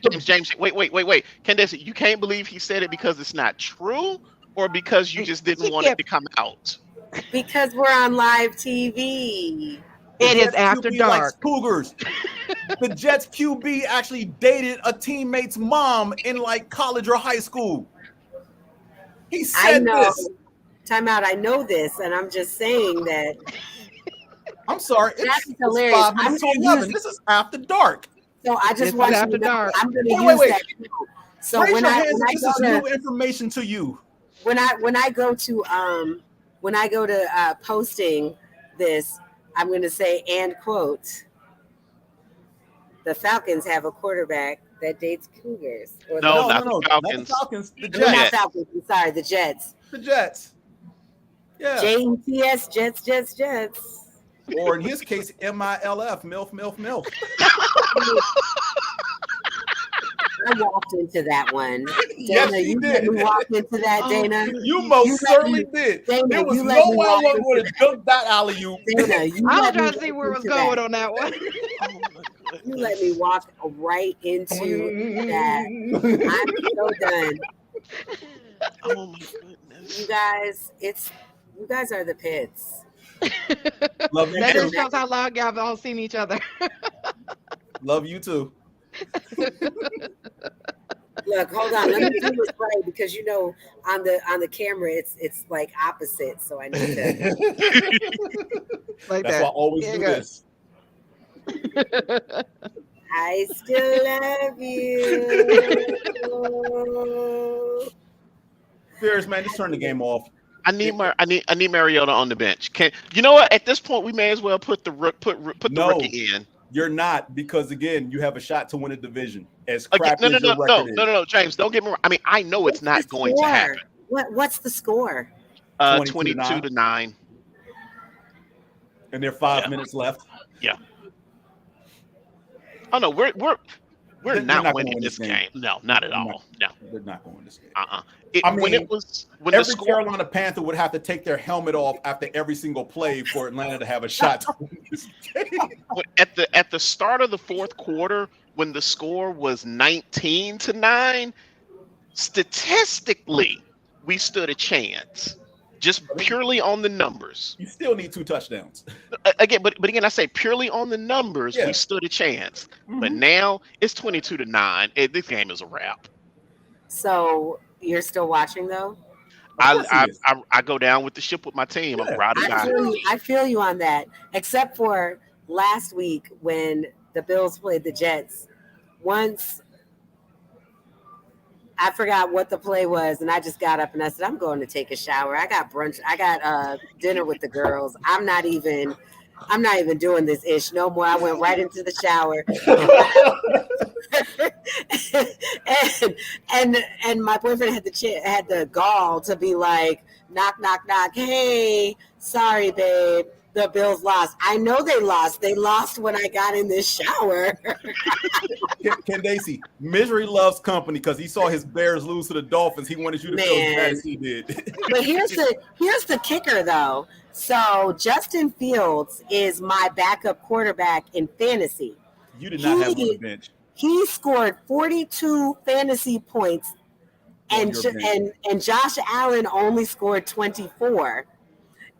Candaysee, you can't believe he said it because it's not true, or because you just didn't want it to come out?
Because we're on live TV.
It is after dark.
Cougars. The Jets QB actually dated a teammate's mom in college or high school. He said this.
Time out. I know this, and I'm just saying that.
I'm sorry.
That's hilarious.
5 minutes to 11. This is after dark.
So I just want you to know. I'm going to use that. So
when this is new information to you.
When I go to posting this, I'm going to say and quote. The Falcons have a quarterback that dates Cougars.
No, not the Falcons.
Not the Falcons. The
Jets. Not Falcons. I'm sorry, the Jets.
The Jets. Yeah.
J-E-T-S, Jets.
Or in his case, MILF, MILF.
I walked into that one. Dana,
Yes, you did.
You walked into that, Dana.
You most certainly did.
Dana,
there was no way I would have dunked that alley-oop.
Dana,
I was trying to see where it was going on that one.
You let me walk right into that. I'm so done.
Oh my goodness.
You guys are the pits.
Love you
That
too.
just shows how long y'all all seen each other.
Love you too.
Look, hold on. Let me do this right because on the camera it's like opposite. So I need to.
Like
That's why I always do this.
I still love you.
Fierce, man, just turn the game off.
I need Mariota on the bench. You know what? At this point, we may as well put the rookie in.
You're not, because again, you have a shot to win a division. As crappy as your record is.
No, James, don't get me wrong. I mean, I know it's not going to happen.
What's the score?
22-9.
And there are 5 minutes left.
Yeah. Oh no, we're not winning this game. No, not at all. No,
they're not going to win this game.
When
every Carolina Panther would have to take their helmet off after every single play for Atlanta to have a shot to win this game.
At the start of the fourth quarter, when the score was 19-9, statistically, we stood a chance. Just purely on the numbers.
You still need 2 touchdowns.
Again, but again, I say purely on the numbers, we stood a chance. Mm-hmm. But now it's 22-9. This game is a wrap.
So you're still watching though?
I go down with the ship with my team.
Yeah.
I'm ride or die.
I feel you on that. Except for last week when the Bills played the Jets. Once I forgot what the play was, and I just got up and I said, I'm going to take a shower. I got brunch. I got dinner with the girls. I'm not even doing this ish no more. I went right into the shower. and my boyfriend had the gall to be like, knock, knock, knock. Hey, sorry, babe. The Bills lost. I know they lost. They lost when I got in this shower.
Candaysee, misery loves company because he saw his Bears lose to the Dolphins. He wanted you to feel as bad as he did.
But here's the kicker, though. So Justin Fields is my backup quarterback in fantasy.
You did not have him on the bench.
He scored 42 fantasy points, and Josh Allen only scored 24.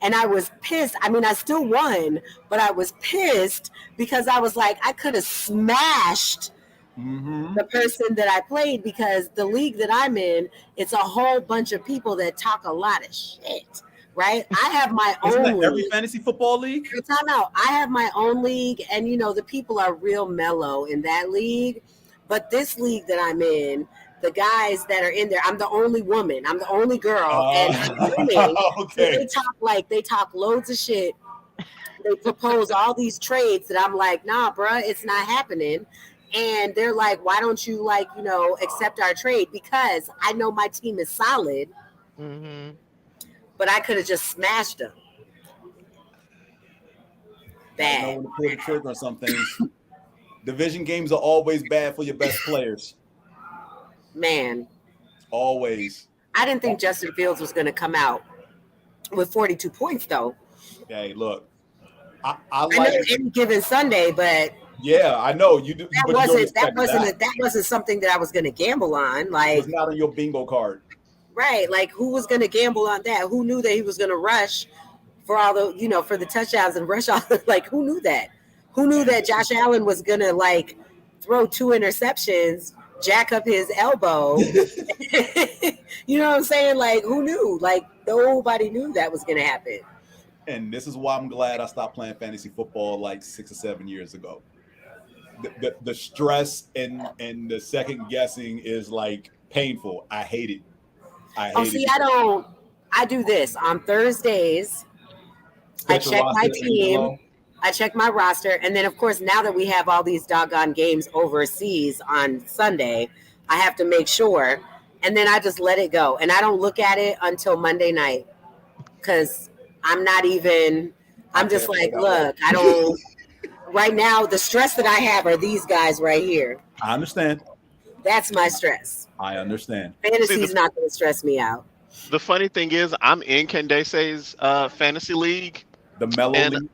And I was pissed. I mean, I still won, but I was pissed because I was like, I could have smashed the person that I played, because the league that I'm in, it's a whole bunch of people that talk a lot of shit, right? I have my
Isn't
own
that every fantasy football league?
Time out. I have my own league, and, the people are real mellow in that league. But this league that I'm in, the guys that are in there, I'm the only woman. I'm the only girl. And women,
okay.
they talk loads of shit. They propose all these trades that I'm like, nah, bruh, it's not happening. And they're like, why don't you accept our trade? Because I know my team is solid, but I could have just smashed them.
Bad. I know when to pull the trigger on some things. Division games are always bad for your best players.
Man.
Always.
I didn't think Justin Fields was going to come out with 42 points, though.
Hey, look. I
know any given Sunday, but
yeah, I know you do.
That wasn't something that I was going to gamble on. Like,
it's not on your bingo card,
right? Like, who was going to gamble on that? Who knew that he was going to rush for all the for the touchdowns and rush all? Like, who knew that? Who knew that Josh Allen was going to throw 2 interceptions, jack up his elbow? You know what I'm saying? Like, who knew? Like, nobody knew that was going to happen.
And this is why I'm glad I stopped playing fantasy football like 6 or 7 years ago. The stress and the second guessing is painful. I hate it.
I do this on Thursdays. I check my team. I check my roster. And then, of course, now that we have all these doggone games overseas on Sunday, I have to make sure. And then I just let it go. And I don't look at it until Monday night, because I'm just like, look, I don't. Right now, the stress that I have are these guys right here.
I understand.
That's my stress.
I understand.
Fantasy's not going to stress me out.
The funny thing is, I'm in Candaysee's fantasy league.
The mellow league?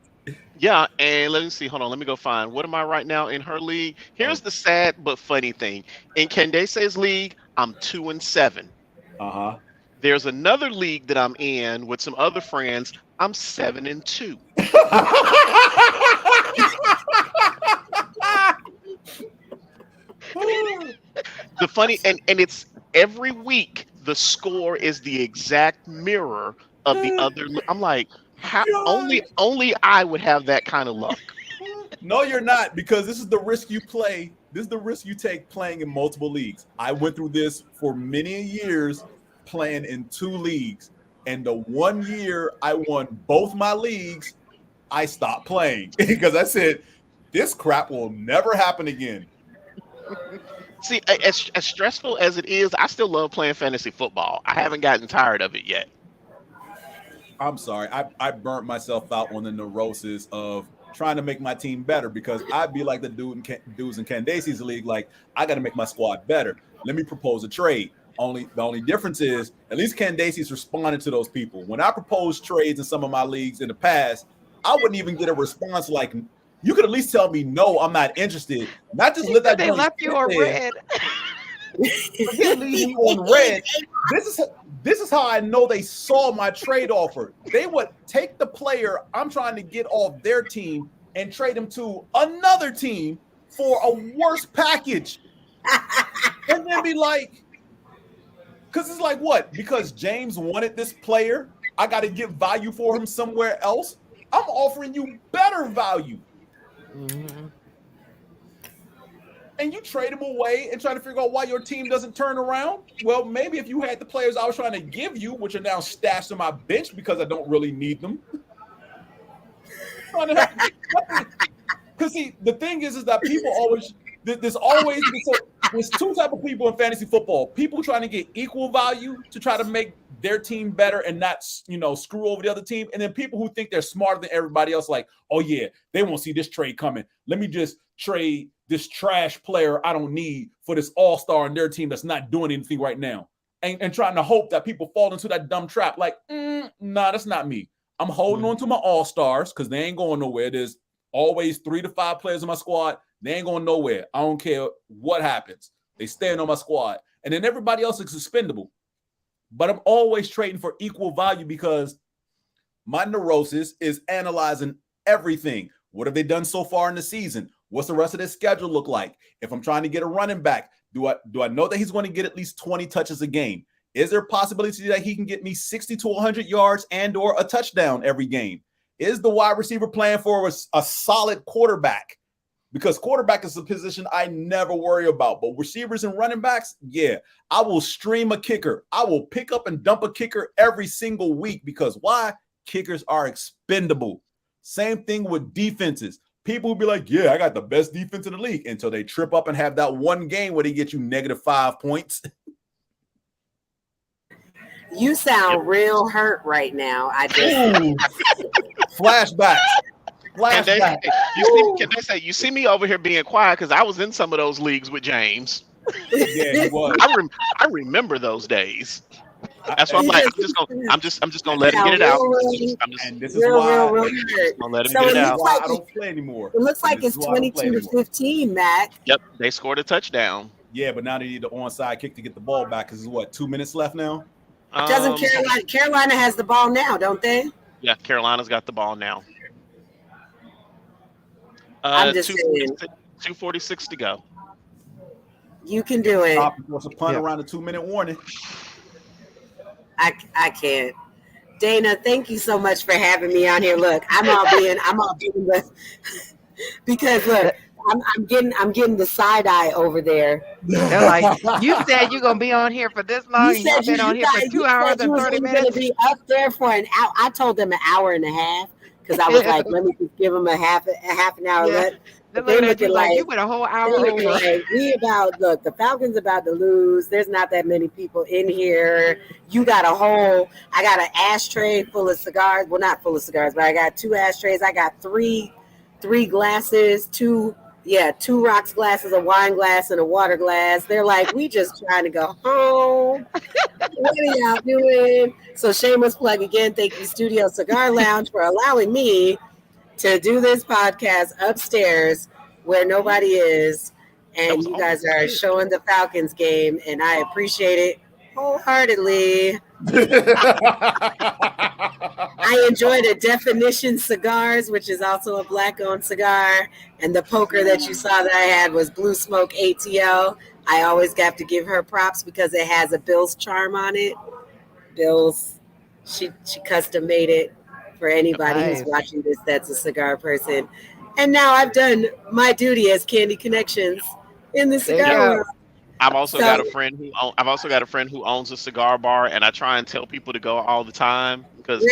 Yeah, and let me see. Hold on, let me go find. What am I right now in her league? Here's the sad but funny thing. In Candaysee's league, I'm 2-7. There's another league that I'm in with some other friends. I'm 7-2. The funny and it's every week the score is the exact mirror of the other. I'm like, how only I would have that kind of luck.
No, you're not, because this is the risk you play. This is the risk you take playing in multiple leagues. I went through this for many years, playing in 2 leagues. And the 1 year I won both my leagues, I stopped playing because I said, this crap will never happen again.
See, as stressful as it is, I still love playing fantasy football. I haven't gotten tired of it yet.
I'm sorry. I burnt myself out on the neurosis of trying to make my team better, because I'd be like the dudes in Candacee's league, like, I got to make my squad better. Let me propose a trade. The only difference is, at least Candacee's responded to those people. When I proposed trades in some of my leagues in the past, I wouldn't even get a response like, you could at least tell me, no, I'm not interested. Not just let that.
They left you on red.
Leave me on red. This is how I know they saw my trade offer. They would take the player I'm trying to get off their team and trade him to another team for a worse package, and then be like, Because it's like, what? Because James wanted this player, I got to get value for him somewhere else. I'm offering you better value.
Mm-hmm.
And you trade him away and try to figure out why your team doesn't turn around. Well, maybe if you had the players I was trying to give you, which are now stashed on my bench because I don't really need them. Because see, the thing is that people always, there's two types of people in fantasy football. People trying to get equal value to try to make their team better and not, screw over the other team. And then people who think they're smarter than everybody else, like, oh yeah, they won't see this trade coming. Let me just trade this trash player I don't need for this all-star on their team that's not doing anything right now. And trying to hope that people fall into that dumb trap. Like, nah, that's not me. I'm holding on to my all-stars because they ain't going nowhere. There's always 3 to 5 players in my squad. They ain't going nowhere. I don't care what happens. They stand on my squad. And then everybody else is expendable. But I'm always trading for equal value because my neurosis is analyzing everything. What have they done so far in the season? What's the rest of their schedule look like? If I'm trying to get a running back, do I know that he's going to get at least 20 touches a game? Is there a possibility that he can get me 60 to 100 yards and or a touchdown every game? Is the wide receiver playing for a solid quarterback? Because quarterback is a position I never worry about. But receivers and running backs, yeah, I will stream a kicker. I will pick up and dump a kicker every single week because why? Kickers are expendable. Same thing with defenses. People will be like, yeah, I got the best defense in the league until they trip up and have that one game where they get you -5 points.
You sound real hurt right now. I just
Flashbacks.
You see me over here being quiet because I was in some of those leagues with James.
Yeah, he was.
I remember those days. That's why I'm like, I'm just gonna let him get it out.
This is why
gonna let him get it out.
I don't play anymore.
It looks like it's 22-15, Mac.
Yep, they scored a touchdown.
Yeah, but now they need the onside kick to get the ball back because it's 2 minutes left now.
Doesn't Carolina has the ball now, don't they?
Yeah, Carolina's got the ball now.
I'm just saying.
2:46 to go.
You can do it.
What's a punt around a 2-minute warning?
I can't. Dana, thank you so much for having me on here. Look, I'm all being the because look, I'm getting the side eye over there.
They're like, you said you're gonna be on here for this long. You've been on here for 2 hours and 30 minutes.
Gonna be up there for an hour. I told them an hour and a half because I was like, let me just give them a half an hour.
Yeah. They're looking like you went a whole hour over.
Like, the Falcons about to lose. There's not that many people in here. I got an ashtray full of cigars. Well, not full of cigars, but I got 2 ashtrays. I got three glasses, two rocks glasses, a wine glass, and a water glass. They're like, we just trying to go home. What are y'all doing? So shameless plug again. Thank you, Studio Cigar Lounge, for allowing me to do this podcast upstairs where nobody is. And you guys are showing the Falcons game, and I appreciate it wholeheartedly. I enjoyed a Definition Cigars, which is also a Black-owned cigar. And the poker that you saw that I had was Blue Smoke ATL. I always have to give her props because it has a Bill's charm on it. Bill's, she custom made it for anybody who's watching this that's a cigar person. And now I've done my duty as Candiconnects in the cigar world.
I've also got a friend who owns a cigar bar, and I try and tell people to go all the time because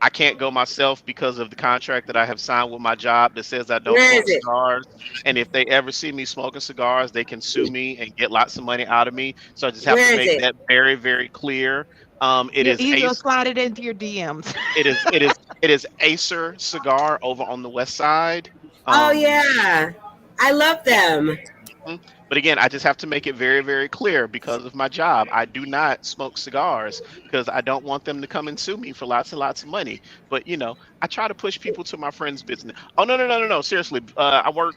I can't go myself because of the contract that I have signed with my job that says I don't smoke cigars. And if they ever see me smoking cigars, they can sue me and get lots of money out of me. So I just have to make that very, very clear.
You'll slide it into your DMs.
It is Acer Cigar over on the west side.
Oh yeah, I love them.
But again, I just have to make it very, very clear because of my job. I do not smoke cigars because I don't want them to come and sue me for lots and lots of money. But I try to push people to my friend's business. Oh no! Seriously, I work.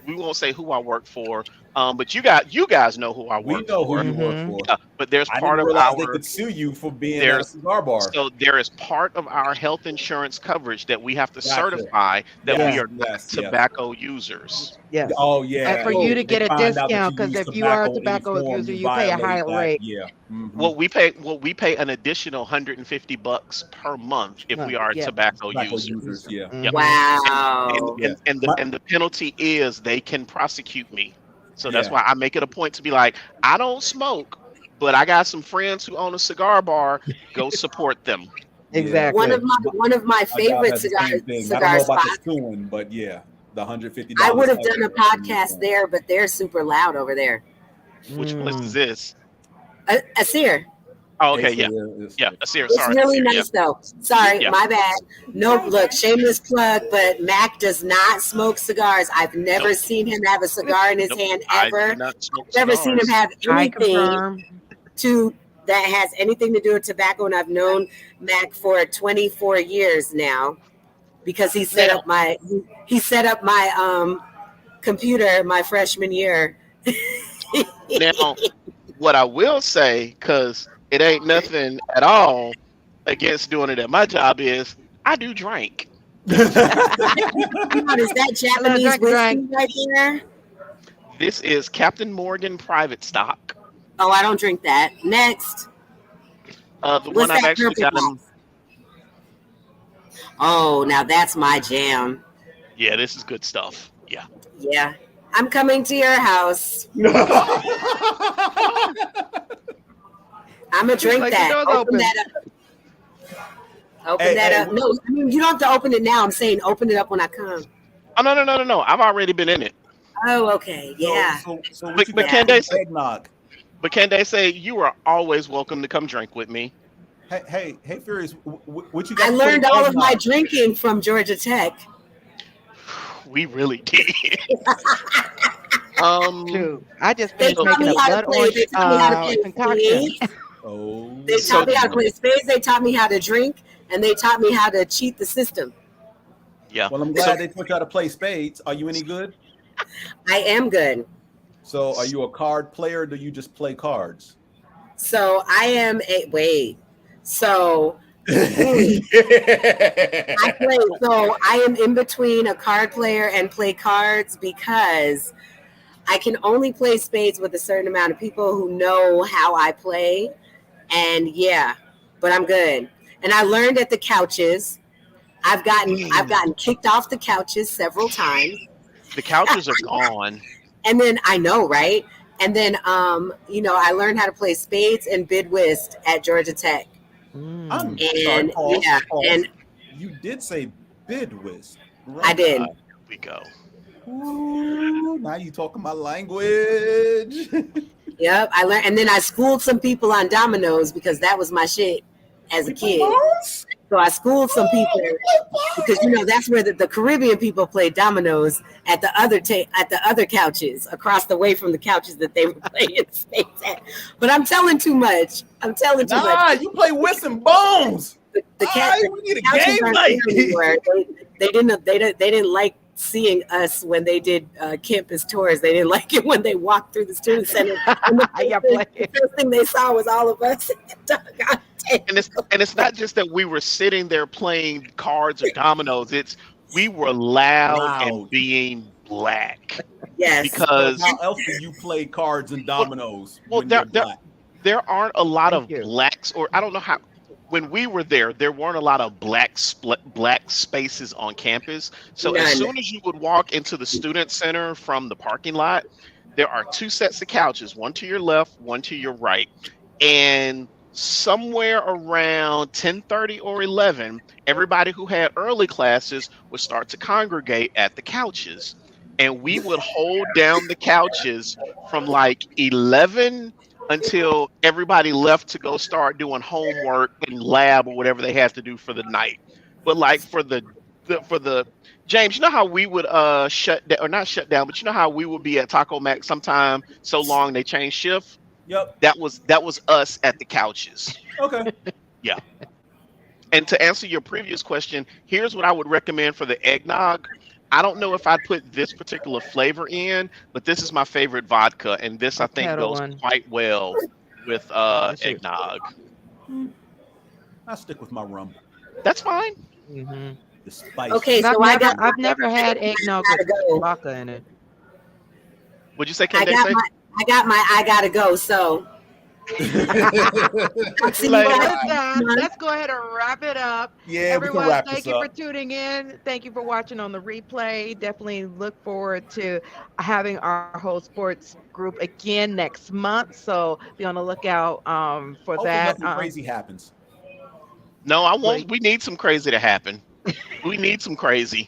We won't say who I work for, But you guys know who I
We
work
know
for.
who you work for.
But there's
I
part
didn't
of
realize they
our
could sue you for being at a cigar bar.
so there is part of our health insurance coverage that we have to certify that we are not tobacco users.
Yes.
Oh yeah.
And for you to get a
find out that
discount, because
use
if you are a
in
tobacco
any form,
user, you pay a
violate
higher
that.
rate.
Yeah.
Well, we pay an additional $150 per month if we are tobacco users.
Yeah.
Yep.
Wow.
And the penalty is they can prosecute me. So that's why I make it a point to be like, I don't smoke, but I got some friends who own a cigar bar. Go support them.
Exactly.
One of my favorite cigar
I don't know about
spots.
the suing, but yeah, the $150.
I would have done a podcast there, but they're super loud over there.
Which place is this?
Asir.
Oh, okay, yeah, Asir.
It's
Sorry,
really
Asir,
nice though. Sorry, my bad. No, look, shameless plug, but Mac does not smoke cigars. I've never seen him have a cigar in his hand ever. Never seen him have anything that has anything to do with tobacco, and I've known Mac for 24 years now because he set up my computer my freshman year.
Now, what I will say, because it ain't nothing at all against doing it at my job, is I do drink.
Is that Japanese whiskey right there?
This is Captain Morgan Private Stock.
Oh, I don't drink that. Next.
The one I've actually got in.
Oh, now that's my jam.
Yeah, this is good stuff. Yeah.
Yeah. I'm coming to your house. I'm going to drink that. Open that up. Open that up. No, I mean, you don't have to open it now. I'm saying open it up when I come.
Oh, no. I've already been in it.
Oh, okay. Yeah.
But Candaysee, you are always welcome to come drink with me.
Hey, Furious, what you got?
I learned all of my drinking from Georgia Tech.
We really did.
I just finished making a blood orange concoction.
They taught me how to play spades. They taught me how to drink, and they taught me how to cheat the system.
Yeah.
Well, I'm glad they taught you how to play spades. Are you any good?
I am good.
So, are you a card player? Or do you just play cards?
So I am So I play. So I am in between a card player and play cards because I can only play spades with a certain amount of people who know how I play. And but I'm good. And I learned at the couches. I've gotten kicked off the couches several times.
The couches are gone.
And then I know, right? And then I learned how to play spades and bid whist at Georgia Tech.
And you did say bid whist. Right?
I did.
Here we go.
Ooh, now you talking my language.
Yep, I learned, and then I schooled some people on dominoes because that was my shit as a kid. So I schooled some people because that's where the Caribbean people played dominoes at the other couches across the way from the couches that they were playing spades at. But I'm telling too much.
You play whist and bones.
We
need a game night.
They didn't like seeing us when they did campus tours. They didn't like it when they walked through the student center. And the first thing they saw was all of us.
And it's not just that we were sitting there playing cards or dominoes. We were loud and being black.
Yes.
Because
how else do you play cards and dominoes?
There aren't a lot of blacks, or I don't know how. When we were there weren't a lot of black spaces on campus. So as soon as you would walk into the student center from the parking lot, there are two sets of couches, one to your left, one to your right. And somewhere around 10:30 or 11, everybody who had early classes would start to congregate at the couches. And we would hold down the couches from like 11 until everybody left to go start doing homework and lab or whatever they had to do for the night. But like for the James, you know how we would shut down, or not shut down, but you know how we would be at Taco Mac sometime so long they changed shift?
Yep.
That was us at the couches.
Okay.
Yeah. And to answer your previous question, here's what I would recommend for the eggnog. I don't know if I'd put this particular flavor in, but this is my favorite vodka, and this I think goes quite well with eggnog.
I'll stick with my rum.
That's fine.
Mm-hmm.
The spice.
Okay, so
I've never had eggnog with vodka in it.
What'd you say, Candaysee?
I gotta go. So
Let's go ahead and wrap it up.
Yeah,
everyone,
we can wrap
thank
this
you
up.
for tuning in. Thank you for watching on the replay. Definitely look forward to having our whole sports group again next month. So be on the lookout for
Hopefully
that.
Nothing crazy happens.
No, I won't. We need some crazy to happen. We need some crazy.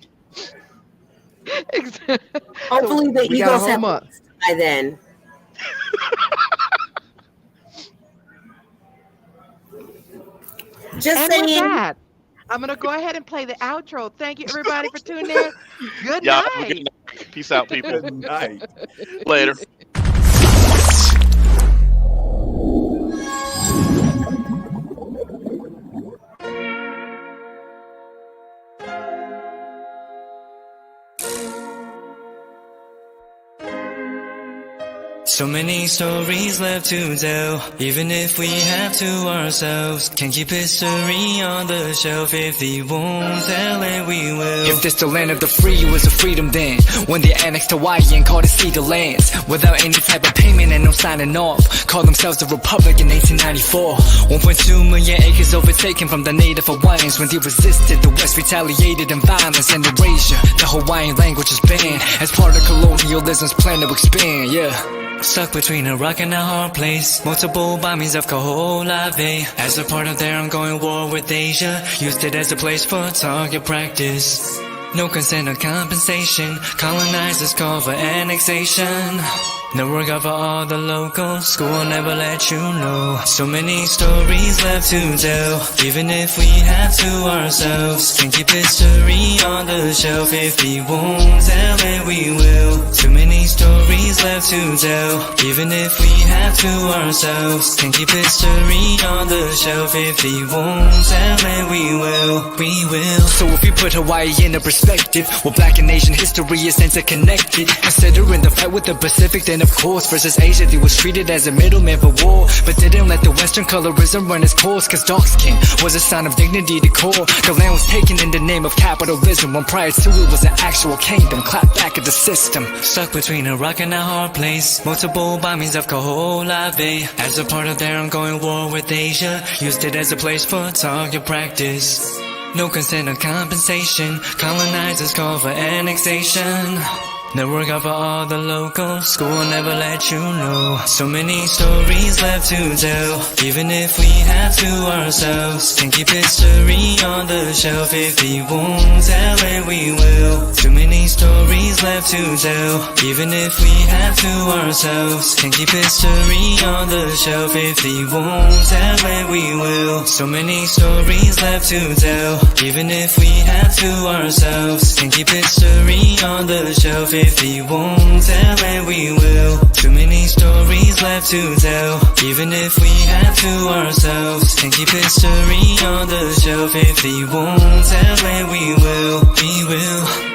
Hopefully the Eagles have by then. Just saying.
With that, I'm gonna go ahead and play the outro. Thank you, everybody, for tuning in. Good night.
Good night. Peace out, people.
Good night.
Later.
So many stories left to tell, even if we have to ourselves. Can keep history on the shelf. If we won't tell it, we will.
If this the land of the free, it was a freedom then. When they annexed Hawaii and called it Cedar Lands, without any type of payment and no signing off. Called themselves the Republic in 1894. 1.2 million acres overtaken from the native Hawaiians. When they resisted, the West retaliated in violence and erasure. The Hawaiian language is banned as part of colonialism's plan to expand, yeah.
Stuck between a rock and a hard place. Multiple bombings of Kaho'olawe. As a part of their ongoing war with Asia, used it as a place for target practice. No consent or compensation. Colonizers call for annexation. No work out for all the locals. School will never let you know. So many stories left to tell, even if we have to ourselves. Can keep history on the shelf. If we won't tell it, we will. Too many stories left to tell, even if we have to ourselves. Can keep history on the shelf. If we won't tell it, we will. We will.
So if we put Hawaii in a perspective, well, Black and Asian history is interconnected. Considering the fight with the Pacific, then of course, versus Asia, they was treated as a middleman for war, but didn't let the Western colorism run its course, cause dark skin was a sign of dignity to core. The land was taken in the name of capitalism, when prior to it was an actual kingdom, clapped back at the system.
Stuck between a rock and a hard place. Multiple bombings of Kaho'olawe. As a part of their ongoing war with Asia, used it as a place for target practice. No consent or compensation. Colonizers call for annexation. No work out for all the locals. School will never let you know. So many stories left to tell, even if we have to ourselves. Can keep history on the shelf. If we won't tell it, we will. Too many stories left to tell, even if we have to ourselves. Can keep history on the shelf. If we won't tell it, we will. So many stories left to tell, even if we have to ourselves. Can keep history on the shelf. If we won't tell it, we will. Too many stories left to tell, even if we have to ourselves. Can keep history on the shelf. If we won't tell it, we will. We will.